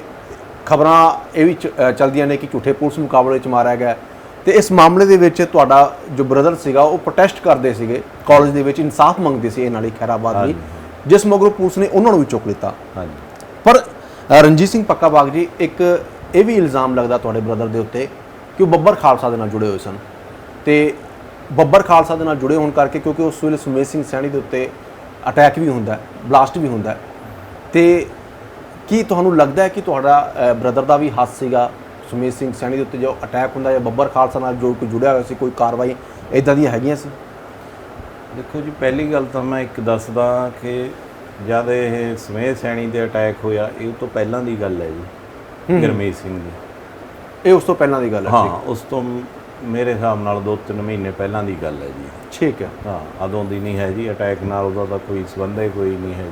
ਖਬਰਾਂ ਇਹ ਵੀ ਚੱਲਦੀਆਂ ਨੇ ਕਿ ਝੂਠੇ ਪੁਲਿਸ ਮੁਕਾਬਲੇ 'ਚ ਮਾਰਿਆ ਗਿਆ। ਤੇ ਇਸ ਮਾਮਲੇ ਦੇ ਵਿੱਚ ਤੁਹਾਡਾ ਜੋ ਬ੍ਰਦਰ ਸੀਗਾ ਉਹ ਪ੍ਰੋਟੈਸਟ ਕਰਦੇ ਸੀਗੇ ਕਾਲਜ ਦੇ ਵਿੱਚ, ਇਨਸਾਫ ਮੰਗਦੇ ਸੀ ਇਹਨਾਂ ਲਈ ਖੈਰਾਬਾਦ ਲਈ, ਜਿਸ ਮਗਰੋਂ ਪੁਲਿਸ ਨੇ ਉਹਨਾਂ ਨੂੰ ਵੀ ਚੁੱਕ ਲਿੱਤਾ। ਪਰ ਰਣਜੀਤ ਸਿੰਘ ਪੱਕਾ ਬਾਗ ਜੀ, ਇੱਕ ਇਹ ਵੀ ਇਲਜ਼ਾਮ ਲੱਗਦਾ ਤੁਹਾਡੇ ਬ੍ਰਦਰ ਦੇ ਉੱਤੇ ਕਿ ਉਹ ਬੱਬਰ ਖਾਲਸਾ ਦੇ ਨਾਲ ਜੁੜੇ ਹੋਏ ਸਨ, ਤੇ ਬੱਬਰ ਖਾਲਸਾ ਦੇ ਨਾਲ ਜੁੜੇ ਹੋਣ ਕਰਕੇ, ਕਿਉਂਕਿ ਉਸ ਵੇਲੇ ਸੁਮੇਧ ਸਿੰਘ ਸੈਣੀ ਦੇ ਉੱਤੇ ਅਟੈਕ ਵੀ ਹੁੰਦਾ, ਬਲਾਸਟ ਵੀ ਹੁੰਦਾ, ਤੇ ਕੀ ਤੁਹਾਨੂੰ ਲੱਗਦਾ ਹੈ ਕਿ ਤੁਹਾਡਾ ਬ੍ਰਦਰ ਦਾ ਵੀ ਹੱਥ ਸੀਗਾ ਸੁਮੇਧ ਸਿੰਘ ਸੈਣੀ ਦੇ ਉੱਤੇ ਜੋ ਅਟੈਕ ਹੁੰਦਾ, ਜਾਂ ਬੱਬਰ ਖਾਲਸਾ ਨਾਲ ਜੋ ਕੋਈ ਜੁੜਿਆ ਹੋਇਆ ਸੀ, ਕੋਈ ਕਾਰਵਾਈ ਇੱਦਾਂ ਦੀਆਂ ਹੈਗੀਆਂ ਸੀ? ਦੇਖੋ ਜੀ, ਪਹਿਲੀ ਗੱਲ ਤਾਂ ਮੈਂ ਇੱਕ ਦੱਸਦਾ ਕਿ ਜਦ ਇਹ ਸੁਮੇਧ ਸੈਣੀ ਦੇ ਅਟੈਕ ਹੋਇਆ, ਇਹ ਤੋਂ ਪਹਿਲਾਂ ਦੀ ਗੱਲ ਹੈ ਜੀ, ਗੁਰਮੀਤ ਸਿੰਘ ਦੀ। ਇਹ ਉਸ ਤੋਂ ਪਹਿਲਾਂ ਦੀ ਗੱਲ ਹੈ? ਹਾਂ, ਉਸ ਤੋਂ ਮੇਰੇ ਹਿਸਾਬ ਨਾਲ 2-3 ਮਹੀਨੇ ਪਹਿਲਾਂ ਦੀ ਗੱਲ ਹੈ ਜੀ। ਠੀਕ ਹੈ। ਹਾਂ, ਉਦੋਂ ਦੀ ਨਹੀਂ ਹੈ ਜੀ। ਅਟੈਕ ਨਾਲ ਉਹਦਾ ਤਾਂ ਕੋਈ ਸੰਬੰਧ ਹੀ ਕੋਈ ਨਹੀਂ ਹੈ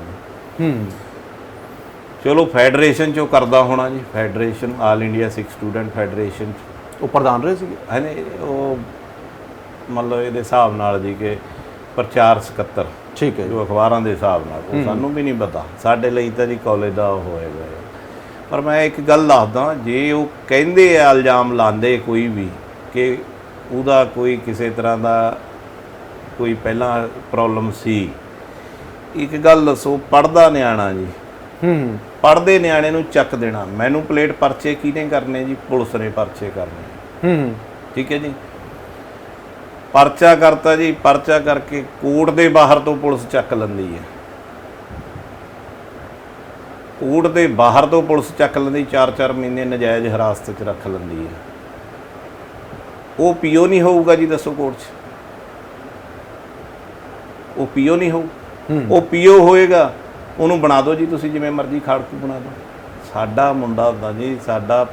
ਜੀ। ਚਲੋ ਫੈਡਰੇਸ਼ਨ 'ਚੋਂ ਕਰਦਾ ਹੋਣਾ ਜੀ। ਫੈਡਰੇਸ਼ਨ ਆਲ ਇੰਡੀਆ ਸਿੱਖ ਸਟੂਡੈਂਟ ਫੈਡਰੇਸ਼ਨ ਉਹ ਪ੍ਰਧਾਨ ਰਹੇ ਸੀਗੇ? ਹੈ ਉਹ ਮਤਲਬ ਇਹਦੇ ਹਿਸਾਬ ਨਾਲ ਜੀ ਕਿ ਪ੍ਰਚਾਰ ਸਕੱਤਰ। ਠੀਕ ਹੈ। ਜੋ ਅਖਬਾਰਾਂ ਦੇ ਹਿਸਾਬ ਨਾਲ, ਉਹ ਸਾਨੂੰ ਵੀ ਨਹੀਂ ਪਤਾ। ਸਾਡੇ ਲਈ ਤਾਂ ਜੀ ਕਾਲਜ ਦਾ ਉਹ ਹੋਏਗਾ। ਪਰ ਮੈਂ ਇੱਕ ਗੱਲ ਦੱਸਦਾ, ਜੇ ਉਹ ਕਹਿੰਦੇ ਆ, ਇਲਜ਼ਾਮ ਲਾਉਂਦੇ ਕੋਈ ਵੀ ਕਿ ਉਹਦਾ ਕੋਈ ਕਿਸੇ ਤਰ੍ਹਾਂ ਦਾ ਕੋਈ ਪਹਿਲਾਂ ਪ੍ਰੋਬਲਮ ਸੀ, ਇੱਕ ਗੱਲ ਦੱਸੋ, ਪੜ੍ਹਦਾ ਨਿਆਣਾ ਜੀ, ਪੜ੍ਹਦੇ ਨਿਆਣੇ ਨੂੰ ਚੱਕ ਦੇਣਾ। ਮੈਨੂੰ ਪਲੇਟ ਪਰਚੇ ਕਿਹਨੇ ਕਰਨੇ ਜੀ? ਪੁਲਿਸ ਨੇ ਪਰਚੇ ਕਰਨੇ। ਠੀਕ ਹੈ ਜੀ। ਪਰਚਾ ਕਰਤਾ ਜੀ, ਪਰਚਾ ਕਰਕੇ ਕੋਰਟ ਦੇ ਬਾਹਰ ਤੋਂ ਪੁਲਿਸ ਚੱਕ ਲੈਂਦੀ ਹੈ। ਕੋਰਟ ਦੇ ਬਾਹਰ ਤੋਂ ਪੁਲਿਸ ਚੱਕ ਲੈਂਦੀ, 4-4 ਮਹੀਨੇ ਨਜਾਇਜ਼ ਹਿਰਾਸਤ 'ਚ ਰੱਖ ਲੈਂਦੀ ਹੈ। ਉਹ ਪੀਓ ਨਹੀਂ ਹੋਊਗਾ ਜੀ, ਦੱਸੋ ਕੋਰਟ 'ਚ? ਉਹ ਪੀਓ ਨਹੀਂ ਹੋਊ। ਉਹ ਪੀਓ ਹੋਏਗਾ, ਉਹਨੂੰ ਬਣਾ ਦਿਓ ਜੀ ਤੁਸੀਂ ਜਿਵੇਂ ਮਰਜ਼ੀ, ਖਾੜਕੂ ਬਣਾ ਦਿਓ। ਸਾਡਾ ਮੁੰਡਾ ਹੁੰਦਾ ਜੀ, ਸਾਡਾ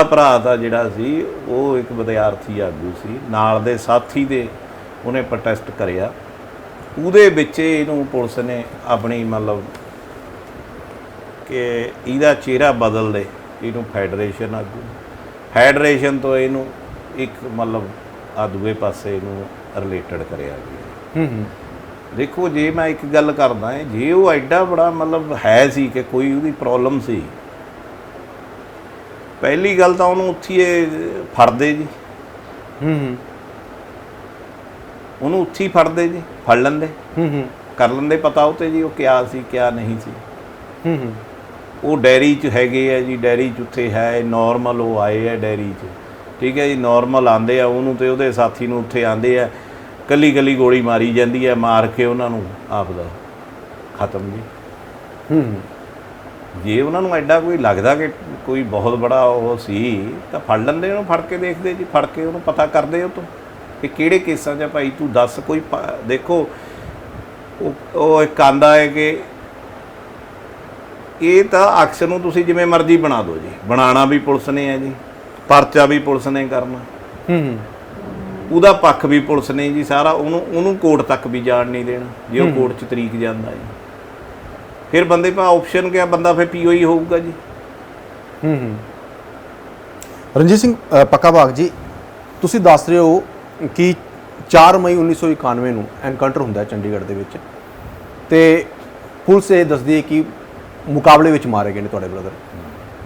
ਭਰਾ ਤਾਂ ਜਿਹੜਾ ਸੀ ਉਹ ਇੱਕ ਵਿਦਿਆਰਥੀ ਆਗੂ ਸੀ, ਨਾਲ ਦੇ ਸਾਥੀ ਦੇ ਉਹਨੇ ਪ੍ਰੋਟੈਸਟ ਕਰਿਆ। ਉਹਦੇ ਵਿੱਚ ਇਹਨੂੰ ਪੁਲਿਸ ਨੇ ਆਪਣੀ ਮਤਲਬ ਕਿ ਇਹਦਾ ਚਿਹਰਾ ਬਦਲ ਦੇ, ਇਹਨੂੰ ਫੈਡਰੇਸ਼ਨ ਆਗੂ, ਫੈਡਰੇਸ਼ਨ ਤੋਂ ਇਹਨੂੰ ਇੱਕ ਮਤਲਬ ਆ ਦੂਏ ਪਾਸੇ ਇਹਨੂੰ ਰਿਲੇਟਡ ਕਰਿਆ ਗਿਆ। ਦੇਖੋ, ਜੇ ਮੈਂ ਇੱਕ ਗੱਲ ਕਰਦਾ, ਜੇ ਉਹ ਐਡਾ ਬੜਾ ਮਤਲਬ ਹੈ ਸੀ ਕਿ ਕੋਈ ਉਹਦੀ ਪ੍ਰੋਬਲਮ ਸੀ, ਪਹਿਲੀ ਗੱਲ ਤਾਂ ਉਹਨੂੰ ਉੱਥੇ ਫੜਦੇ ਜੀ। ਉਹਨੂੰ ਉੱਥੇ ਫੜਦੇ ਜੀ, ਫੜ ਲੈਂਦੇ, ਕਰ ਲੈਂਦੇ ਪਤਾ ਉਹ 'ਤੇ ਜੀ ਉਹ ਕਿਆ ਸੀ ਕਿਆ ਨਹੀਂ ਸੀ। ਉਹ ਡੈਰੀ 'ਚ ਹੈਗੇ ਆ ਜੀ, ਡੈਰੀ 'ਚ ਉੱਥੇ ਹੈ ਨੋਰਮਲ, ਉਹ ਆਏ ਆ ਡੈਰੀ 'ਚ। ਠੀਕ ਹੈ ਜੀ, ਨੋਰਮਲ ਆਉਂਦੇ ਆ, ਉਹਨੂੰ ਤੇ ਉਹਦੇ ਸਾਥੀ ਨੂੰ ਉੱਥੇ ਆਉਂਦੇ ਆ, ਕੱਲੀ ਗੋਲੀ ਮਾਰੀ ਜਾਂਦੀ ਹੈ, ਮਾਰ ਕੇ ਉਹਨਾਂ ਨੂੰ ਆਪਦਾ ਖਤਮ ਜੀ। ਜੇ ਉਹਨਾਂ ਨੂੰ ਐਡਾ ਕੋਈ ਲੱਗਦਾ ਕਿ ਕੋਈ ਬਹੁਤ ਬੜਾ ਉਹ ਸੀ ਤਾਂ ਫੜ ਲੈਂਦੇ, ਉਹਨੂੰ ਫੜ ਕੇ ਦੇਖਦੇ ਜੀ, ਫੜ ਕੇ ਉਹਨੂੰ ਪਤਾ ਕਰਦੇ ਉਹ ਤੋਂ ਕਿ ਕਿਹੜੇ ਕੇਸਾਂ 'ਚ ਭਾਈ ਤੂੰ ਦੱਸ ਕੋਈ। ਦੇਖੋ, ਉਹ ਇੱਕ ਆਂਦਾ ਹੈ ਕਿ ਇਹ ਤਾਂ ਅਕਸ ਨੂੰ ਤੁਸੀਂ ਜਿਵੇਂ ਮਰਜ਼ੀ ਬਣਾ ਦਿਓ ਜੀ, ਬਣਾਉਣਾ ਵੀ ਪੁਲਿਸ ਨੇ ਹੈ ਜੀ, ਪਰਚਾ ਵੀ ਪੁਲਿਸ ਨੇ ਕਰਨਾ, ਉਹਦਾ ਪੱਖ ਵੀ ਪੁਲਿਸ ਨੇ ਜੀ ਸਾਰਾ। ਉਹਨੂੰ ਕੋਰਟ ਤੱਕ ਵੀ ਜਾਣ ਨਹੀਂ ਦੇਣਾ। ਜੇ ਉਹ ਕੋਰਟ 'ਚ ਤਰੀਕ ਜਾਂਦਾ ਜੀ, ਫਿਰ ਬੰਦੇ ਪਾ ਆਪਸ਼ਨ ਕਿਆ, ਬੰਦਾ ਫਿਰ ਪੀਓ ਹੀ ਹੋਊਗਾ ਜੀ। ਰਣਜੀਤ ਸਿੰਘ ਪੱਕਾ ਬਾਗ ਜੀ, ਤੁਸੀਂ ਦੱਸ ਰਹੇ ਹੋ ਕਿ 4 ਮਈ 1991 ਨੂੰ ਐਨਕਾਊਂਟਰ ਹੁੰਦਾ ਚੰਡੀਗੜ੍ਹ ਦੇ ਵਿੱਚ, ਤੇ ਪੁਲਿਸ ਇਹ ਦੱਸਦੀ ਹੈ ਕਿ ਮੁਕਾਬਲੇ ਵਿੱਚ ਮਾਰੇ ਗਏ ਨੇ ਤੁਹਾਡੇ ਬ੍ਰਦਰ,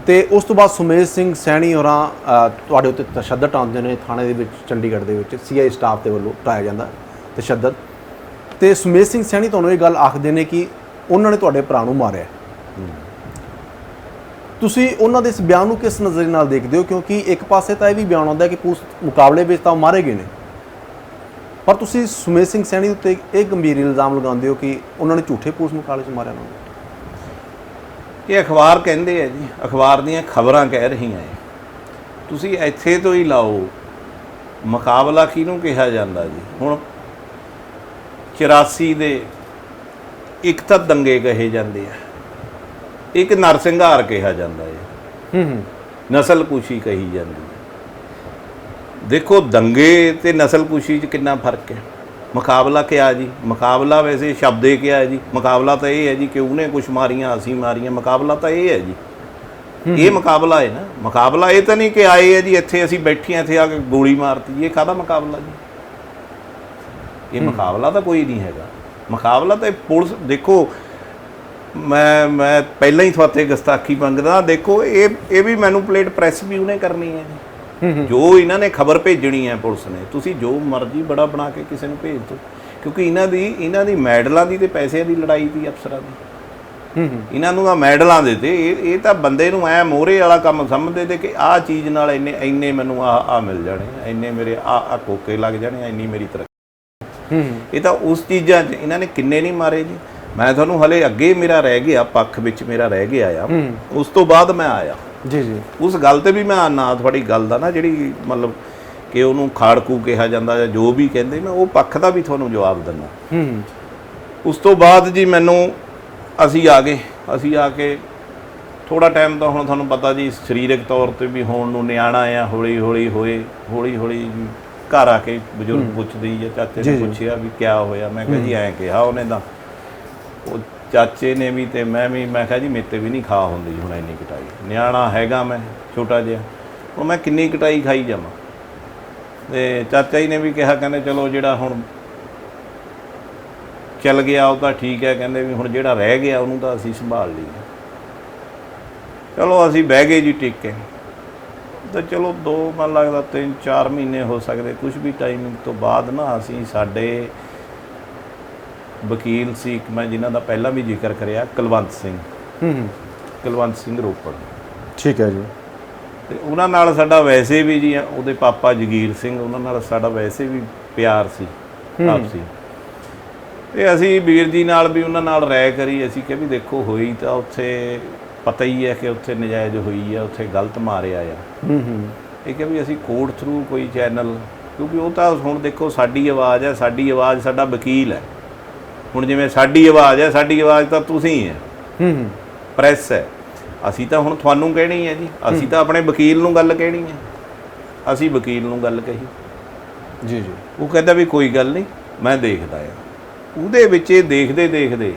ਤੇ ਉਸ ਤੋਂ ਬਾਅਦ ਸੁਮੇਸ਼ ਸਿੰਘ ਸੈਣੀ ਹੋਰਾਂ ਤੁਹਾਡੇ ਉੱਤੇ ਤਸ਼ੱਦਦ ਢਾਉਂਦੇ ਨੇ ਥਾਣੇ ਦੇ ਵਿੱਚ, ਚੰਡੀਗੜ੍ਹ ਦੇ ਵਿੱਚ CI ਸਟਾਫ ਦੇ ਵੱਲੋਂ ਢਾਇਆ ਜਾਂਦਾ ਤਸ਼ੱਦਦ, ਤੇ ਸੁਮੇਸ਼ ਸਿੰਘ ਸੈਣੀ ਤੁਹਾਨੂੰ ਇਹ ਗੱਲ ਆਖਦੇ ਨੇ ਕਿ ਉਹਨਾਂ ਨੇ ਤੁਹਾਡੇ ਭਰਾ ਨੂੰ ਮਾਰਿਆ। ਤੁਸੀਂ ਉਹਨਾਂ ਦੇ ਇਸ ਬਿਆਨ ਨੂੰ ਕਿਸ ਨਜ਼ਰੀਏ ਨਾਲ ਦੇਖਦੇ ਹੋ? ਕਿਉਂਕਿ ਇੱਕ ਪਾਸੇ ਤਾਂ ਇਹ ਵੀ ਬਿਆਨ ਆਉਂਦਾ ਕਿ ਪੁਲਿਸ ਮੁਕਾਬਲੇ ਵਿੱਚ ਤਾਂ ਮਾਰੇ ਗਏ ਨੇ, ਪਰ ਤੁਸੀਂ ਸੁਮੇਸ਼ ਸਿੰਘ ਸੈਣੀ ਉੱਤੇ ਇਹ ਗੰਭੀਰ ਇਲਜ਼ਾਮ ਲਗਾਉਂਦੇ ਹੋ ਕਿ ਉਹਨਾਂ ਨੇ ਝੂਠੇ ਪੁਲਿਸ ਮੁਕਾਬਲੇ 'ਚ ਮਾਰਿਆ ਉਹਨਾਂ ਨੂੰ। ਇਹ ਅਖਬਾਰ ਕਹਿੰਦੇ ਆ ਜੀ, ਅਖਬਾਰ ਦੀਆਂ ਖਬਰਾਂ ਕਹਿ ਰਹੀਆਂ ਹੈ। ਤੁਸੀਂ ਇੱਥੇ ਤੋਂ ਹੀ ਲਾਓ, ਮੁਕਾਬਲਾ ਕਿਹਨੂੰ ਕਿਹਾ ਜਾਂਦਾ ਜੀ? ਹੁਣ 84 ਦੇ ਇੱਕ ਤਾਂ ਦੰਗੇ ਕਹੇ ਜਾਂਦੇ ਆ, ਇੱਕ ਨਰਸੰਹਾਰ ਕਿਹਾ ਜਾਂਦਾ ਹੈ, ਨਸਲਕੁਸ਼ੀ ਕਹੀ ਜਾਂਦੀ ਹੈ। ਦੇਖੋ, ਦੰਗੇ ਤੇ ਨਸਲਕੁਸ਼ੀ 'ਚ ਕਿੰਨਾ ਫਰਕ ਹੈ। ਮੁਕਾਬਲਾ ਕਿਹਾ ਜੀ? ਮੁਕਾਬਲਾ ਵੈਸੇ ਸ਼ਬਦ ਹੀ ਕਿਹਾ ਹੈ ਜੀ। ਮੁਕਾਬਲਾ ਤਾਂ ਇਹ ਹੈ ਜੀ ਕਿ ਉਹਨੇ ਕੁਛ ਮਾਰੀਆਂ, ਅਸੀਂ ਮਾਰੀਆਂ, ਮੁਕਾਬਲਾ ਤਾਂ ਇਹ ਹੈ ਜੀ। ਇਹ ਮੁਕਾਬਲਾ ਹੈ ਨਾ। ਮੁਕਾਬਲਾ ਇਹ ਤਾਂ ਨਹੀਂ ਕਿ ਆਏ ਹੈ ਜੀ ਇੱਥੇ ਅਸੀਂ ਬੈਠੇ ਹਾਂ, ਇੱਥੇ ਆ ਕੇ ਗੋਲੀ ਮਾਰਤੀ, ਇਹ ਕਾਹਦਾ ਮੁਕਾਬਲਾ ਜੀ? ਇਹ ਮੁਕਾਬਲਾ ਤਾਂ ਕੋਈ ਨਹੀਂ ਹੈਗਾ। ਮੁਕਾਬਲਾ ਤਾਂ ਪੁਲਿਸ, ਦੇਖੋ ਮੈਂ ਪਹਿਲਾਂ ਹੀ ਤੁਹਾਡੇ ਗੁਸਤਾਖੀ ਮੰਗਦਾ, ਦੇਖੋ ਇਹ ਵੀ ਮੈਨੂਪਲੇਟ ਪ੍ਰੈਸ ਵੀ ਉਹਨੇ ਕਰਨੀ ਹੈ ਜੀ। ਜੋ ਇਹਨਾਂ ਨੇ ਖਬਰ ਭੇਜਣੀ ਹੈ ਪੁਲਿਸ ਨੇ, ਤੁਸੀਂ ਜੋ ਮਰਜ਼ੀ ਬੜਾ ਬਣਾ ਕੇ ਕਿਸੇ ਨੂੰ ਭੇਜ ਦਿਓ, ਕਿਉਂਕਿ ਇਹਨਾਂ ਦੀ ਮੈਡਲਾਂ ਦੀ ਤੇ ਪੈਸਿਆਂ ਦੀ ਲੜਾਈ ਦੀ, ਅਫਸਰਾਂ ਦੀ। ਇਹਨਾਂ ਨੂੰ ਤਾਂ ਮੈਡਲਾਂ ਦੇ ਤੇ ਇਹ ਤਾਂ ਬੰਦੇ ਨੂੰ ਐ ਮੋਹਰੇ ਵਾਲਾ ਕੰਮ ਸਮਝਦੇ ਤੇ ਕਿ ਆਹ ਚੀਜ਼ ਨਾਲ ਇੰਨੇ ਮੈਨੂੰ ਆਹ ਮਿਲ ਜਾਣੇ, ਇੰਨੇ ਮੇਰੇ ਆਹ ਕੋਕੇ ਲੱਗ ਜਾਣੇ, ਇੰਨੀ ਮੇਰੀ ਤਰੱਕੀ। ਇਹ ਤਾਂ ਉਸ ਚੀਜ਼ਾਂ 'ਚ ਇਹਨਾਂ ਨੇ ਕਿੰਨੇ ਨਹੀਂ ਮਾਰੇ ਜੀ। ਮੈਂ ਤੁਹਾਨੂੰ ਹਲੇ ਅੱਗੇ ਮੇਰਾ ਰਹਿ ਗਿਆ, ਪੱਖ ਵਿੱਚ ਮੇਰਾ ਰਹਿ ਗਿਆ ਆ, ਉਸ ਤੋਂ ਬਾਅਦ ਮੈਂ ਆਇਆ ਜੀ। ਉਸ ਗੱਲ ਤੇ ਵੀ ਮੈਂ ਆਨਾ, ਤੁਹਾਡੀ ਗੱਲ ਦਾ ਨਾ ਜਿਹੜੀ ਮਤਲਬ ਕਿ ਉਹਨੂੰ ਖਾੜਕੂ ਕਿਹਾ ਜਾਂਦਾ ਜਾਂ ਜੋ ਵੀ ਕਹਿੰਦੇ, ਮੈਂ ਉਹ ਪੱਖ ਦਾ ਵੀ ਤੁਹਾਨੂੰ ਜਵਾਬ ਦਿੰਦਾ। ਉਸ ਤੋਂ ਬਾਅਦ ਜੀ ਮੈਨੂੰ ਅਸੀਂ ਆ ਕੇ ਥੋੜਾ ਟਾਈਮ ਤਾਂ ਹੁਣ ਤੁਹਾਨੂੰ ਪਤਾ ਜੀ ਸਰੀਰਕ ਤੌਰ ਤੇ ਵੀ ਹੋਣ ਨੂੰ ਨਿਆਣਾ ਆ, ਹੌਲੀ ਹੌਲੀ ਘਰ ਆ ਕੇ ਬਜ਼ੁਰਗ ਪੁੱਛਦੀ ਜਾਂ ਚਾਚੇ ਨੇ ਪੁੱਛਿਆ ਵੀ ਕਿਆ ਹੋਇਆ, ਮੈਂ ਕਿਹਾ ਜੀ ਐਂ ਕਿਹਾ ਉਹਨੇ ਤਾਂ। ਉਹ ਚਾਚੇ ਨੇ ਵੀ ਤੇ ਮੈਂ ਵੀ, ਮੈਂ ਕਿਹਾ ਜੀ ਮੇਰੇ ਤੇ ਵੀ ਨਹੀਂ ਖਾ ਹੁੰਦੀ ਹੁਣ ਇੰਨੀ ਕਟਾਈ, ਨਿਆਣਾ ਹੈਗਾ ਮੈਂ ਛੋਟਾ ਜਿਹਾ, ਹੁਣ ਮੈਂ ਕਿੰਨੀ ਕਟਾਈ ਖਾਈ ਜਾਵਾਂ। ਤੇ ਚਾਚਾ ਜੀ ਨੇ ਵੀ ਕਿਹਾ, ਕਹਿੰਦੇ ਚਲੋ ਜਿਹੜਾ ਹੁਣ ਚੱਲ ਗਿਆ ਉਹ ਤਾਂ ਠੀਕ ਹੈ, ਕਹਿੰਦੇ ਵੀ ਹੁਣ ਜਿਹੜਾ ਰਹਿ ਗਿਆ ਉਹਨੂੰ ਤਾਂ ਅਸੀਂ ਸੰਭਾਲ ਲਈਏ। ਚਲੋ ਅਸੀਂ ਬਹਿ ਗਏ ਜੀ ਟਿੱਕੇ, ਤਾਂ ਚਲੋ 2 ਮਨ ਲੱਗਦਾ 3-4 ਮਹੀਨੇ ਹੋ ਸਕਦੇ, ਕੁਝ ਵੀ ਟਾਈਮਿੰਗ ਤੋਂ ਬਾਅਦ ਨਾ ਅਸੀਂ, ਸਾਡੇ ਵਕੀਲ ਸੀ ਇੱਕ, ਮੈਂ ਜਿਨ੍ਹਾਂ ਦਾ ਪਹਿਲਾਂ ਵੀ ਜ਼ਿਕਰ ਕਰਿਆ, ਕੁਲਵੰਤ ਸਿੰਘ ਰੋਪੜ, ਠੀਕ ਹੈ ਜੀ। ਤੇ ਉਹਨਾਂ ਨਾਲ ਸਾਡਾ ਵੈਸੇ ਵੀ ਜੀ, ਉਹਦੇ ਪਾਪਾ ਜਗੀਰ ਸਿੰਘ, ਉਹਨਾਂ ਨਾਲ ਸਾਡਾ ਵੈਸੇ ਵੀ ਪਿਆਰ ਸੀ ਆਪਸੀ। ਤੇ ਅਸੀਂ ਵੀਰ ਜੀ ਨਾਲ ਵੀ ਉਹਨਾਂ ਨਾਲ ਰਾਏ ਕਰੀ, ਅਸੀਂ ਕਿ ਵੀ ਦੇਖੋ ਹੋਈ ਤਾਂ ਉੱਥੇ ਪਤਾ ਹੀ ਹੈ ਕਿ ਉੱਥੇ ਨਜਾਇਜ਼ ਹੋਈ ਆ, ਉੱਥੇ ਗਲਤ ਮਾਰਿਆ ਆ। ਇਹ ਕਿ ਵੀ ਅਸੀਂ ਕੋਰਟ ਥਰੂ ਕੋਈ ਚੈਨਲ, ਕਿਉਂਕਿ ਉਹ ਤਾਂ ਹੁਣ ਦੇਖੋ ਸਾਡੀ ਆਵਾਜ਼ ਹੈ, ਸਾਡੀ ਆਵਾਜ਼ ਸਾਡਾ ਵਕੀਲ ਹੈ। ਹੁਣ ਜਿਵੇਂ ਸਾਡੀ ਆਵਾਜ਼ ਹੈ, ਸਾਡੀ ਆਵਾਜ਼ ਤਾਂ ਤੁਸੀਂ ਹੈ, ਪ੍ਰੈਸ ਹੈ, ਅਸੀਂ ਤਾਂ ਹੁਣ ਤੁਹਾਨੂੰ ਕਹਿਣੀ ਹੈ ਜੀ, ਅਸੀਂ ਤਾਂ ਆਪਣੇ ਵਕੀਲ ਨੂੰ ਗੱਲ ਕਹਿਣੀ ਹੈ, ਅਸੀਂ ਵਕੀਲ ਨੂੰ ਗੱਲ ਕਹੀ ਜੀ। ਉਹ ਕਹਿੰਦਾ ਵੀ ਕੋਈ ਗੱਲ ਨਹੀਂ, ਮੈਂ ਦੇਖਦਾ ਆ। ਉਹਦੇ ਵਿੱਚ ਇਹ ਦੇਖਦੇ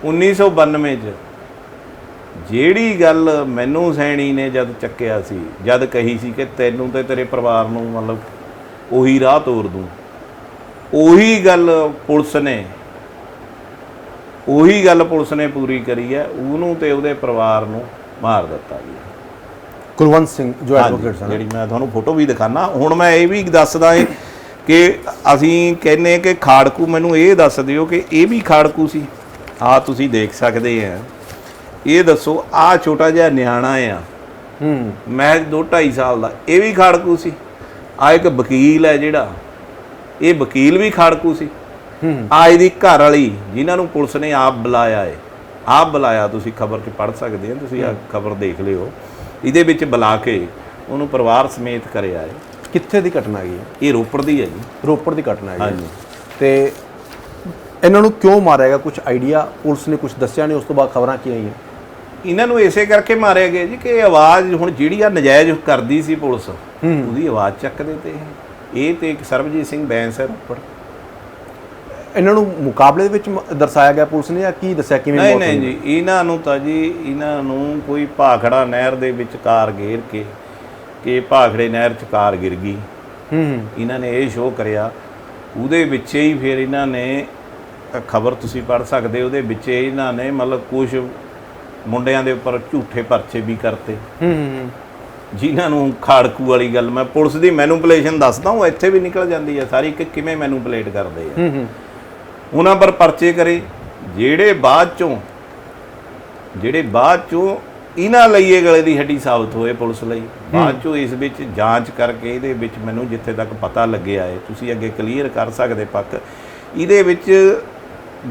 1992 'ਚ ਜਿਹੜੀ ਗੱਲ ਮੈਨੂੰ ਸੈਣੀ ਨੇ ਜਦ ਚੱਕਿਆ ਸੀ, ਜਦ ਕਹੀ ਸੀ ਕਿ ਤੈਨੂੰ ਤੇ ਤੇਰੇ ਪਰਿਵਾਰ ਨੂੰ ਮਤਲਬ ਉਹੀ ਰਾਹ ਤੋਰ ਦੂੰ, ਉਹੀ ਗੱਲ ਪੁਲਿਸ ਨੇ ਪੂਰੀ ਕਰੀ ਹੈ, ਉਹਨੂੰ ਤੇ ਉਹਦੇ ਪਰਿਵਾਰ ਨੂੰ ਮਾਰ ਦਿੱਤਾ ਜੀ। ਕੁਲਵੰਤ ਸਿੰਘ ਜੋ ਐਡਵੋਕੇਟ ਸਨ, ਜਿਹੜੀ ਮੈਂ ਤੁਹਾਨੂੰ ਫੋਟੋ ਵੀ ਦਿਖਾਣਾ। ਹੁਣ ਮੈਂ ਇਹ ਵੀ ਦੱਸਦਾ ਏ ਕਿ ਅਸੀਂ ਕਹਿੰਨੇ ਕਿ ਖਾੜਕੂ, ਮੈਨੂੰ ਇਹ ਦੱਸ ਦਿਓ ਕਿ ਇਹ ਵੀ ਖਾੜਕੂ ਸੀ? ਆਹ ਤੁਸੀਂ ਦੇਖ ਸਕਦੇ ਆ, ਇਹ ਦੱਸੋ, ਆਹ ਛੋਟਾ ਜਿਹਾ ਨਿਆਣਾ ਆ, ਮੈਂ 2-2.5 ਸਾਲ ਦਾ, ਇਹ ਵੀ ਖਾੜਕੂ ਸੀ? ਆਹ ਇੱਕ ਵਕੀਲ ਹੈ ਜਿਹੜਾ, ਇਹ ਵਕੀਲ ਵੀ ਖਾੜਕੂ ਸੀ? ਆ ਇਹਦੀ ਘਰ ਵਾਲੀ ਜਿਨ੍ਹਾਂ ਨੂੰ ਪੁਲਿਸ ਨੇ ਆਪ ਬੁਲਾਇਆ, ਤੁਸੀਂ ਖਬਰ 'ਚ ਪੜ੍ਹ ਸਕਦੇ ਹੋ, ਤੁਸੀਂ ਆਹ ਖਬਰ ਦੇਖ ਲਿਓ, ਇਹਦੇ ਵਿੱਚ ਬੁਲਾ ਕੇ ਉਹਨੂੰ ਪਰਿਵਾਰ ਸਮੇਤ ਕਰਿਆ ਹੈ। ਕਿੱਥੇ ਦੀ ਘਟਨਾ ਹੈਗੀ ਹੈ? ਇਹ ਰੋਪੜ ਦੀ ਹੈ ਜੀ, ਰੋਪੜ ਦੀ ਘਟਨਾ ਹੈਗੀ। ਹਾਂਜੀ। ਤੇ ਇਹਨਾਂ ਨੂੰ ਕਿਉਂ ਮਾਰਿਆ ਗਿਆ, ਕੁਝ ਆਈਡੀਆ ਪੁਲਿਸ ਨੇ ਕੁਝ ਦੱਸਿਆ ਨਹੀਂ? ਉਸ ਤੋਂ ਬਾਅਦ ਖਬਰਾਂ ਕੀ ਆਈਆਂ? ਇਹਨਾਂ ਨੂੰ ਇਸੇ ਕਰਕੇ ਮਾਰਿਆ ਗਿਆ ਜੀ ਕਿ ਆਵਾਜ਼ ਹੁਣ ਜਿਹੜੀ ਆ ਨਜਾਇਜ਼ ਕਰਦੀ ਸੀ ਪੁਲਿਸ, ਉਹਦੀ ਆਵਾਜ਼ ਚੱਕਦੇ ਤੇ ਇਹ ਤੇ ਇੱਕ ਸਰਬਜੀਤ ਸਿੰਘ ਬੈਂਸ ਹੈ ਰੋਪੜ। ਇਹਨਾਂ ਨੂੰ ਮੁਕਾਬਲੇ ਦੇ ਵਿੱਚ ਦਰਸਾਇਆ ਗਿਆ ਪੁਲਿਸ ਨੇ, ਜਾਂ ਕੀ ਦੱਸਿਆ ਕਿਵੇਂ? ਨਹੀਂ ਜੀ, ਇਹਨਾਂ ਨੂੰ ਤਾਂ ਜੀ, ਇਹਨਾਂ ਨੂੰ ਕੋਈ ਭਾਖੜਾ ਨਹਿਰ ਦੇ ਵਿੱਚ ਕਾਰ ਗੇਰ ਕੇ, ਕਿ ਭਾਖੜੇ ਨਹਿਰ 'ਚ ਕਾਰ ਗਿਰ ਗਈ, ਇਹਨਾਂ ਨੇ ਇਹ ਸ਼ੋਅ ਕਰਿਆ। ਉਹਦੇ ਵਿੱਚ ਹੀ ਫਿਰ ਇਹਨਾਂ ਨੇ ਖਬਰ ਤੁਸੀਂ ਪੜ੍ਹ ਸਕਦੇ, ਉਹਦੇ ਵਿੱਚ ਇਹਨਾਂ ਨੇ ਮਤਲਬ ਕੁਝ ਮੁੰਡਿਆਂ ਦੇ ਉੱਪਰ ਝੂਠੇ ਪਰਚੇ ਵੀ ਕਰਤੇ, ਜਿਨ੍ਹਾਂ ਨੂੰ ਖਾੜਕੂ ਵਾਲੀ ਗੱਲ, ਮੈਂ ਪੁਲਿਸ ਦੀ ਮੈਨੂਪੂਲੇਸ਼ਨ ਦੱਸਦਾ, ਉਹ ਇੱਥੇ ਵੀ ਨਿਕਲ ਜਾਂਦੀ ਹੈ ਸਾਰੀ ਕਿ ਕਿਵੇਂ ਮੈਨੂਪੂਲੇਟ ਕਰਦੇ ਆ। ਉਹਨਾਂ ਪਰ ਪਰਚੇ ਕਰੇ, ਜਿਹੜੇ ਬਾਅਦ ਚੋਂ ਇਹਨਾਂ ਲਈ ਇਹ ਗਲੇ ਦੀ ਹੱਡੀ ਸਾਬਤ ਹੋਏ ਪੁਲਿਸ ਲਈ। ਬਾਅਦ ਚੋਂ ਇਸ ਵਿੱਚ ਜਾਂਚ ਕਰਕੇ ਇਹਦੇ ਵਿੱਚ ਮੈਨੂੰ ਜਿੱਥੇ ਤੱਕ ਪਤਾ ਲੱਗਿਆ ਹੈ, ਤੁਸੀਂ ਅੱਗੇ ਕਲੀਅਰ ਕਰ ਸਕਦੇ ਪੱਕ, ਇਹਦੇ ਵਿੱਚ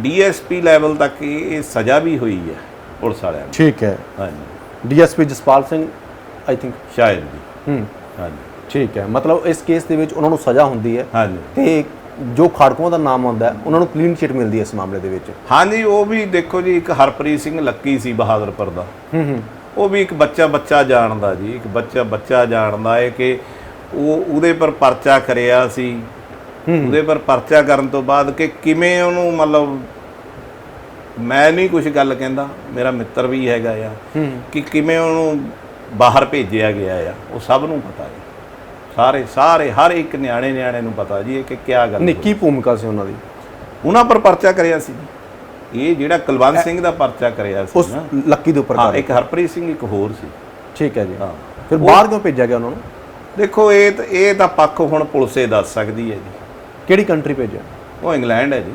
DSP ਲੈਵਲ ਤੱਕ ਇਹ ਸਜ਼ਾ ਵੀ ਹੋਈ ਹੈ ਪੁਲਿਸ ਵਾਲਿਆਂ ਨੂੰ। ਠੀਕ ਹੈ। ਹਾਂਜੀ। DSP Jaspal Singh I think, ਸ਼ਾਇਦ ਜੀ। ਹਾਂਜੀ, ਠੀਕ ਹੈ। ਮਤਲਬ ਇਸ ਕੇਸ ਦੇ ਵਿੱਚ ਉਹਨਾਂ ਨੂੰ ਸਜ਼ਾ ਹੁੰਦੀ ਹੈ। ਹਾਂਜੀ। ਤੇ ਜੋ ਖਾੜਕੂਆਂ ਦਾ ਨਾਮ ਆਉਂਦਾ ਹੈ, ਉਹਨਾਂ ਨੂੰ ਕਲੀਨ ਚਿੱਟ ਮਿਲਦੀ ਹੈ ਇਸ ਮਾਮਲੇ ਦੇ ਵਿੱਚ। ਹਾਂਜੀ, ਉਹ ਵੀ ਦੇਖੋ ਜੀ, ਇੱਕ ਹਰਪ੍ਰੀਤ ਸਿੰਘ ਲੱਕੀ ਸੀ ਬਹਾਦਰਪੁਰ ਦਾ, ਉਹ ਵੀ ਇੱਕ ਬੱਚਾ ਜਾਣਦਾ ਜੀ, ਇੱਕ ਬੱਚਾ ਜਾਣਦਾ ਹੈ ਕਿ ਉਹਦੇ ਪਰ ਪਰਚਾ ਕਰਿਆ ਸੀ। ਉਹਦੇ ਪਰ ਪਰਚਾ ਕਰਨ ਤੋਂ ਬਾਅਦ ਕਿ ਕਿਵੇਂ ਉਹਨੂੰ, ਮਤਲਬ ਮੈਂ ਨਹੀਂ ਕੁਝ ਗੱਲ ਕਹਿੰਦਾ, ਮੇਰਾ ਮਿੱਤਰ ਵੀ ਹੈਗਾ ਆ, ਕਿ ਕਿਵੇਂ ਉਹਨੂੰ ਬਾਹਰ ਭੇਜਿਆ ਗਿਆ ਆ, ਉਹ ਸਭ ਨੂੰ ਪਤਾ ਹੈ। ਸਾਰੇ ਹਰ ਇੱਕ ਨਿਆਣੇ ਨੂੰ ਪਤਾ ਜੀ ਕਿ ਕਿਆ ਗੱਲ। ਨਹੀਂ, ਕੀ ਭੂਮਿਕਾ ਸੀ ਉਹਨਾਂ ਦੀ? ਉਹਨਾਂ ਪਰ ਪਰਚਾ ਕਰਿਆ ਸੀ ਇਹ ਜਿਹੜਾ ਕੁਲਵੰਤ ਸਿੰਘ ਦਾ ਪਰਚਾ ਕਰਿਆ ਸੀ ਉਸ ਲੱਕੀ ਦੇ ਉੱਪਰ। ਹਾਂ, ਇੱਕ ਹਰਪ੍ਰੀਤ ਸਿੰਘ ਇੱਕ ਹੋਰ ਸੀ। ਠੀਕ ਹੈ ਜੀ। ਹਾਂ, ਫਿਰ ਬਾਹਰ ਕਿਉਂ ਭੇਜਿਆ ਗਿਆ ਉਹਨਾਂ ਨੂੰ? ਦੇਖੋ ਇਹ ਤਾਂ ਪੱਖ ਹੁਣ ਪੁਲਿਸੇ ਦੱਸ ਸਕਦੀ ਹੈ ਜੀ। ਕਿਹੜੀ ਕੰਟਰੀ ਭੇਜਿਆ? ਉਹ ਇੰਗਲੈਂਡ ਹੈ ਜੀ,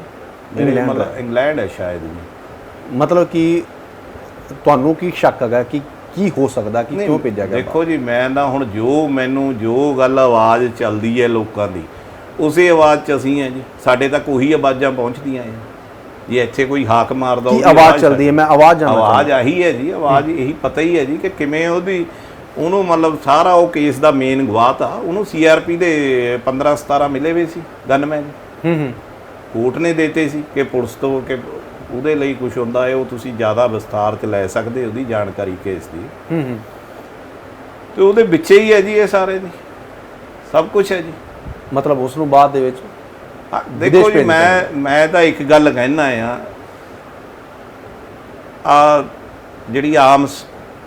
ਮਤਲਬ ਇੰਗਲੈਂਡ ਹੈ ਸ਼ਾਇਦ ਜੀ। ਮਤਲਬ ਕਿ ਤੁਹਾਨੂੰ ਕੀ ਸ਼ੱਕ ਹੈਗਾ ਕਿ ਕੀ ਹੋ ਸਕਦਾ ਕਿ ਕਿਉਂ ਭੇਜਿਆ ਗਿਆ? ਦੇਖੋ ਜੀ, ਮੈਂ ਤਾਂ ਹੁਣ ਜੋ ਗੱਲ ਆਵਾਜ਼ ਚੱਲਦੀ ਹੈ ਲੋਕਾਂ ਦੀ, ਉਸੇ ਆਵਾਜ਼ 'ਚ ਅਸੀਂ ਹੈ ਜੀ, ਸਾਡੇ ਤੱਕ ਉਹੀ ਆਵਾਜ਼ਾਂ ਪਹੁੰਚਦੀਆਂ ਆ। ਜੇ ਇੱਥੇ ਕੋਈ ਹਾਕ ਮਾਰਦਾ, ਉਹ ਆਵਾਜ਼ ਚੱਲਦੀ ਹੈ, ਮੈਂ ਆਵਾਜ਼ ਆਹੀ ਹੈ ਜੀ, ਆਵਾਜ਼ ਇਹੀ ਪਤਾ ਹੀ ਹੈ ਜੀ ਕਿ ਕਿਵੇਂ ਉਹਨੂੰ ਮਤਲਬ ਸਾਰਾ ਉਹ ਕੇਸ ਦਾ ਮੇਨ ਗਵਾਹ ਤਾਂ ਉਹਨੂੰ CRP ਦੇ 15-17 ਮਿਲੇ ਹੋਏ ਸੀ ਗਨਮੈਨ, ਕੋਰਟ ਨੇ ਦੇਤੇ ਸੀ ਕਿ ਪੁਲਿਸ ਤੋਂ, ਕਿ ਉਹਦੇ ਲਈ ਕੁਝ ਹੁੰਦਾ ਹੈ, ਉਹ ਤੁਸੀਂ ਜ਼ਿਆਦਾ ਵਿਸਤਾਰ 'ਚ ਲੈ ਸਕਦੇ ਉਹਦੀ ਜਾਣਕਾਰੀ ਕੇਸ ਦੀ। ਤੇ ਉਹਦੇ ਵਿੱਚ ਹੀ ਹੈ ਜੀ ਇਹ ਸਾਰੇ ਦੀ ਸਭ ਕੁਝ ਹੈ ਜੀ। ਮਤਲਬ ਉਸ ਨੂੰ ਬਾਅਦ ਦੇ ਵਿੱਚ ਦੇਖੋ ਜੀ, ਮੈਂ ਤਾਂ ਇੱਕ ਗੱਲ ਕਹਿਣਾ ਆ ਜਿਹੜੀ ਆਮ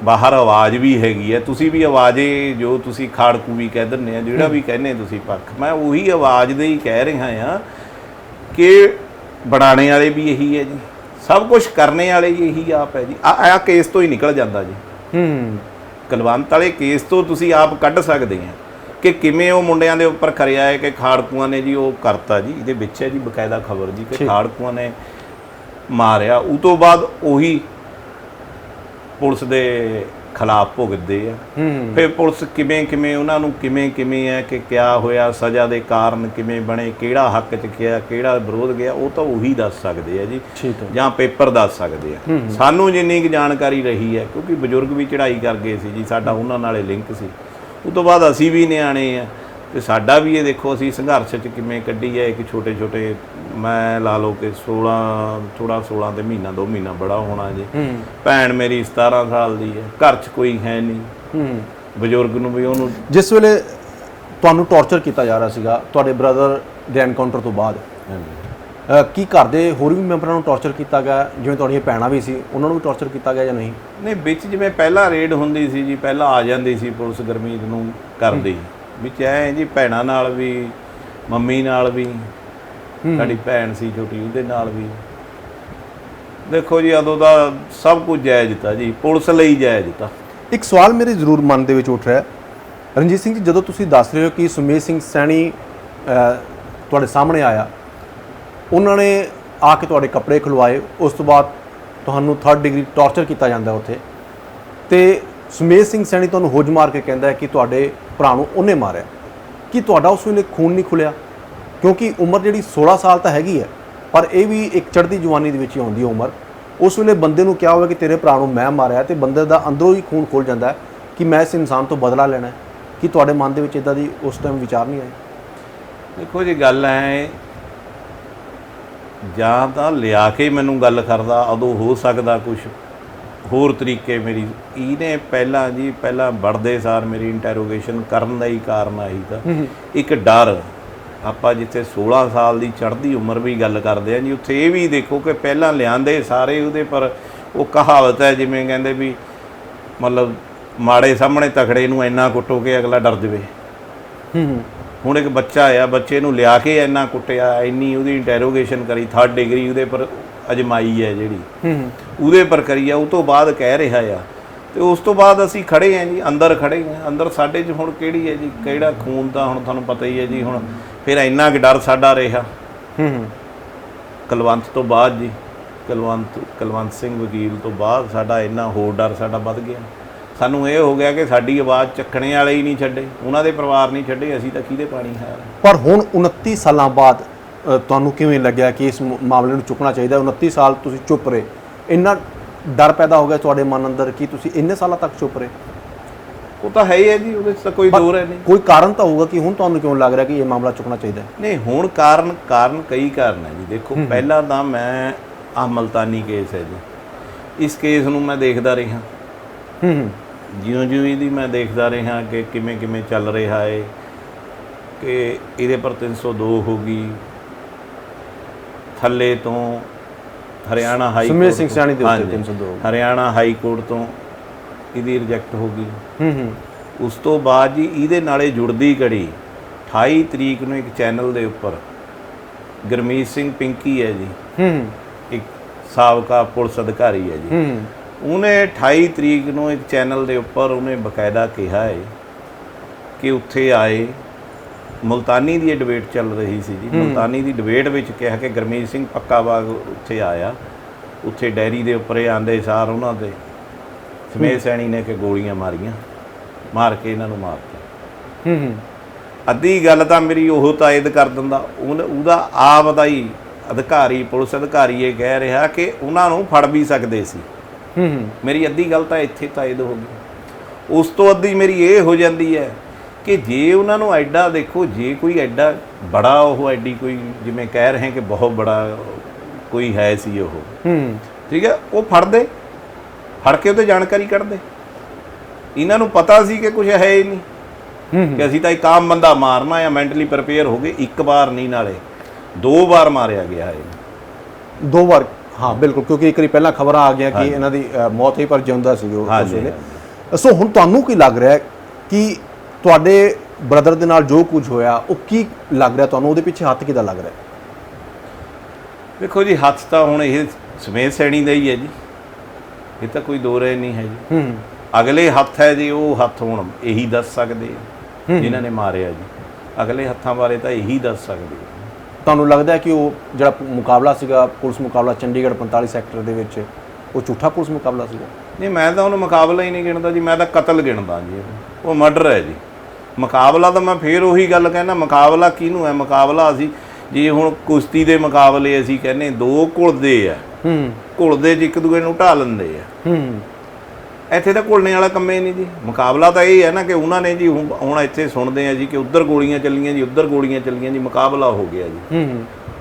ਬਾਹਰ ਆਵਾਜ਼ ਵੀ ਹੈਗੀ ਹੈ, ਤੁਸੀਂ ਵੀ ਆਵਾਜ਼ੇ ਜੋ ਤੁਸੀਂ ਖਾੜਕੂ ਵੀ ਕਹਿ ਦਿੰਦੇ ਆ, ਜਿਹੜਾ ਵੀ ਕਹਿੰਦੇ ਤੁਸੀਂ ਪੱਖ, ਮੈਂ ਉਹੀ ਆਵਾਜ਼ ਦੇ ਹੀ ਕਹਿ ਰਿਹਾ ਆ ਕਿ ਬਣਾਉਣੇ ਵਾਲੇ ਵੀ ਇਹੀ ਹੈ ਜੀ, ਸਭ ਕੁਝ ਕਰਨੇ ਵਾਲੇ ਇਹੀ ਆਪ ਹੈ ਜੀ। ਆ ਕੇਸ ਤੋਂ ਹੀ ਨਿਕਲ ਜਾਂਦਾ ਜੀ। ਕੁਲਵੰਤ ਵਾਲੇ ਕੇਸ ਤੋਂ ਤੁਸੀਂ ਆਪ ਕੱਢ ਸਕਦੇ ਆ ਕਿ ਕਿਵੇਂ ਉਹ ਮੁੰਡਿਆਂ ਦੇ ਉੱਪਰ ਕਰਿਆ ਹੈ ਕਿ ਖਾੜਕੂਆਂ ਨੇ ਜੀ ਉਹ ਕਰਤਾ ਜੀ। ਇਹਦੇ ਵਿੱਚ ਹੈ ਜੀ ਬਕਾਇਦਾ ਖਬਰ ਜੀ ਕਿ ਖਾੜਕੂਆਂ ਨੇ ਮਾਰਿਆ। ਉਹ ਤੋਂ ਬਾਅਦ ਉਹੀ ਪੁਲਿਸ ਦੇ ਖਿਲਾਫ ਭੁਗਤਦੇ ਆ। ਫਿਰ ਪੁਲਿਸ ਕਿਵੇਂ ਉਹਨਾਂ ਨੂੰ ਕਿਵੇਂ ਹੈ ਕਿ ਕਿਆ ਹੋਇਆ, ਸਜ਼ਾ ਦੇ ਕਾਰਨ ਕਿਵੇਂ ਬਣੇ, ਕਿਹੜਾ ਹੱਕ 'ਚ ਗਿਆ, ਕਿਹੜਾ ਵਿਰੋਧ ਗਿਆ, ਉਹ ਤਾਂ ਉਹੀ ਦੱਸ ਸਕਦੇ ਆ ਜੀ, ਜਾਂ ਪੇਪਰ ਦੱਸ ਸਕਦੇ ਆ। ਸਾਨੂੰ ਜਿੰਨੀ ਕੁ ਜਾਣਕਾਰੀ ਰਹੀ ਹੈ, ਕਿਉਂਕਿ ਬਜ਼ੁਰਗ ਵੀ ਚੜ੍ਹਾਈ ਕਰ ਗਏ ਸੀ ਜੀ, ਸਾਡਾ ਉਹਨਾਂ ਨਾਲੇ ਲਿੰਕ ਸੀ। ਉਹ ਤੋਂ ਬਾਅਦ ਅਸੀਂ ਵੀ ਨਿਆਣੇ ਆ ਤੇ ਸਾਡਾ ਵੀ ਇਹ ਦੇਖੋ ਅਸੀਂ ਸੰਘਰਸ਼ 'ਚ ਕਿਵੇਂ ਕੱਢੀ ਹੈ। ਇੱਕ ਛੋਟੇ ਮੈਂ ਲਾ ਲਓ ਕਿ 16 ਤੇ ਮਹੀਨਾ 2 ਮਹੀਨਾ ਬੜਾ ਹੋਣਾ ਜੀ। ਭੈਣ ਮੇਰੀ 17 ਸਾਲ ਦੀ ਹੈ, ਘਰ 'ਚ ਕੋਈ ਹੈ ਨਹੀਂ। ਬਜ਼ੁਰਗ ਨੂੰ ਵੀ ਉਹਨੂੰ ਜਿਸ ਵੇਲੇ ਤੁਹਾਨੂੰ ਟੌਰਚਰ ਕੀਤਾ ਜਾ ਰਿਹਾ ਸੀਗਾ ਤੁਹਾਡੇ ਬ੍ਰਦਰ ਦੇ ਐਨਕਾਊਂਟਰ ਤੋਂ ਬਾਅਦ, ਕੀ ਘਰ ਦੇ ਹੋਰ ਵੀ ਮੈਂਬਰਾਂ ਨੂੰ ਟੌਰਚਰ ਕੀਤਾ ਗਿਆ? ਜਿਵੇਂ ਤੁਹਾਡੀਆਂ ਭੈਣਾਂ ਵੀ ਸੀ, ਉਹਨਾਂ ਨੂੰ ਵੀ ਟੌਰਚਰ ਕੀਤਾ ਗਿਆ ਜਾਂ ਨਹੀਂ? ਨਹੀਂ, ਵਿੱਚ ਜਿਵੇਂ ਪਹਿਲਾਂ ਰੇਡ ਹੁੰਦੀ ਸੀ ਜੀ, ਪਹਿਲਾਂ ਆ ਜਾਂਦੀ ਸੀ ਪੁਲਿਸ ਗੁਰਮੀਤ ਨੂੰ ਕਰਦੀ, ਵਿੱਚ ਐ ਜੀ ਭੈਣਾਂ ਨਾਲ ਵੀ, ਮੰਮੀ ਨਾਲ ਵੀ, ਸਾਡੀ ਭੈਣ ਸੀ ਛੋਟੀ ਉਹਦੇ ਨਾਲ ਵੀ। ਦੇਖੋ ਜੀ ਉਦੋਂ ਦਾ ਸਭ ਕੁਝ ਜਾਇਜ਼ ਦਿੱਤਾ ਜੀ, ਪੁਲਿਸ ਲਈ ਜਾਇਜ਼ ਦਿੱਤਾ। ਇੱਕ ਸਵਾਲ ਮੇਰੇ ਜ਼ਰੂਰ ਮਨ ਦੇ ਵਿੱਚ ਉੱਠ ਰਿਹਾ, ਰਣਜੀਤ ਸਿੰਘ ਜੀ, ਜਦੋਂ ਤੁਸੀਂ ਦੱਸ ਰਹੇ ਹੋ ਕਿ ਸੁਮੇਧ ਸਿੰਘ ਸੈਣੀ ਤੁਹਾਡੇ ਸਾਹਮਣੇ ਆਇਆ, ਉਹਨਾਂ ਨੇ ਆ ਕੇ ਤੁਹਾਡੇ ਕੱਪੜੇ ਖੁਲਵਾਏ, ਉਸ ਤੋਂ ਬਾਅਦ ਤੁਹਾਨੂੰ 3rd ਡਿਗਰੀ ਟੌਰਚਰ ਕੀਤਾ ਜਾਂਦਾ ਉੱਥੇ, ਤੇ ਸੁਮੇਧ ਸਿੰਘ ਸੈਣੀ ਤੁਹਾਨੂੰ ਹੁੱਜ ਮਾਰ ਕੇ ਕਹਿੰਦਾ ਹੈ ਕਿ ਤੁਹਾਡੇ ਭਰਾ ਨੂੰ ਉਹਨੇ ਮਾਰਿਆ। ਕੀ ਤੁਹਾਡਾ ਉਸ ਵੇਲੇ ਖੂਨ ਨਹੀਂ ਖੁੱਲਿਆ? ਕਿਉਂਕਿ ਉਮਰ ਜਿਹੜੀ 16 ਸਾਲ ਤਾਂ ਹੈਗੀ ਹੈ, ਪਰ ਇਹ ਵੀ ਇੱਕ ਚੜ੍ਹਦੀ ਜਵਾਨੀ ਦੇ ਵਿੱਚ ਹੀ ਆਉਂਦੀ ਹੈ ਉਮਰ। ਉਸ ਵੇਲੇ ਬੰਦੇ ਨੂੰ ਕਿਹਾ ਹੋਵੇ ਕਿ ਤੇਰੇ ਭਰਾ ਨੂੰ ਮੈਂ ਮਾਰਿਆ, ਤੇ ਬੰਦੇ ਦਾ ਅੰਦਰੋਂ ਹੀ ਖੂਨ ਖੁੱਲ ਜਾਂਦਾ ਹੈ ਕਿ ਮੈਂ ਇਸ ਇਨਸਾਨ ਤੋਂ ਬਦਲਾ ਲੈਣਾ ਹੈ। ਕਿ ਤੁਹਾਡੇ ਮਨ ਦੇ ਵਿੱਚ ਇਦਾਂ ਦੀ ਉਸ ਟਾਈਮ ਵਿਚਾਰ ਨਹੀਂ ਆਏ? ਦੇਖੋ ਜੀ, ਗੱਲ ਹੈ ਜਾਂ ਤਾਂ ਲਿਆ ਕੇ ਮੈਨੂੰ ਗੱਲ ਕਰਦਾ, ਉਦੋਂ ਹੋ ਸਕਦਾ ਕੁਝ ਹੋਰ ਤਰੀਕੇ ਮੇਰੀ ਇਹਨੇ ਪਹਿਲਾਂ ਵੜਦੇ ਸਾਰ ਮੇਰੀ ਇੰਟਰੋਗੇਸ਼ਨ ਕਰਨ ਦਾ ਹੀ ਕਾਰਨ ਆਹੀ ਤਾਂ ਇੱਕ ਡਰ। ਆਪਾਂ ਜਿੱਥੇ 16 ਸਾਲ ਦੀ ਚੜ੍ਹਦੀ ਉਮਰ ਵੀ ਗੱਲ ਕਰਦੇ ਆ ਜੀ, ਉੱਥੇ ਇਹ ਵੀ ਦੇਖੋ ਕਿ ਪਹਿਲਾਂ ਲਿਆਂਦੇ ਸਾਰੇ ਉਹਦੇ ਪਰ ਉਹ ਕਹਾਵਤ ਹੈ ਜਿਵੇਂ ਕਹਿੰਦੇ ਵੀ ਮਤਲਬ ਮਾੜੇ ਸਾਹਮਣੇ ਤਕੜੇ ਨੂੰ ਇੰਨਾ ਕੁੱਟੋ ਕਿ ਅਗਲਾ ਡਰ ਜਾਵੇ। ਹੁਣ ਇੱਕ ਬੱਚਾ ਆ, ਬੱਚੇ ਨੂੰ ਲਿਆ ਕੇ ਇੰਨਾ ਕੁੱਟਿਆ, ਇੰਨੀ ਉਹਦੀ ਇੰਟਰੋਗੇਸ਼ਨ ਕਰੀ, 3rd ਡਿਗਰੀ ਉਹਦੇ ਪਰ ਅਜਮਾਈ ਹੈ ਜਿਹੜੀ, ਉਹਦੇ ਪਰ ਕਰੀ ਆ, ਉਹ ਤੋਂ ਬਾਅਦ ਕਹਿ ਰਿਹਾ ਆ। ਤੇ ਉਸ ਤੋਂ ਬਾਅਦ ਅਸੀਂ ਖੜੇ ਹਾਂ ਜੀ, ਅੰਦਰ ਖੜੇ ਹਾਂ। ਅੰਦਰ ਸਾਡੇ 'ਚ ਹੁਣ ਕਿਹੜੀ ਹੈ ਜੀ, ਕਿਹੜਾ ਖੂਨ ਤਾਂ ਹੁਣ ਤੁਹਾਨੂੰ ਪਤਾ ਹੀ ਹੈ ਜੀ। ਹੁਣ ਫਿਰ ਇੰਨਾ ਕੁ ਡਰ ਸਾਡਾ ਰਿਹਾ ਕੁਲਵੰਤ ਤੋਂ ਬਾਅਦ ਜੀ, ਕੁਲਵੰਤ ਸਿੰਘ ਵਕੀਲ ਤੋਂ ਬਾਅਦ ਸਾਡਾ ਇੰਨਾ ਹੋਰ ਡਰ ਸਾਡਾ ਵੱਧ ਗਿਆ। ਸਾਨੂੰ ਇਹ ਹੋ ਗਿਆ ਕਿ ਸਾਡੀ ਆਵਾਜ਼ ਚੱਕਣੇ ਵਾਲੇ ਹੀ ਨਹੀਂ ਛੱਡੇ, ਉਹਨਾਂ ਦੇ ਪਰਿਵਾਰ ਨਹੀਂ ਛੱਡੇ, ਅਸੀਂ ਤਾਂ ਕਿਹਦੇ ਪਾਣੀ ਹੈ। ਪਰ ਹੁਣ 29 ਸਾਲਾਂ ਬਾਅਦ ਤੁਹਾਨੂੰ ਕਿਵੇਂ ਲੱਗਿਆ ਕਿ ਇਸ ਮਾਮਲੇ ਨੂੰ ਚੁੱਕਣਾ ਚਾਹੀਦਾ? 29 ਸਾਲ ਤੁਸੀਂ ਚੁੱਪ ਰਹੇ, ਇੰਨਾ ਡਰ ਪੈਦਾ ਹੋ ਗਿਆ ਤੁਹਾਡੇ ਮਨ ਅੰਦਰ ਕਿ ਤੁਸੀਂ ਇੰਨੇ ਸਾਲਾਂ ਤੱਕ ਚੁੱਪ ਰਹੇ? ਉਹ ਤਾਂ ਹੈ ਹੀ ਹੈ ਜੀ, ਉਹਦੇ 'ਚ ਤਾਂ ਕੋਈ ਦੋਰ ਹੈ ਨਹੀਂ। ਕੋਈ ਕਾਰਨ ਤਾਂ ਹੋਊਗਾ ਕਿ ਹੁਣ ਤੁਹਾਨੂੰ ਕਿਉਂ ਲੱਗ ਰਿਹਾ ਕਿ ਇਹ ਮਾਮਲਾ ਚੁੱਕਣਾ ਚਾਹੀਦਾ? ਨਹੀਂ, ਹੁਣ ਕਾਰਨ ਕਈ ਕਾਰਨ ਹੈ ਜੀ। ਦੇਖੋ, ਪਹਿਲਾਂ ਤਾਂ ਮੈਂ ਮਲਤਾਨੀ ਕੇਸ ਹੈ ਜੀ, ਇਸ ਕੇਸ ਨੂੰ ਮੈਂ ਦੇਖਦਾ ਰਿਹਾ, ਜਿਉਂ ਇਹਦੀ ਮੈਂ ਦੇਖਦਾ ਰਿਹਾ ਕਿ ਕਿਵੇਂ ਚੱਲ ਰਿਹਾ ਹੈ, ਕਿ ਇਹਦੇ ਪਰ 302 ਹੋ ਗਈ, ਥੱਲੇ ਤੋਂ ਹਰਿਆਣਾ ਹਾਈ ਸੁਮੇਧ ਸਿੰਘ ਸੈਣੀ ਦੇ ਉੱਤੇ 302 ਹਰਿਆਣਾ ਹਾਈ ਕੋਰਟ ਤੋਂ ਇਹਦੀ ਰਿਜੈਕਟ ਹੋ ਗਈ। ਉਸ ਤੋਂ ਬਾਅਦ ਜੀ ਇਹਦੇ ਨਾਲੇ ਜੁੜਦੀ ਕੜੀ 28 ਤਰੀਕ ਨੂੰ ਇੱਕ ਚੈਨਲ ਦੇ ਉੱਪਰ ਗੁਰਮੀਤ ਸਿੰਘ ਪਿੰਕੀ ਹੈ ਜੀ, ਇੱਕ ਸਾਬਕਾ ਪੁਲਿਸ ਅਧਿਕਾਰੀ ਹੈ ਜੀ, ਉਹਨੇ 28 ਤਰੀਕ ਨੂੰ ਇੱਕ ਚੈਨਲ ਦੇ ਉੱਪਰ ਉਹਨੇ ਬਕਾਇਦਾ ਕਿਹਾ ਹੈ ਕਿ ਉੱਥੇ ਆਏ, ਮੁਲਤਾਨੀ ਦੀ ਡਿਬੇਟ ਚੱਲ ਰਹੀ ਸੀ ਜੀ, ਮੁਲਤਾਨੀ ਦੀ ਡਿਬੇਟ ਵਿੱਚ ਕਿਹਾ ਕਿ ਗੁਰਮੀਤ ਸਿੰਘ ਪੱਕਾ ਬਾਗ ਉੱਥੇ ਆਇਆ, ਉੱਥੇ ਡੈਰੀ ਦੇ ਉੱਪਰ ਆਂਦੇ ਸਾਰ ਉਹਨਾਂ ਦੇ ਸੁਮੇਧ ਸੈਣੀ ਨੇ ਕਿ ਗੋਲੀਆਂ ਮਾਰੀਆਂ, ਮਾਰ ਕੇ ਇਹਨਾਂ ਨੂੰ ਮਾਰਤਾ। ਅੱਧੀ ਗੱਲ ਤਾਂ ਮੇਰੀ ਉਹ ਤਾਇਦ ਕਰ ਦਿੰਦਾ, ਉਹਦਾ ਆਪ ਦਾ ਹੀ ਅਧਿਕਾਰੀ, ਪੁਲਿਸ ਅਧਿਕਾਰੀ ਇਹ ਕਹਿ ਰਿਹਾ ਕਿ ਉਹਨਾਂ ਨੂੰ ਫੜ ਵੀ ਸਕਦੇ ਸੀ। ਮੇਰੀ ਅੱਧੀ ਗੱਲ ਤਾਂ ਇੱਥੇ ਤਾਇਦ ਹੋ ਗਈ। ਉਸ ਤੋਂ ਅੱਧੀ ਮੇਰੀ ਇਹ ਹੋ ਜਾਂਦੀ ਹੈ ਕਿ ਜੇ ਉਹਨਾਂ ਨੂੰ ਐਡਾ, ਦੇਖੋ ਜੇ ਕੋਈ ਐਡਾ ਬੜਾ ਉਹ ਐਡੀ ਕੋਈ ਜਿਵੇਂ ਕਹਿ ਰਹੇ ਕਿ ਬਹੁਤ ਬੜਾ ਕੋਈ ਹੈ ਸੀ ਉਹ, ਠੀਕ ਹੈ, ਉਹ ਫੜਦੇ, ਫੜ ਕੇ ਉਹਤੇ ਜਾਣਕਾਰੀ ਕੱਢਦੇ। ਇਹਨਾਂ ਨੂੰ ਪਤਾ ਸੀ ਕਿ ਕੁਝ ਹੈ ਹੀ ਨਹੀਂ, ਕਿ ਅਸੀਂ ਤਾਂ ਇੱਕ ਆਮ ਬੰਦਾ ਮਾਰਨਾ ਜਾਂ ਮੈਂਟਲੀ ਪ੍ਰਪੇਅਰ ਹੋ ਗਏ। ਇੱਕ ਵਾਰ ਨਹੀਂ, ਨਾਲੇ 2 ਵਾਰ ਮਾਰਿਆ ਗਿਆ ਹੈ, 2 ਵਾਰ। ਹਾਂ ਬਿਲਕੁਲ, ਕਿਉਂਕਿ ਇੱਕ ਵਾਰੀ ਪਹਿਲਾਂ ਖਬਰਾਂ ਆ ਗਿਆ ਕਿ ਇਹਨਾਂ ਦੀ ਮੌਤ ਹੋਈ, ਪਰ ਜਿਉਂਦਾ ਸੀ ਉਹ ਉਸ ਵੇਲੇ। ਸੋ ਹੁਣ ਤੁਹਾਨੂੰ ਕੀ ਲੱਗ ਰਿਹਾ ਕਿ ਤੁਹਾਡੇ ਬ੍ਰਦਰ ਦੇ ਨਾਲ ਜੋ ਕੁਝ ਹੋਇਆ, ਉਹ ਕੀ ਲੱਗ ਰਿਹਾ ਤੁਹਾਨੂੰ, ਉਹਦੇ ਪਿੱਛੇ ਹੱਥ ਕਿਹਦਾ ਲੱਗ ਰਿਹਾ? ਦੇਖੋ ਜੀ, ਹੱਥ ਤਾਂ ਹੁਣ ਇਹ ਸੁਮੇਧ ਸੈਣੀ ਦਾ ਹੀ ਹੈ ਜੀ, ਇਹ ਤਾਂ ਕੋਈ ਦੋ ਰਾਏ ਨਹੀਂ ਹੈ ਜੀ। ਅਗਲੇ ਹੱਥ ਹੈ ਜੀ, ਉਹ ਹੱਥ ਹੁਣ ਇਹੀ ਦੱਸ ਸਕਦੇ ਆ ਜਿਨ੍ਹਾਂ ਨੇ ਮਾਰਿਆ ਜੀ। ਅਗਲੇ ਹੱਥਾਂ ਬਾਰੇ ਤਾਂ ਇਹੀ ਦੱਸ ਸਕਦੇ ਆ। ਤੁਹਾਨੂੰ ਲੱਗਦਾ ਹੈ ਕਿ ਉਹ ਜਿਹੜਾ ਮੁਕਾਬਲਾ ਸੀਗਾ, ਪੁਲਿਸ ਮੁਕਾਬਲਾ ਚੰਡੀਗੜ੍ਹ 45 ਸੈਕਟਰ ਦੇ ਵਿੱਚ, ਉਹ ਝੂਠਾ ਪੁਲਿਸ ਮੁਕਾਬਲਾ ਸੀਗਾ? ਨਹੀਂ, ਮੈਂ ਤਾਂ ਉਹਨੂੰ ਮੁਕਾਬਲਾ ਹੀ ਨਹੀਂ ਗਿਣਦਾ ਜੀ, ਮੈਂ ਤਾਂ ਕਤਲ ਗਿਣਦਾ ਜੀ। ਉਹ ਮਰਡਰ ਹੈ ਜੀ। ਮੁਕਾਬਲਾ ਤਾਂ ਮੈਂ ਫੇਰ ਉਹੀ ਗੱਲ ਕਹਿੰਦਾ, ਮੁਕਾਬਲਾ ਕਿਹਨੂੰ ਹੈ? ਮੁਕਾਬਲਾ ਅਸੀਂ ਜੇ ਹੁਣ ਕੁਸ਼ਤੀ ਦੇ ਮੁਕਾਬਲੇ ਅਸੀਂ ਕਹਿੰਦੇ 2 ਘੁਲਦੇ ਆ, ਘੁਲਦੇ 'ਚ ਇੱਕ ਦੂਜੇ ਨੂੰ ਢਾ ਲੈਂਦੇ ਆ। ਇੱਥੇ ਤਾਂ ਘੁਲਣੇ ਵਾਲਾ ਕੰਮ ਹੀ ਨਹੀਂ ਜੀ। ਮੁਕਾਬਲਾ ਤਾਂ ਇਹ ਹੈ ਨਾ ਕਿ ਉਹਨਾਂ ਨੇ ਜੀ ਹੁਣ ਇੱਥੇ ਸੁਣਦੇ ਆ ਜੀ ਕਿ ਉੱਧਰ ਗੋਲੀਆਂ ਚੱਲੀਆਂ ਜੀ, ਉੱਧਰ ਗੋਲੀਆਂ ਚੱਲੀਆਂ ਜੀ, ਮੁਕਾਬਲਾ ਹੋ ਗਿਆ ਜੀ।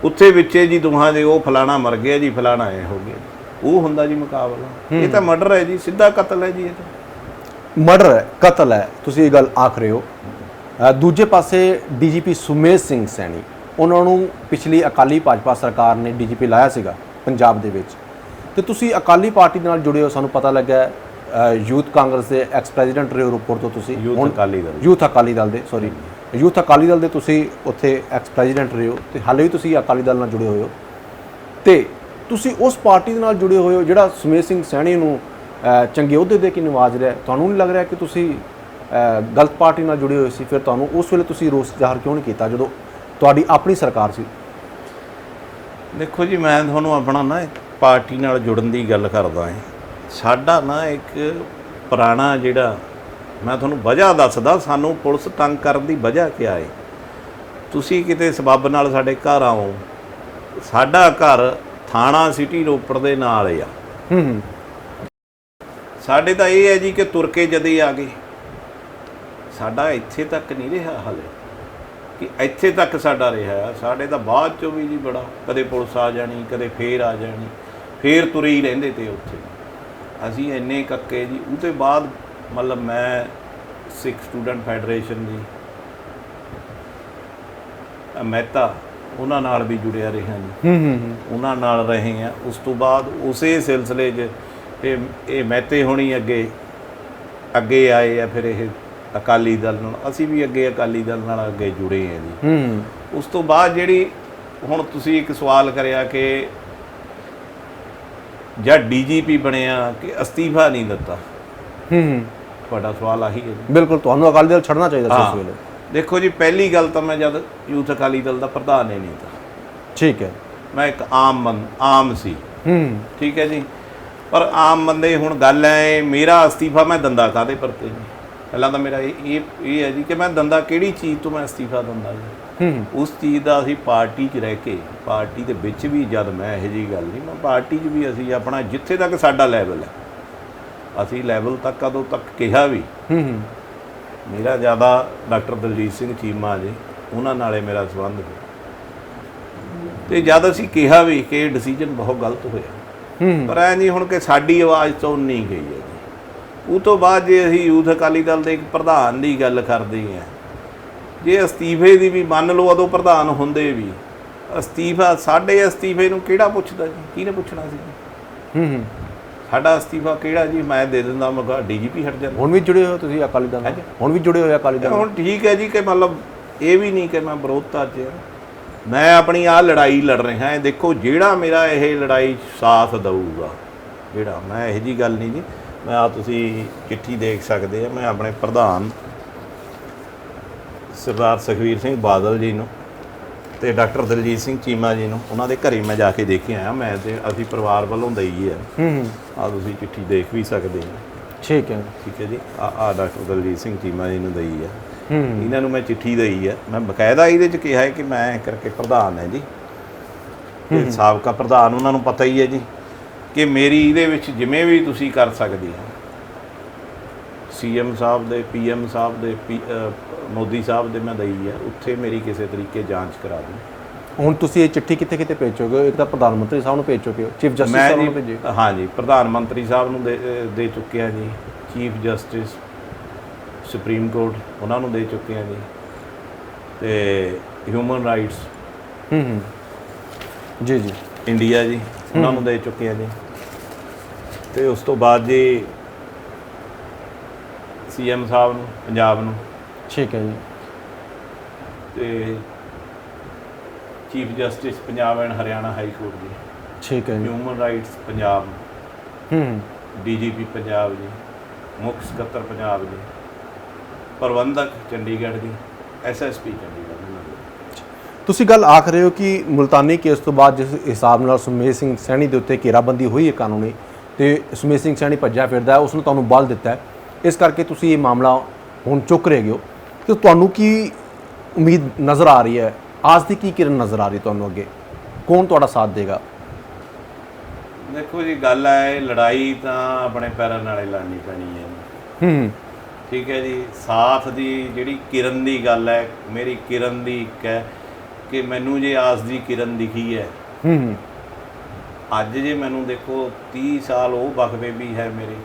ਉੱਥੇ ਵਿੱਚੇ ਜੀ ਦੋਹਾਂ ਦੇ ਉਹ ਫਲਾਣਾ ਮਰ ਗਿਆ ਜੀ, ਫਲਾਣਾ ਐ ਹੋ ਗਿਆ, ਉਹ ਹੁੰਦਾ ਜੀ ਮੁਕਾਬਲਾ। ਇਹ ਤਾਂ ਮਰਡਰ ਹੈ ਜੀ, ਸਿੱਧਾ ਕਤਲ ਹੈ ਜੀ। ਇਹ ਤਾਂ ਮਰਡਰ ਹੈ, ਕਤਲ ਹੈ, ਤੁਸੀਂ ਇਹ ਗੱਲ ਆਖ ਰਹੇ ਹੋ। ਦੂਜੇ ਪਾਸੇ ਡੀਜੀਪੀ ਸੁਮੇਧ ਸਿੰਘ ਸੈਣੀ, ਉਹਨਾਂ ਨੂੰ ਪਿਛਲੀ ਅਕਾਲੀ ਭਾਜਪਾ ਸਰਕਾਰ ਨੇ ਡੀਜੀਪੀ ਲਾਇਆ ਸੀਗਾ ਪੰਜਾਬ ਦੇ ਵਿੱਚ, ਤੇ ਤੁਸੀਂ ਅਕਾਲੀ ਪਾਰਟੀ ਦੇ ਨਾਲ ਜੁੜੇ ਹੋ। ਸਾਨੂੰ ਪਤਾ ਲੱਗਾ ਯੂਥ ਕਾਂਗਰਸ ਦੇ ਐਕਸ ਪ੍ਰੈਜ਼ੀਡੈਂਟ ਰਹੇ ਹੋ ਰੋਪੜ ਤੋਂ ਤੁਸੀਂ, ਯੂਥ ਅਕਾਲੀ ਦਲ ਦੇ ਯੂਥ ਅਕਾਲੀ ਦਲ ਦੇ ਤੁਸੀਂ ਉੱਥੇ ਐਕਸ ਪ੍ਰੈਜ਼ੀਡੈਂਟ ਰਹੇ ਹੋ, ਤੇ ਹਾਲੇ ਵੀ ਤੁਸੀਂ ਅਕਾਲੀ ਦਲ ਨਾਲ ਜੁੜੇ ਹੋਏ ਹੋ, ਤੇ ਤੁਸੀਂ ਉਸ ਪਾਰਟੀ ਦੇ ਨਾਲ ਜੁੜੇ ਹੋਏ ਹੋ ਜਿਹੜਾ ਸੁਮੇਧ ਸਿੰਘ ਸੈਣੀ ਨੂੰ ਚੰਗੇ ਅਹੁਦੇ ਦੇ ਕੇ ਨਿਵਾਜ ਰਿਹਾ। ਤੁਹਾਨੂੰ ਨਹੀਂ ਲੱਗ ਰਿਹਾ ਕਿ ਤੁਸੀਂ ਗਲਤ ਪਾਰਟੀ ਨਾਲ ਜੁੜੇ ਹੋਏ ਸੀ? ਫਿਰ ਤੁਹਾਨੂੰ ਉਸ ਵੇਲੇ ਤੁਸੀਂ ਰੋਸ ਜ਼ਾਹਰ ਕਿਉਂ ਨਹੀਂ ਕੀਤਾ ਜਦੋਂ ਤੁਹਾਡੀ ਆਪਣੀ ਸਰਕਾਰ ਸੀ? ਦੇਖੋ ਜੀ, ਮੈਂ ਤੁਹਾਨੂੰ ਆਪਣਾ ਨਾ ਪਾਰਟੀ ਨਾਲ ਜੁੜਨ ਦੀ ਗੱਲ ਕਰਦਾ ਹਾਂ। ਸਾਡਾ ਨਾ ਇੱਕ ਪੁਰਾਣਾ ਜਿਹੜਾ, ਮੈਂ ਤੁਹਾਨੂੰ ਵਜ੍ਹਾ ਦੱਸਦਾ, ਸਾਨੂੰ ਪੁਲਿਸ ਤੰਗ ਕਰਨ ਦੀ ਵਜ੍ਹਾ ਕੀ ਹੈ। ਤੁਸੀਂ ਕਿਤੇ ਸਬੱਬ ਨਾਲ ਸਾਡੇ ਘਰ ਆਓ, ਸਾਡਾ ਘਰ ਥਾਣਾ ਸਿਟੀ ਰੋਪੜ ਦੇ ਨਾਲ ਆ। ਸਾਡੇ ਤਾਂ ਇਹ ਹੈ ਜੀ ਕਿ ਤੁਰ ਕੇ ਜਦੇ ਆ ਗਏ। ਸਾਡਾ ਇੱਥੇ ਤੱਕ ਨਹੀਂ ਰਿਹਾ ਹਾਲੇ, ਕਿ ਇੱਥੇ ਤੱਕ ਸਾਡਾ ਰਿਹਾ। ਸਾਡੇ ਤਾਂ ਬਾਅਦ ਚੋਂ ਵੀ ਜੀ ਬੜਾ, ਕਦੇ ਪੁਲਿਸ ਆ ਜਾਣੀ, ਕਦੇ ਫੇਰ ਆ ਜਾਣੀ, ਫੇਰ ਤੁਰੇ ਹੀ ਰਹਿੰਦੇ ਤੇ ਉੱਥੇ। ਅਸੀਂ ਇੰਨੇ ਕੱਕੇ ਜੀ। ਉਹਦੇ ਬਾਅਦ ਮਤਲਬ ਮੈਂ ਸਿੱਖ ਸਟੂਡੈਂਟ ਫੈਡਰੇਸ਼ਨ ਦੀ ਮਹਿਤਾ, ਉਹਨਾਂ ਨਾਲ ਵੀ ਜੁੜਿਆ ਰਿਹਾ ਜੀ। ਉਹਨਾਂ ਨਾਲ ਰਹੇ ਆ। ਉਸ ਤੋਂ ਬਾਅਦ ਉਸੇ ਸਿਲਸਿਲੇ 'ਚ ਇਹ ਮਹਿਤੇ ਹੋਣੀ ਅੱਗੇ ਆਏ ਆ। ਫਿਰ ਇਹ ਅਕਾਲੀ ਦਲ ਨਾਲ, ਅਸੀਂ ਵੀ ਅੱਗੇ ਅਕਾਲੀ ਦਲ ਨਾਲ ਅੱਗੇ ਜੁੜੇ ਆ ਜੀ। ਉਸ ਤੋਂ ਬਾਅਦ ਜਿਹੜੀ ਹੁਣ ਤੁਸੀਂ ਇੱਕ ਸਵਾਲ ਕਰਿਆ ਕਿ ਜਾਂ ਡੀਜੀਪੀ ਬਣਿਆ ਕਿ ਅਸਤੀਫਾ ਨਹੀਂ ਦਿੱਤਾ, ਤੁਹਾਡਾ ਸਵਾਲ ਆਹੀ ਹੈ ਜੀ। ਬਿਲਕੁਲ, ਤੁਹਾਨੂੰ ਅਕਾਲੀ ਦਲ ਛੱਡਣਾ ਚਾਹੀਦਾ ਸੀ ਉਸ ਵੇਲੇ। ਦੇਖੋ ਜੀ, ਪਹਿਲੀ ਗੱਲ ਤਾਂ ਮੈਂ ਜਦ ਯੂਥ ਅਕਾਲੀ ਦਲ ਦਾ ਪ੍ਰਧਾਨ ਹੀ ਨਹੀਂ ਤਾਂ, ਠੀਕ ਹੈ, ਮੈਂ ਇੱਕ ਆਮ ਸੀ, ਠੀਕ ਹੈ ਜੀ। ਪਰ ਆਮ ਬੰਦੇ, ਹੁਣ ਗੱਲ ਹੈ ਮੇਰਾ ਅਸਤੀਫਾ ਮੈਂ ਦੰਦਾ ਕਾਹਦੇ ਪ੍ਰਤੀ ਜੀ? ਪਹਿਲਾਂ ਤਾਂ ਮੇਰਾ ਇਹ ਹੈ ਜੀ ਕਿ ਮੈਂ ਦੰਦਾ ਕਿਹੜੀ ਚੀਜ਼ ਤੋਂ ਮੈਂ ਅਸਤੀਫਾ ਦਿੰਦਾ ਜੀ? ਉਸ ਚੀਜ਼ ਦਾ ਅਸੀਂ ਪਾਰਟੀ 'ਚ ਰਹਿ ਕੇ, ਪਾਰਟੀ ਦੇ ਵਿੱਚ ਵੀ ਜਦ ਮੈਂ ਇਹੋ ਜਿਹੀ ਗੱਲ ਨਹੀਂ, ਮੈਂ ਪਾਰਟੀ 'ਚ ਵੀ ਅਸੀਂ ਆਪਣਾ ਜਿੱਥੇ ਤੱਕ ਸਾਡਾ ਲੈਵਲ ਹੈ, ਅਸੀਂ ਲੈਵਲ ਤੱਕ ਕਦੋਂ ਤੱਕ ਕਿਹਾ ਵੀ। ਮੇਰਾ ਜ਼ਿਆਦਾ ਡਾਕਟਰ ਦਲਜੀਤ ਸਿੰਘ ਚੀਮਾ ਜੀ, ਉਹਨਾਂ ਨਾਲੇ ਮੇਰਾ ਸੰਬੰਧ ਹੈ, ਤੇ ਜਦ ਅਸੀਂ ਕਿਹਾ ਵੀ ਕਿ ਇਹ ਡਿਸੀਜਨ ਬਹੁਤ ਗਲਤ ਹੋਇਆ, ਪਰ ਐ ਨਹੀਂ ਹੁਣ ਕਿ ਸਾਡੀ ਆਵਾਜ਼ ਤੋਂ ਨਹੀਂ ਗਈ ਹੈ ਜੀ। ਉਹ ਤੋਂ ਬਾਅਦ ਜੇ ਅਸੀਂ ਯੂਥ ਅਕਾਲੀ ਦਲ ਦੇ ਇੱਕ ਪ੍ਰਧਾਨ ਦੀ ਗੱਲ ਕਰਦੇ ਹਾਂ, ਜੇ ਅਸਤੀਫੇ ਦੀ ਵੀ ਮੰਨ ਲਓ, ਉਦੋਂ ਪ੍ਰਧਾਨ ਹੁੰਦੇ ਵੀ ਅਸਤੀਫਾ, ਸਾਡੇ ਅਸਤੀਫੇ ਨੂੰ ਕਿਹੜਾ ਪੁੱਛਦਾ ਜੀ? ਕਿਹਨੇ ਪੁੱਛਣਾ ਸੀ? ਸਾਡਾ ਅਸਤੀਫਾ ਕਿਹੜਾ ਜੀ? ਮੈਂ ਦੇ ਦਿੰਦਾ, ਮੈਂ ਡੀਜੀਪੀ ਹਟ ਜਾਂਦਾ। ਹੁਣ ਵੀ ਜੁੜੇ ਹੋਏ ਤੁਸੀਂ ਅਕਾਲੀ ਦਲ ਨਾਲ? ਹੁਣ ਵੀ ਜੁੜੇ ਹੋਏ ਅਕਾਲੀ ਦਲ? ਹੁਣ ਠੀਕ ਹੈ ਜੀ, ਕਿ ਮਤਲਬ ਇਹ ਵੀ ਨਹੀਂ ਕਿ ਮੈਂ ਵਿਰੋਧਤਾ 'ਚ, ਮੈਂ ਆਪਣੀ ਆਹ ਲੜਾਈ ਲੜ ਰਿਹਾ। ਦੇਖੋ, ਜਿਹੜਾ ਮੇਰਾ ਇਹ ਲੜਾਈ ਸਾਥ ਦਊਗਾ, ਜਿਹੜਾ, ਮੈਂ ਇਹੋ ਜਿਹੀ ਗੱਲ ਨਹੀਂ ਜੀ। ਮੈਂ ਆ ਤੁਸੀਂ ਚਿੱਠੀ ਦੇਖ ਸਕਦੇ ਆ, ਮੈਂ ਆਪਣੇ ਪ੍ਰਧਾਨ ਸਰਦਾਰ ਸੁਖਬੀਰ ਸਿੰਘ ਬਾਦਲ ਜੀ ਨੂੰ ਤੇ ਡਾਕਟਰ ਦਲਜੀਤ ਸਿੰਘ ਚੀਮਾ ਜੀ ਨੂੰ, ਉਹਨਾਂ ਦੇ ਘਰੇ ਮੈਂ ਜਾ ਕੇ ਦੇਖ ਕੇ ਆਇਆ। ਮੈਂ ਤੇ ਅਸੀਂ ਪਰਿਵਾਰ ਵੱਲੋਂ ਦਈ ਹੈ। ਆ ਤੁਸੀਂ ਚਿੱਠੀ ਦੇਖ ਵੀ ਸਕਦੇ ਹੋ। ਠੀਕ ਹੈ ਜੀ। ਆ ਡਾਕਟਰ ਦਲਜੀਤ ਸਿੰਘ ਚੀਮਾ ਜੀ ਨੂੰ ਦਈ ਹੈ। ਇਹਨਾਂ ਨੂੰ ਮੈਂ ਚਿੱਠੀ ਦਈ ਹੈ। ਮੈਂ ਬਕਾਇਦਾ ਇਹਦੇ 'ਚ ਕਿਹਾ ਹੈ ਕਿ ਮੈਂ ਕਰਕੇ ਪ੍ਰਧਾਨ ਹੈ ਜੀ, ਤੇ ਸਾਬਕਾ ਪ੍ਰਧਾਨ, ਉਹਨਾਂ ਨੂੰ ਪਤਾ ਹੀ ਹੈ ਜੀ ਕਿ ਮੇਰੀ ਇਹਦੇ ਵਿੱਚ ਜਿਵੇਂ ਵੀ ਤੁਸੀਂ ਕਰ ਸਕਦੇ ਹੋ, CM ਸਾਹਿਬ ਦੇ, PM ਸਾਹਿਬ ਦੇ, ਮੋਦੀ ਸਾਹਿਬ ਦੇ ਮੈਂ ਦਈ ਹੈ, ਉੱਥੇ ਮੇਰੀ ਕਿਸੇ ਤਰੀਕੇ ਜਾਂਚ ਕਰਾ ਦਿਓ। ਹੁਣ ਤੁਸੀਂ ਇਹ ਚਿੱਠੀ ਕਿੱਥੇ ਕਿੱਥੇ ਭੇਜੋਗੇ? ਇੱਕ ਤਾਂ ਪ੍ਰਧਾਨ ਮੰਤਰੀ ਸਾਹਿਬ ਨੂੰ ਭੇਜ ਚੁੱਕੇ ਹੋ, ਚੀਫ ਜਸਟਿਸ ਮੈਂ ਸਾਹਿਬ ਜੀ ਨੂੰ ਭੇਜੇ? ਹਾਂਜੀ ਪ੍ਰਧਾਨ ਮੰਤਰੀ ਸਾਹਿਬ ਨੂੰ ਦੇ ਚੁੱਕਿਆ ਜੀ, ਚੀਫ ਜਸਟਿਸ ਸੁਪਰੀਮ ਕੋਰਟ ਉਹਨਾਂ ਨੂੰ ਦੇ ਚੁੱਕੇ ਹਾਂ ਜੀ, ਤੇ ਹਿਊਮਨ ਰਾਈਟਸ ਜੀ ਜੀ ਇੰਡੀਆ ਜੀ ਉਹਨਾਂ ਨੂੰ ਦੇ ਚੁੱਕੇ ਹਾਂ ਜੀ, ਤੇ ਉਸ ਤੋਂ ਬਾਅਦ ਜੀ ਸੀਐਮ ਸਾਹਿਬ ਨੂੰ ਪੰਜਾਬ ਨੂੰ, ਠੀਕ ਹੈ ਜੀ। ਤੇ chief justice Punjab and Haryana high court ਜੀ, ਠੀਕ ਹੈ ਜੀ। Human rights Punjab, DGP Punjab ਜੀ, ਮੁੱਖ ਸਕੱਤਰ ਪੰਜਾਬ ਜੀ, ਪ੍ਰਬੰਧਕ ਚੰਡੀਗੜ੍ਹ ਜੀ, ਐਸਐਸਪੀ ਚੰਡੀਗੜ੍ਹ। ਤੁਸੀਂ ਗੱਲ ਆਖ ਰਹੇ ਹੋ ਕਿ ਮੁਲਤਾਨੀ ਕੇਸ ਤੋਂ ਬਾਅਦ ਜਿਸ ਹਿਸਾਬ ਨਾਲ ਸੁਮੇਧ ਸਿੰਘ ਸੈਣੀ ਦੇ ਉੱਤੇ ਘੇਰਾਬੰਦੀ ਹੋਈ ਹੈ ਕਾਨੂੰਨੀ, ਤੇ ਸੁਮੇਧ ਸਿੰਘ ਸੈਣੀ ਭੱਜਿਆ ਫਿਰਦਾ ਹੈ, ਉਸ ਨੂੰ ਤੁਹਾਨੂੰ ਬਲ ਦਿੱਤਾ ਹੈ, ਇਸ ਕਰਕੇ ਤੁਸੀਂ ਇਹ ਮਾਮਲਾ ਹੁਣ ਚੁੱਕ ਰਹੇ ਹੋ, ਤੇ ਤੁਹਾਨੂੰ ਕੀ ਉਮੀਦ ਨਜ਼ਰ ਆ ਰਹੀ ਹੈ? ਆਸ ਦੀ ਕੀ ਕਿਰਨ ਨਜ਼ਰ ਆ ਰਹੀ ਤੁਹਾਨੂੰ ਅੱਗੇ? ਕੌਣ ਤੁਹਾਡਾ ਸਾਥ ਦੇਗਾ? ਦੇਖੋ ਜੀ ਗੱਲ ਹੈ, ਲੜਾਈ ਤਾਂ ਆਪਣੇ ਪੈਰਾਂ ਨਾਲੇ ਲੜਨੀ ਪੈਣੀ ਹੈ। ਠੀਕ ਹੈ ਜੀ। ਸਾਥ ਦੀ ਜਿਹੜੀ ਕਿਰਨ ਦੀ ਗੱਲ ਹੈ, ਮੇਰੀ ਕਿਰਨ ਦੀ ਇੱਕ ਹੈ ਕਿ ਮੈਨੂੰ ਜੇ ਆਸ ਦੀ ਕਿਰਨ ਦਿਖੀ ਹੈ, ਅੱਜ ਜੇ ਮੈਨੂੰ ਦੇਖੋ 30 ਸਾਲ ਉਹ ਵਕਫੇ ਵੀ ਹੈ ਮੇਰੇ,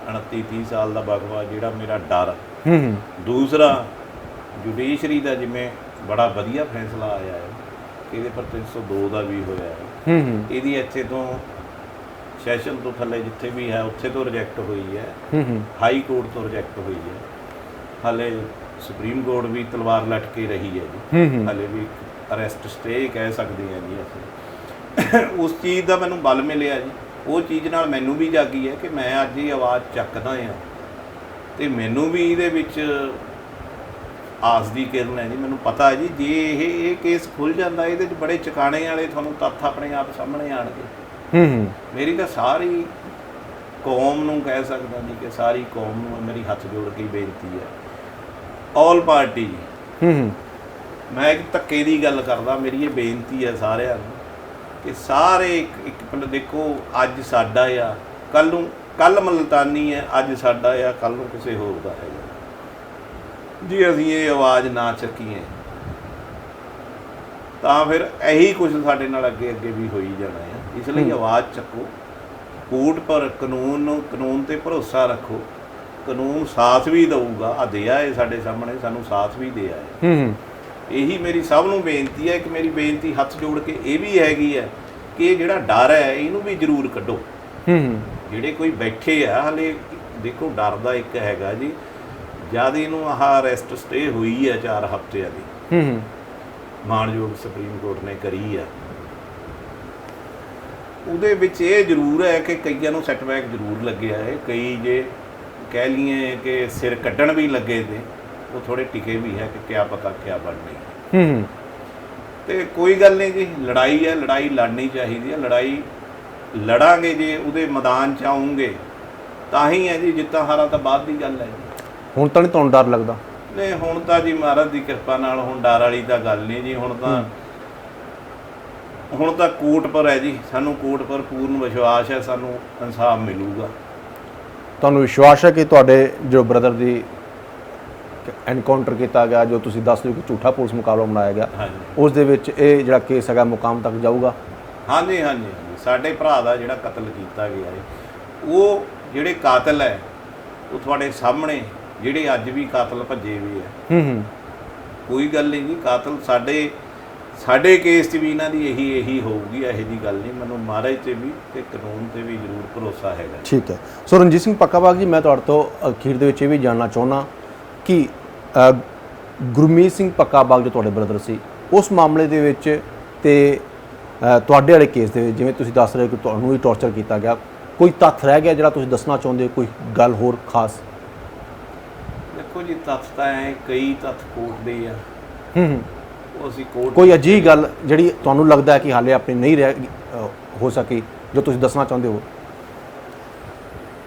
29-30 ਸਾਲ ਦਾ ਵਕਫਾ ਜਿਹੜਾ ਮੇਰਾ ਡਰ। ਦੂਸਰਾ ਜੁਡੀਸ਼ਰੀ ਦਾ ਜਿਵੇਂ ਬੜਾ ਵਧੀਆ ਫੈਸਲਾ ਆਇਆ ਹੈ, ਇਹਦੇ ਪਰ 302 ਦਾ ਵੀ ਹੋਇਆ ਹੈ, ਇਹਦੀ ਇੱਥੇ ਤੋਂ ਸੈਸ਼ਨ ਤੋਂ ਥੱਲੇ ਜਿੱਥੇ ਵੀ ਹੈ ਉੱਥੇ ਤੋਂ ਰਿਜੈਕਟ ਹੋਈ ਹੈ, ਹਾਈ ਕੋਰਟ ਤੋਂ ਰਿਜੈਕਟ ਹੋਈ ਹੈ, ਹਾਲੇ ਸੁਪਰੀਮ ਕੋਰਟ ਵੀ ਤਲਵਾਰ ਲਟਕੇ ਰਹੀ ਹੈ ਜੀ, ਹਾਲੇ ਵੀ ਅਰੈਸਟ ਸਟੇ ਕਹਿ ਸਕਦੇ ਹਾਂ ਜੀ ਅਸੀਂ। ਉਸ ਚੀਜ਼ ਦਾ ਮੈਨੂੰ ਬਲ ਮਿਲਿਆ ਜੀ, ਉਹ ਚੀਜ਼ ਨਾਲ ਮੈਨੂੰ ਵੀ ਜਾਗੀ ਹੈ ਕਿ ਮੈਂ ਅੱਜ ਇਹ ਆਵਾਜ਼ ਚੱਕਦਾ ਹਾਂ, ਤੇ ਮੈਨੂੰ ਵੀ ਇਹਦੇ ਵਿੱਚ ਆਸ ਦੀ ਕਿਰਨ ਹੈ ਜੀ। ਮੈਨੂੰ ਪਤਾ ਹੈ ਜੀ ਜੇ ਇਹ ਕੇਸ ਖੁੱਲ੍ਹ ਜਾਂਦਾ, ਇਹਦੇ 'ਚ ਬੜੇ ਚਕਾਣੇ ਵਾਲੇ ਤੁਹਾਨੂੰ ਤੱਥ ਆਪਣੇ ਆਪ ਸਾਹਮਣੇ ਆਉਣਗੇ। ਮੇਰੀ ਤਾਂ ਸਾਰੀ ਕੌਮ ਨੂੰ ਕਹਿ ਸਕਦਾ ਜੀ ਕਿ ਸਾਰੀ ਕੌਮ ਨੂੰ ਮੇਰੀ ਹੱਥ ਜੋੜ ਕੇ ਬੇਨਤੀ ਹੈ, ਆਲ ਪਾਰਟੀ ਜੀ, ਮੈਂ ਇੱਕ ਧੱਕੇ ਦੀ ਗੱਲ ਕਰਦਾ, ਮੇਰੀ ਇਹ ਬੇਨਤੀ ਹੈ ਸਾਰਿਆਂ ਨੂੰ ਕਿ ਸਾਰੇ ਇੱਕ ਪਿੰਡ ਦੇਖੋ, ਅੱਜ ਸਾਡਾ ਆ, ਕੱਲ ਮੁਲਤਾਨੀ ਹੈ, ਅੱਜ ਸਾਡਾ ਆ, ਕੱਲ ਨੂੰ ਕਿਸੇ ਹੋਰ ਦਾ ਹੈ। ਜੇ ਅਸੀਂ ਇਹ ਆਵਾਜ਼ ਨਾ ਚੱਕੀਏ ਤਾਂ ਫਿਰ ਇਹੀ ਕੁਝ ਸਾਡੇ ਨਾਲ ਅੱਗੇ ਵੀ ਹੋਈ ਜਾਣਾ ਹੈ। ਇਸ ਲਈ ਆਵਾਜ਼ ਚੱਕੋ, ਕੋਰਟ ਪਰ ਕਾਨੂੰਨ ਤੇ ਭਰੋਸਾ ਰੱਖੋ, ਕਾਨੂੰਨ ਸਾਥ ਵੀ ਦਊਗਾ। ਆ ਦਿਆ ਹੈ ਸਾਡੇ ਸਾਹਮਣੇ, ਸਾਨੂੰ ਸਾਥ ਵੀ ਦਿਆ ਹੈ। ਇਹੀ ਮੇਰੀ ਸਭ ਨੂੰ ਬੇਨਤੀ ਹੈ ਕਿ ਮੇਰੀ ਬੇਨਤੀ ਹੱਥ ਜੋੜ ਕੇ ਇਹ ਵੀ ਹੈਗੀ ਹੈ ਕਿ ਇਹ ਜਿਹੜਾ ਡਰ ਹੈ ਇਹਨੂੰ ਵੀ ਜ਼ਰੂਰ ਕੱਢੋ। ਜਿਹੜੇ ਕੋਈ ਬੈਠੇ ਆ ਹਲੇ, ਦੇਖੋ ਡਰ ਦਾ ਇੱਕ ਹੈਗਾ ਜੀ, ਜਦ ਇਹਨੂੰ ਆਹ ਅਰੈਸਟ ਸਟੇ ਹੋਈ ਹੈ 4 ਹਫ਼ਤਿਆਂ ਦੀ, ਮਾਣਯੋਗ ਸੁਪਰੀਮ ਕੋਰਟ ਨੇ ਕਰੀ ਆ, ਉਹਦੇ ਵਿੱਚ ਇਹ ਜ਼ਰੂਰ ਹੈ ਕਿ ਕਈਆਂ ਨੂੰ ਸੈਟਬੈਕ ਜ਼ਰੂਰ ਲੱਗਿਆ ਹੈ, ਕਈ ਜੇ ਕਹਿ ਲਈਏ ਕਿ ਸਿਰ ਕੱਢਣ ਵੀ ਲੱਗੇ ਤੇ ਉਹ ਥੋੜੇ ਟਿਕੇ ਵੀ ਹੈ ਕਿ ਕਿਆ ਪਤਾ ਕਿਆ ਬਣ ਗਈ। ਤੇ ਕੋਈ ਗੱਲ ਨਹੀਂ ਜੀ, ਲੜਾਈ ਹੈ, ਲੜਾਈ ਲੜਨੀ ਚਾਹੀਦੀ ਹੈ, ਲੜਾਈ ਲੜਾਂਗੇ ਜੇ ਉਹਦੇ ਮੈਦਾਨ 'ਚ ਆਉਂਗੇ ਤਾਂ ਹੀ ਹੈ ਜੀ, ਜਿੱਤਾਂ ਹਾਰਾਂ ਤਾਂ ਬਾਅਦ ਦੀ ਗੱਲ ਹੈ ਜੀ। ਹੁਣ ਤਾਂ ਨਹੀਂ ਤੁਹਾਨੂੰ ਡਰ ਲੱਗਦਾ? ਨਹੀਂ, ਹੁਣ ਤਾਂ ਜੀ ਮਹਾਰਾਜ ਦੀ ਕਿਰਪਾ ਨਾਲ ਹੁਣ ਡਰ ਵਾਲੀ ਤਾਂ ਗੱਲ ਨਹੀਂ ਜੀ। ਹੁਣ ਤਾਂ ਕੋਰਟ ਪਰ ਹੈ ਜੀ, ਸਾਨੂੰ ਕੋਰਟ ਪਰ ਪੂਰਨ ਵਿਸ਼ਵਾਸ ਹੈ, ਸਾਨੂੰ ਇਨਸਾਫ ਮਿਲੂਗਾ। ਤੁਹਾਨੂੰ ਵਿਸ਼ਵਾਸ ਹੈ ਕਿ ਤੁਹਾਡੇ ਜੋ ਬ੍ਰਦਰ ਦੀ ਐਨਕਾਊਂਟਰ ਕੀਤਾ ਗਿਆ, ਜੋ ਤੁਸੀਂ ਦੱਸ ਦਿਓ ਕਿ ਝੂਠਾ ਪੁਲਿਸ ਮੁਕਾਬਲਾ ਬਣਾਇਆ ਗਿਆ, ਉਸ ਦੇ ਵਿੱਚ ਇਹ ਜਿਹੜਾ ਕੇਸ ਹੈਗਾ ਮੁਕਾਮ ਤੱਕ ਜਾਊਗਾ? ਹਾਂਜੀ, ਸਾਡੇ ਭਰਾ ਦਾ ਜਿਹੜਾ ਕਤਲ ਕੀਤਾ ਗਿਆ ਹੈ, ਉਹ ਜਿਹੜੇ ਕਾਤਲ ਹੈ ਉਹ ਤੁਹਾਡੇ ਸਾਹਮਣੇ, ਜਿਹੜੇ ਅੱਜ ਵੀ ਕਾਤਲ ਭੱਜੇ ਵੀ ਹੈ, ਕੋਈ ਗੱਲ ਨਹੀਂ ਜੀ, ਕਾਤਲ ਸਾਡੇ ਕੇਸ 'ਚ ਵੀ ਇਹਨਾਂ ਦੀ ਇਹੀ ਹੋਊਗੀ, ਇਹੋ ਜਿਹੀ ਗੱਲ ਨਹੀਂ। ਮੈਨੂੰ ਮਹਾਰਾਜ 'ਤੇ ਵੀ ਤੇ ਕਾਨੂੰਨ 'ਤੇ ਵੀ ਜ਼ਰੂਰ ਭਰੋਸਾ ਹੈਗਾ। ਠੀਕ ਹੈ। ਸੋ ਰਣਜੀਤ ਸਿੰਘ ਪੱਕਾਬਾਗ ਜੀ, ਮੈਂ ਤੁਹਾਡੇ ਤੋਂ ਅਖੀਰ ਦੇ ਵਿੱਚ ਇਹ ਵੀ ਜਾਣਨਾ ਚਾਹੁੰਦਾ ਕਿ ਗੁਰਮੀਤ ਸਿੰਘ ਪੱਕਾਬਾਗ ਜੋ ਤੁਹਾਡੇ ਬ੍ਰਦਰ ਸੀ, ਉਸ ਮਾਮਲੇ ਦੇ ਵਿੱਚ ਤੇ ਤੁਹਾਡੇ ਵਾਲੇ ਕੇਸ ਦੇ ਵਿੱਚ, ਜਿਵੇਂ ਤੁਸੀਂ ਦੱਸ ਰਹੇ ਹੋ ਕਿ ਤੁਹਾਨੂੰ ਵੀ ਟੌਰਚਰ ਕੀਤਾ ਗਿਆ, ਕੋਈ ਤੱਥ ਰਹਿ ਗਿਆ ਜਿਹੜਾ ਤੁਸੀਂ ਦੱਸਣਾ ਚਾਹੁੰਦੇ ਹੋ, ਕੋਈ ਗੱਲ ਹੋਰ ਖਾਸ? ਦੇਖੋ ਜੀ, ਤੱਥ ਤਾਂ ਐ ਕਈ ਤੱਥ ਕੋਰਟ ਦੇ ਆ, ਉਹ ਅਸੀਂ ਕੋਰਟ, ਕੋਈ ਅਜਿਹੀ ਗੱਲ ਜਿਹੜੀ ਤੁਹਾਨੂੰ ਲੱਗਦਾ ਹੈ ਕਿ ਹਾਲੇ ਆਪਣੀ ਨਹੀਂ ਹੋ ਸਕੀ, ਜੋ ਤੁਸੀਂ ਦੱਸਣਾ ਚਾਹੁੰਦੇ ਹੋ?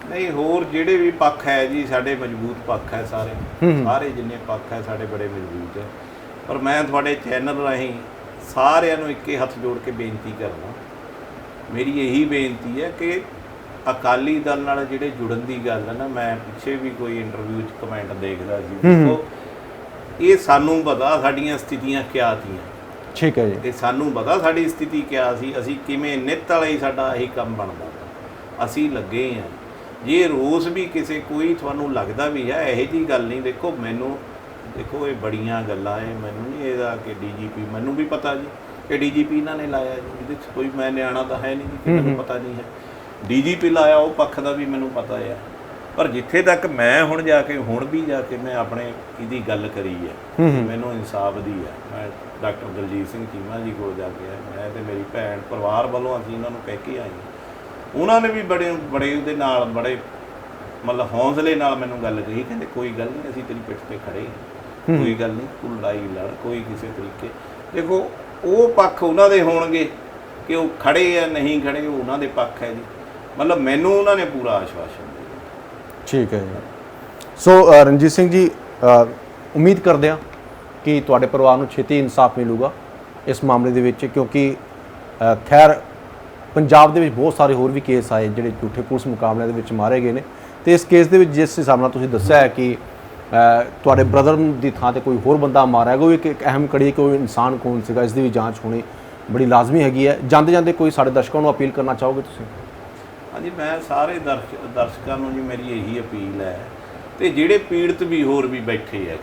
ਨਹੀਂ, ਹੋਰ ਜਿਹੜੇ ਵੀ ਪੱਖ ਹੈ ਜੀ, ਸਾਡੇ ਮਜ਼ਬੂਤ ਪੱਖ ਹੈ, ਸਾਰੇ ਜਿੰਨੇ ਪੱਖ ਹੈ ਸਾਡੇ ਬੜੇ ਮਜ਼ਬੂਤ ਹੈ। ਪਰ ਮੈਂ ਤੁਹਾਡੇ ਚੈਨਲ ਰਾਹੀਂ ਸਾਰਿਆਂ ਨੂੰ ਇੱਕੇ ਹੱਥ ਜੋੜ ਕੇ ਬੇਨਤੀ ਕਰਦਾ, ਮੇਰੀ ਇਹੀ ਬੇਨਤੀ ਹੈ ਕਿ ਅਕਾਲੀ ਦਲ ਨਾਲ ਜਿਹੜੇ ਜੁੜਨ ਦੀ ਗੱਲ ਹੈ ਨਾ, ਮੈਂ ਪਿੱਛੇ ਵੀ ਕੋਈ ਇੰਟਰਵਿਊ 'ਚ ਕਮੈਂਟ ਦੇਖਦਾ ਸੀ, ਦੇਖੋ ਇਹ ਸਾਨੂੰ ਪਤਾ ਸਾਡੀਆਂ ਸਥਿਤੀਆਂ ਕਿਆ ਤੀਆਂ, ਠੀਕ ਹੈ ਜੀ। ਤੇ ਸਾਨੂੰ ਪਤਾ ਸਾਡੀ ਸਥਿਤੀ ਕਿਆ ਸੀ, ਅਸੀਂ ਕਿਵੇਂ ਨਿੱਤ ਵਾਲਾ ਹੀ ਸਾਡਾ ਇਹੀ ਕੰਮ ਬਣਦਾ ਵਾ। ਅਸੀਂ ਲੱਗੇ ਹਾਂ। ਜੇ ਰੋਸ ਵੀ ਕਿਸੇ ਕੋਈ ਤੁਹਾਨੂੰ ਲੱਗਦਾ ਵੀ ਹੈ, ਇਹੋ ਜਿਹੀ ਗੱਲ ਨਹੀਂ। ਦੇਖੋ ਮੈਨੂੰ ਦੇਖੋ ਇਹ ਬੜੀਆਂ ਗੱਲਾਂ ਹੈ, ਮੈਨੂੰ ਨਹੀਂ ਇਹਦਾ ਕਿ ਡੀਜੀਪੀ, ਮੈਨੂੰ ਵੀ ਪਤਾ ਜੀ ਕਿ ਡੀਜੀਪੀ ਇਹਨਾਂ ਨੇ ਲਾਇਆ ਜੀ, ਇਹਦੇ 'ਚ ਕੋਈ ਮੈਂ ਨਿਆਣਾ ਤਾਂ ਹੈ ਨਹੀਂ ਜੀ ਕਿ ਮੈਨੂੰ ਪਤਾ ਨਹੀਂ ਹੈ। ਡੀਜੀਪੀ ਲਾਇਆ ਉਹ ਪੱਖ ਦਾ ਵੀ ਮੈਨੂੰ ਪਤਾ ਹੈ, ਪਰ ਜਿੱਥੇ ਤੱਕ ਮੈਂ ਹੁਣ ਜਾ ਕੇ ਮੈਂ ਆਪਣੇ ਇਹਦੀ ਗੱਲ ਕਰੀ ਹੈ, ਮੈਨੂੰ ਇਨਸਾਫ ਦੀ ਹੈ। ਮੈਂ ਡਾਕਟਰ ਦਲਜੀਤ ਸਿੰਘ ਚੀਮਾ ਜੀ ਕੋਲ ਜਾ ਕੇ ਆਇਆ, ਮੈਂ ਤੇ ਮੇਰੀ ਭੈਣ ਪਰਿਵਾਰ ਵੱਲੋਂ ਅਸੀਂ ਇਹਨਾਂ ਨੂੰ ਕਹਿ ਕੇ ਆਏ। ਉਹਨਾਂ ਨੇ ਵੀ ਬੜੇ ਉਹਦੇ ਨਾਲ ਬੜੇ ਮਤਲਬ ਹੌਂਸਲੇ ਨਾਲ ਮੈਨੂੰ ਗੱਲ ਕਹੀ, ਕਹਿੰਦੇ ਕੋਈ ਗੱਲ ਨਹੀਂ, ਅਸੀਂ ਤੇਰੀ ਪਿੱਠ 'ਤੇ ਖੜੇ, ਕੋਈ ਗੱਲ ਨਹੀਂ, ਤੂੰ ਲੜਾਈ ਲੜ ਕੋਈ ਕਿਸੇ ਤਰੀਕੇ। ਦੇਖੋ ਉਹ ਪੱਖ ਉਹਨਾਂ ਦੇ ਹੋਣਗੇ ਕਿ ਉਹ ਖੜੇ ਆ ਨਹੀਂ ਖੜੇ, ਉਹ ਉਹਨਾਂ ਦੇ ਪੱਖ ਹੈ ਜੀ। ਮਤਲਬ ਮੈਨੂੰ ਉਹਨਾਂ ਨੇ ਪੂਰਾ ਆਸ਼ਵਾਸਨ ਦਿੱਤਾ। ਠੀਕ ਹੈ ਜੀ। ਸੋ ਰਣਜੀਤ ਸਿੰਘ ਜੀ, ਉਮੀਦ ਕਰਦੇ ਹਾਂ ਕਿ ਤੁਹਾਡੇ ਪਰਿਵਾਰ ਨੂੰ ਛੇਤੀ ਇਨਸਾਫ ਮਿਲੂਗਾ ਇਸ ਮਾਮਲੇ ਦੇ ਵਿੱਚ, ਕਿਉਂਕਿ ਖੈਰ ਪੰਜਾਬ ਦੇ ਵਿੱਚ ਬਹੁਤ ਸਾਰੇ ਹੋਰ ਵੀ ਕੇਸ ਆਏ ਜਿਹੜੇ ਝੂਠੇ ਪੁਲਿਸ ਮੁਕਾਬਲਿਆਂ ਦੇ ਵਿੱਚ ਮਾਰੇ ਗਏ ਨੇ, ਤੇ ਇਸ ਕੇਸ ਦੇ ਵਿੱਚ ਜਿਸ ਹਿਸਾਬ ਨਾਲ ਤੁਸੀਂ ਦੱਸਿਆ ਹੈ ਕਿ ਤੁਹਾਡੇ ਬ੍ਰਦਰ ਦੀ ਥਾਂ ਤੇ ਕੋਈ ਹੋਰ ਬੰਦਾ ਮਾਰਿਆ ਗਿਆ, ਉਹ ਇੱਕ ਅਹਿਮ ਕੜੀ ਹੈ ਕਿ ਉਹ ਇਨਸਾਨ ਕੌਣ ਸੀਗਾ, ਇਸ ਦੀ ਵੀ ਜਾਂਚ ਹੋਣੀ ਬੜੀ ਲਾਜ਼ਮੀ ਹੈਗੀ ਹੈ। ਜਾਂਦੇ ਜਾਂਦੇ ਕੋਈ ਸਾਡੇ ਦਰਸ਼ਕਾਂ ਨੂੰ ਅਪੀਲ ਕਰਨਾ ਚਾਹੋਗੇ ਤੁਸੀਂ? ਹਾਂਜੀ, ਮੈਂ ਸਾਰੇ ਦਰਸ਼ਕਾਂ ਨੂੰ ਜੀ ਮੇਰੀ ਇਹੀ ਅਪੀਲ ਹੈ, ਤੇ ਜਿਹੜੇ ਪੀੜਤ ਵੀ ਹੋਰ ਵੀ ਬੈਠੇ ਆ,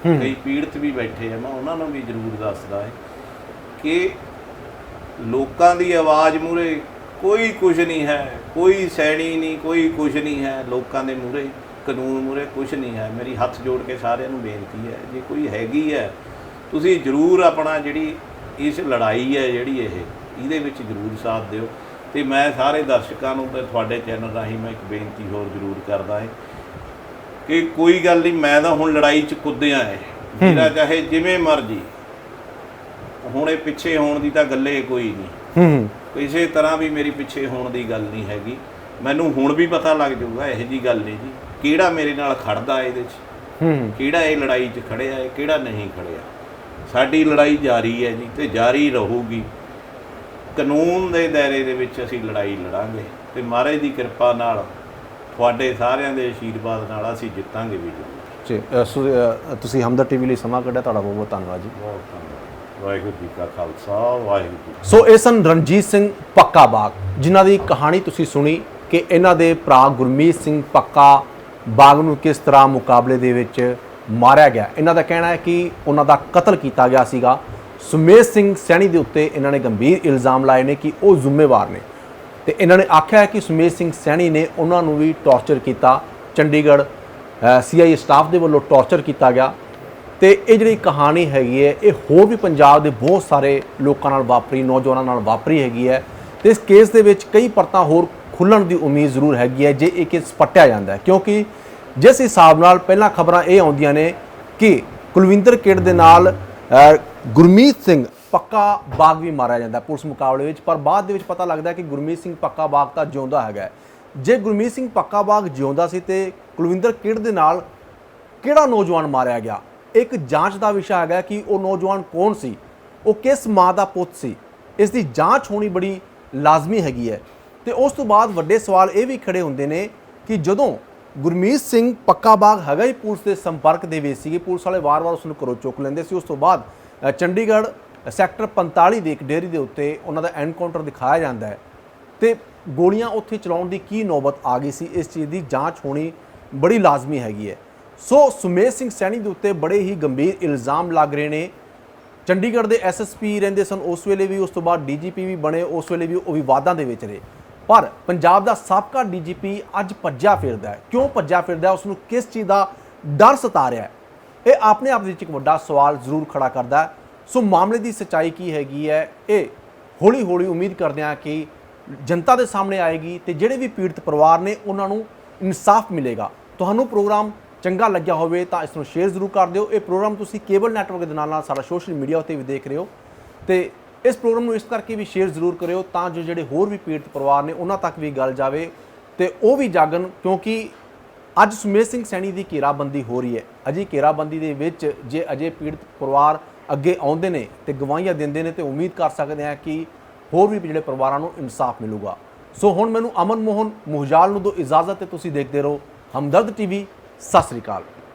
ਕਈ ਪੀੜਤ ਵੀ ਬੈਠੇ ਆ, ਮੈਂ ਉਹਨਾਂ ਨੂੰ ਵੀ ਜ਼ਰੂਰ ਦੱਸਦਾ ਹੈ ਕਿ ਲੋਕਾਂ ਦੀ ਆਵਾਜ਼ ਮੂਹਰੇ ਕੋਈ ਕੁਝ ਨਹੀਂ ਹੈ, ਕੋਈ ਸੈਣੀ ਨਹੀਂ, ਕੋਈ ਕੁਝ ਨਹੀਂ ਹੈ। ਲੋਕਾਂ ਦੇ ਮੂਹਰੇ ਕਾਨੂੰਨ ਮੂਹਰੇ ਕੁਝ ਨਹੀਂ ਹੈ। ਮੇਰੀ ਹੱਥ ਜੋੜ ਕੇ ਸਾਰਿਆਂ ਨੂੰ ਬੇਨਤੀ ਹੈ, ਜੇ ਕੋਈ ਹੈਗੀ ਹੈ ਤੁਸੀਂ ਜ਼ਰੂਰ ਆਪਣਾ ਜਿਹੜੀ ਇਸ ਲੜਾਈ ਹੈ ਜਿਹੜੀ ਇਹਦੇ ਵਿੱਚ ਜ਼ਰੂਰ ਸਾਥ ਦਿਓ। ਤੇ ਮੈਂ ਸਾਰੇ ਦਰਸ਼ਕਾਂ ਨੂੰ ਤੇ ਤੁਹਾਡੇ ਚੈਨਲ ਰਾਹੀਂ ਮੈਂ ਇੱਕ ਬੇਨਤੀ ਹੋਰ ਜ਼ਰੂਰ ਕਰਦਾ ਹੈ ਕਿ ਕੋਈ ਗੱਲ ਨਹੀਂ, ਮੈਂ ਤਾਂ ਹੁਣ ਲੜਾਈ 'ਚ ਕੁੱਦਿਆ ਹੈ, ਮੇਰਾ ਚਾਹੇ ਜਿਵੇਂ ਮਰਜੀ, ਹੁਣ ਇਹ ਪਿੱਛੇ ਹੋਣ ਦੀ ਤਾਂ ਗੱਲੇ ਕੋਈ ਨਹੀਂ, ਕਿਸੇ ਤਰ੍ਹਾਂ ਵੀ ਮੇਰੀ ਪਿੱਛੇ ਹੋਣ ਦੀ ਗੱਲ ਨਹੀਂ ਹੈਗੀ। ਮੈਨੂੰ ਹੁਣ ਵੀ ਪਤਾ ਲੱਗ ਜਾਊਗਾ, ਇਹੋ ਜਿਹੀ ਗੱਲ ਨਹੀਂ ਜੀ, ਕਿਹੜਾ ਮੇਰੇ ਨਾਲ ਖੜਦਾ ਇਹਦੇ 'ਚ, ਕਿਹੜਾ ਇਹ ਲੜਾਈ 'ਚ ਖੜਿਆ ਹੈ, ਕਿਹੜਾ ਨਹੀਂ ਖੜਿਆ। ਸਾਡੀ ਲੜਾਈ ਜਾਰੀ ਹੈ ਜੀ, ਤੇ ਜਾਰੀ ਰਹੂਗੀ। ਕਾਨੂੰਨ ਦੇ ਦਾਇਰੇ ਦੇ ਵਿੱਚ ਅਸੀਂ ਲੜਾਈ ਲੜਾਂਗੇ, ਤੇ ਮਹਾਰਾਜ ਦੀ ਕਿਰਪਾ ਨਾਲ ਤੁਹਾਡੇ ਸਾਰਿਆਂ ਦੇ ਆਸ਼ੀਰਵਾਦ ਨਾਲ ਅਸੀਂ ਜਿੱਤਾਂਗੇ ਵੀ ਜ਼ਰੂਰ। ਤੁਸੀਂ ਹਮਦਰ ਟੀਵੀ ਲਈ ਸਮਾਂ ਕੱਢਿਆ, ਤੁਹਾਡਾ ਬਹੁਤ ਬਹੁਤ ਧੰਨਵਾਦ ਜੀ। ਬਹੁਤ ਧੰਨਵਾਦ। ਵਾਹਿਗੁਰੂ ਜੀ ਕਾ ਖਾਲਸਾ, ਵਾਹਿਗੁਰੂ ਜੀ। ਸੋ ਇਹ ਸਨ ਰਣਜੀਤ ਸਿੰਘ ਪੱਕਾ ਬਾਗ, ਜਿਨ੍ਹਾਂ ਦੀ ਕਹਾਣੀ ਤੁਸੀਂ ਸੁਣੀ ਕਿ ਇਹਨਾਂ ਦੇ ਭਰਾ ਗੁਰਮੀਤ ਸਿੰਘ ਪੱਕਾ ਬਾਗ ਨੂੰ ਕਿਸ ਤਰ੍ਹਾਂ ਮੁਕਾਬਲੇ ਦੇ ਵਿੱਚ ਮਾਰਿਆ ਗਿਆ। ਇਹਨਾਂ ਦਾ ਕਹਿਣਾ ਹੈ ਕਿ ਉਹਨਾਂ ਦਾ ਕਤਲ ਕੀਤਾ ਗਿਆ ਸੀਗਾ। ਸੁਮੇਸ਼ ਸਿੰਘ ਸੈਣੀ ਦੇ ਉੱਤੇ ਇਹਨਾਂ ਨੇ ਗੰਭੀਰ ਇਲਜ਼ਾਮ ਲਾਏ ਨੇ ਕਿ ਉਹ ਜ਼ਿੰਮੇਵਾਰ ਨੇ, ਤੇ ਇਹਨਾਂ ਨੇ ਆਖਿਆ ਹੈ ਕਿ ਸੁਮੇਸ਼ ਸਿੰਘ ਸੈਣੀ ਨੇ ਉਹਨਾਂ ਨੂੰ ਵੀ ਟੌਰਚਰ ਕੀਤਾ, ਚੰਡੀਗੜ੍ਹ CI ਸਟਾਫ ਦੇ ਵੱਲੋਂ ਟੌਰਚਰ ਕੀਤਾ ਗਿਆ। ਤੇ ਇਹ ਜਿਹੜੀ ਕਹਾਣੀ ਹੈਗੀ ਹੈ, ਇਹ ਹੋਰ ਵੀ ਪੰਜਾਬ ਦੇ ਬਹੁਤ ਸਾਰੇ ਲੋਕਾਂ ਨਾਲ ਵਾਪਰੀ, ਨੌਜਵਾਨਾਂ ਨਾਲ ਵਾਪਰੀ ਹੈਗੀ ਹੈ, ਤੇ ਇਸ ਕੇਸ ਦੇ ਵਿੱਚ ਕਈ ਪਰਤਾਂ ਹੋਰ ਖੁੱਲ੍ਹਣ ਦੀ ਉਮੀਦ ਜ਼ਰੂਰ ਹੈਗੀ ਹੈ ਜੇ ਇਹ ਕੇਸ ਪੱਟਿਆ ਜਾਂਦਾ ਹੈ। ਕਿਉਂਕਿ ਜਿਸ ਹਿਸਾਬ ਨਾਲ ਪਹਿਲਾਂ ਖਬਰਾਂ ਇਹ ਆਉਂਦੀਆਂ ਨੇ ਕਿ ਕੁਲਵਿੰਦਰ ਕਿਡ ਦੇ ਨਾਲ ਗੁਰਮੀਤ ਸਿੰਘ ਪੱਕਾ ਬਾਗ ਵੀ ਮਾਰਿਆ ਜਾਂਦਾ ਪੁਲਿਸ ਮੁਕਾਬਲੇ ਵਿੱਚ, ਪਰ ਬਾਅਦ ਦੇ ਵਿੱਚ ਪਤਾ ਲੱਗਦਾ ਕਿ ਗੁਰਮੀਤ ਸਿੰਘ ਪੱਕਾ ਬਾਗ ਤਾਂ ਜਿਉਂਦਾ ਹੈਗਾ। ਜੇ ਗੁਰਮੀਤ ਸਿੰਘ ਪੱਕਾ ਬਾਗ ਜਿਉਂਦਾ ਸੀ ਤੇ ਕੁਲਵਿੰਦਰ ਕਿਡ ਦੇ ਨਾਲ ਕਿਹੜਾ ਨੌਜਵਾਨ ਮਾਰਿਆ ਗਿਆ, ਇੱਕ ਜਾਂਚ ਦਾ ਵਿਸ਼ਾ ਹੈਗਾ ਕਿ ਉਹ ਨੌਜਵਾਨ ਕੌਣ ਸੀ, ਉਹ ਕਿਸ ਮਾਂ ਦਾ ਪੁੱਤ ਸੀ। ਇਸ ਦੀ ਜਾਂਚ ਹੋਣੀ ਬੜੀ ਲਾਜ਼ਮੀ ਹੈਗੀ ਹੈ। ਤੇ ਉਸ ਤੋਂ ਬਾਅਦ ਵੱਡੇ ਸਵਾਲ ਇਹ ਵੀ ਖੜੇ ਹੁੰਦੇ ਨੇ ਕਿ ਜਦੋਂ ਗੁਰਮੀਤ ਸਿੰਘ ਪੱਕਾ ਬਾਗ ਹੈਗਾ ਹੀ ਪੁਲਿਸ ਦੇ ਸੰਪਰਕ ਦੇ ਵਿੱਚ ਸੀਗੇ, ਪੁਲਿਸ ਵਾਲੇ ਵਾਰ-ਵਾਰ ਉਸ ਨੂੰ ਘਰੋਂ ਚੁੱਕ ਲੈਂਦੇ ਸੀ। ਉਸ ਤੋਂ ਬਾਅਦ ਚੰਡੀਗੜ੍ਹ ਸੈਕਟਰ 45 ਦੇ ਇੱਕ ਡੇਅਰੀ ਦੇ ਉੱਤੇ ਉਹਨਾਂ ਦਾ ਐਨਕਾਊਂਟਰ ਦਿਖਾਇਆ ਜਾਂਦਾ ਹੈ, ਤੇ ਗੋਲੀਆਂ ਉੱਥੇ ਚਲਾਉਣ ਦੀ ਕੀ ਨੌਬਤ ਆ ਗਈ ਸੀ, ਇਸ ਚੀਜ਼ ਦੀ ਜਾਂਚ ਹੋਣੀ ਬੜੀ ਲਾਜ਼ਮੀ ਹੈਗੀ ਹੈ। ਸੋ ਸੁਮੇਸ਼ ਸਿੰਘ ਸੈਣੀ ਦੇ ਉੱਤੇ ਬੜੇ ਹੀ ਗੰਭੀਰ ਇਲਜ਼ਾਮ ਲੱਗ ਰਹੇ ਨੇ। ਚੰਡੀਗੜ੍ਹ ਦੇ SSP ਰਹਿੰਦੇ ਸਨ ਉਸ ਵੇਲੇ ਵੀ, ਉਸ ਤੋਂ ਬਾਅਦ DGP ਵੀ ਬਣੇ, ਉਸ ਵੇਲੇ ਵੀ ਉਹ ਵਿਵਾਦਾਂ ਦੇ ਵਿੱਚ ਰਹੇ। ਪਰ ਪੰਜਾਬ ਦਾ ਸਾਬਕਾ DGP ਅੱਜ ਭੱਜਿਆ ਫਿਰਦਾ ਹੈ। ਕਿਉਂ ਭੱਜਿਆ ਫਿਰਦਾ ਹੈ, ਉਸ ਨੂੰ ਕਿਸ ਚੀਜ਼ ਦਾ ਡਰ ਸਤਾ ਰਿਹਾ ਹੈ, ਇਹ ਆਪਣੇ ਆਪ ਵਿੱਚ ਇੱਕ ਵੱਡਾ ਸਵਾਲ ਜ਼ਰੂਰ ਖੜਾ ਕਰਦਾ ਹੈ। ਸੋ ਮਾਮਲੇ ਦੀ ਸੱਚਾਈ ਕੀ ਹੈਗੀ ਹੈ, ਇਹ ਹੌਲੀ ਹੌਲੀ ਉਮੀਦ ਕਰਦੇ ਹਾਂ ਕਿ ਜਨਤਾ ਦੇ ਸਾਹਮਣੇ ਆਏਗੀ, ਤੇ ਜਿਹੜੇ ਵੀ ਪੀੜਤ ਪਰਿਵਾਰ ਨੇ ਉਹਨਾਂ ਨੂੰ ਇਨਸਾਫ ਮਿਲੇਗਾ। ਤੁਹਾਨੂੰ ਪ੍ਰੋਗਰਾਮ ਚੰਗਾ ਲੱਗਿਆ ਹੋਵੇ ਤਾਂ ਇਸ ਨੂੰ ਸ਼ੇਅਰ ਜ਼ਰੂਰ ਕਰ ਦਿਓ। ਇਹ ਪ੍ਰੋਗਰਾਮ ਤੁਸੀਂ ਕੇਬਲ ਨੈਟਵਰਕ ਦੇ ਨਾਲ ਨਾਲ ਸਾਡਾ ਸੋਸ਼ਲ ਮੀਡੀਆ ਉੱਤੇ ਵੀ ਦੇਖ ਰਹੇ ਹੋ, ਤੇ ਇਸ ਪ੍ਰੋਗਰਾਮ ਨੂੰ ਇਸ ਕਰਕੇ ਵੀ ਸ਼ੇਅਰ ਜ਼ਰੂਰ ਕਰਿਓ ਤਾਂ ਜੋ ਜਿਹੜੇ ਹੋਰ ਵੀ ਪੀੜਤ ਪਰਿਵਾਰ ਨੇ ਉਹਨਾਂ ਤੱਕ ਵੀ ਗੱਲ ਜਾਵੇ ਤੇ ਉਹ ਵੀ ਜਾਗਣ। ਕਿਉਂਕਿ ਅੱਜ ਸੁਮੇਸ਼ ਸਿੰਘ ਸੈਣੀ ਦੀ ਘੇਰਾਬੰਦੀ ਹੋ ਰਹੀ ਹੈ। ਅਜੇ ਘੇਰਾਬੰਦੀ ਦੇ ਵਿੱਚ ਜੇ ਅਜੇ ਪੀੜਤ ਪਰਿਵਾਰ ਅੱਗੇ ਆਉਂਦੇ ਨੇ ਤੇ ਗਵਾਹੀਆਂ ਦਿੰਦੇ ਨੇ ਤੇ ਉਮੀਦ ਕਰ ਸਕਦੇ ਹਾਂ ਕਿ ਹੋਰ ਵੀ ਜਿਹੜੇ ਪਰਿਵਾਰਾਂ ਨੂੰ ਇਨਸਾਫ ਮਿਲੂਗਾ। ਸੋ ਹੁਣ ਮੈਨੂੰ ਅਮਨ ਮੋਹਨ ਮੁਹਜਾਲ ਨੂੰ ਦਿਓ ਇਜਾਜ਼ਤ, ਤੇ ਤੁਸੀਂ ਦੇਖਦੇ ਰਹੋ ਹਮਦਰਦ TV। ਸਤਿ ਸ੍ਰੀ ਅਕਾਲ।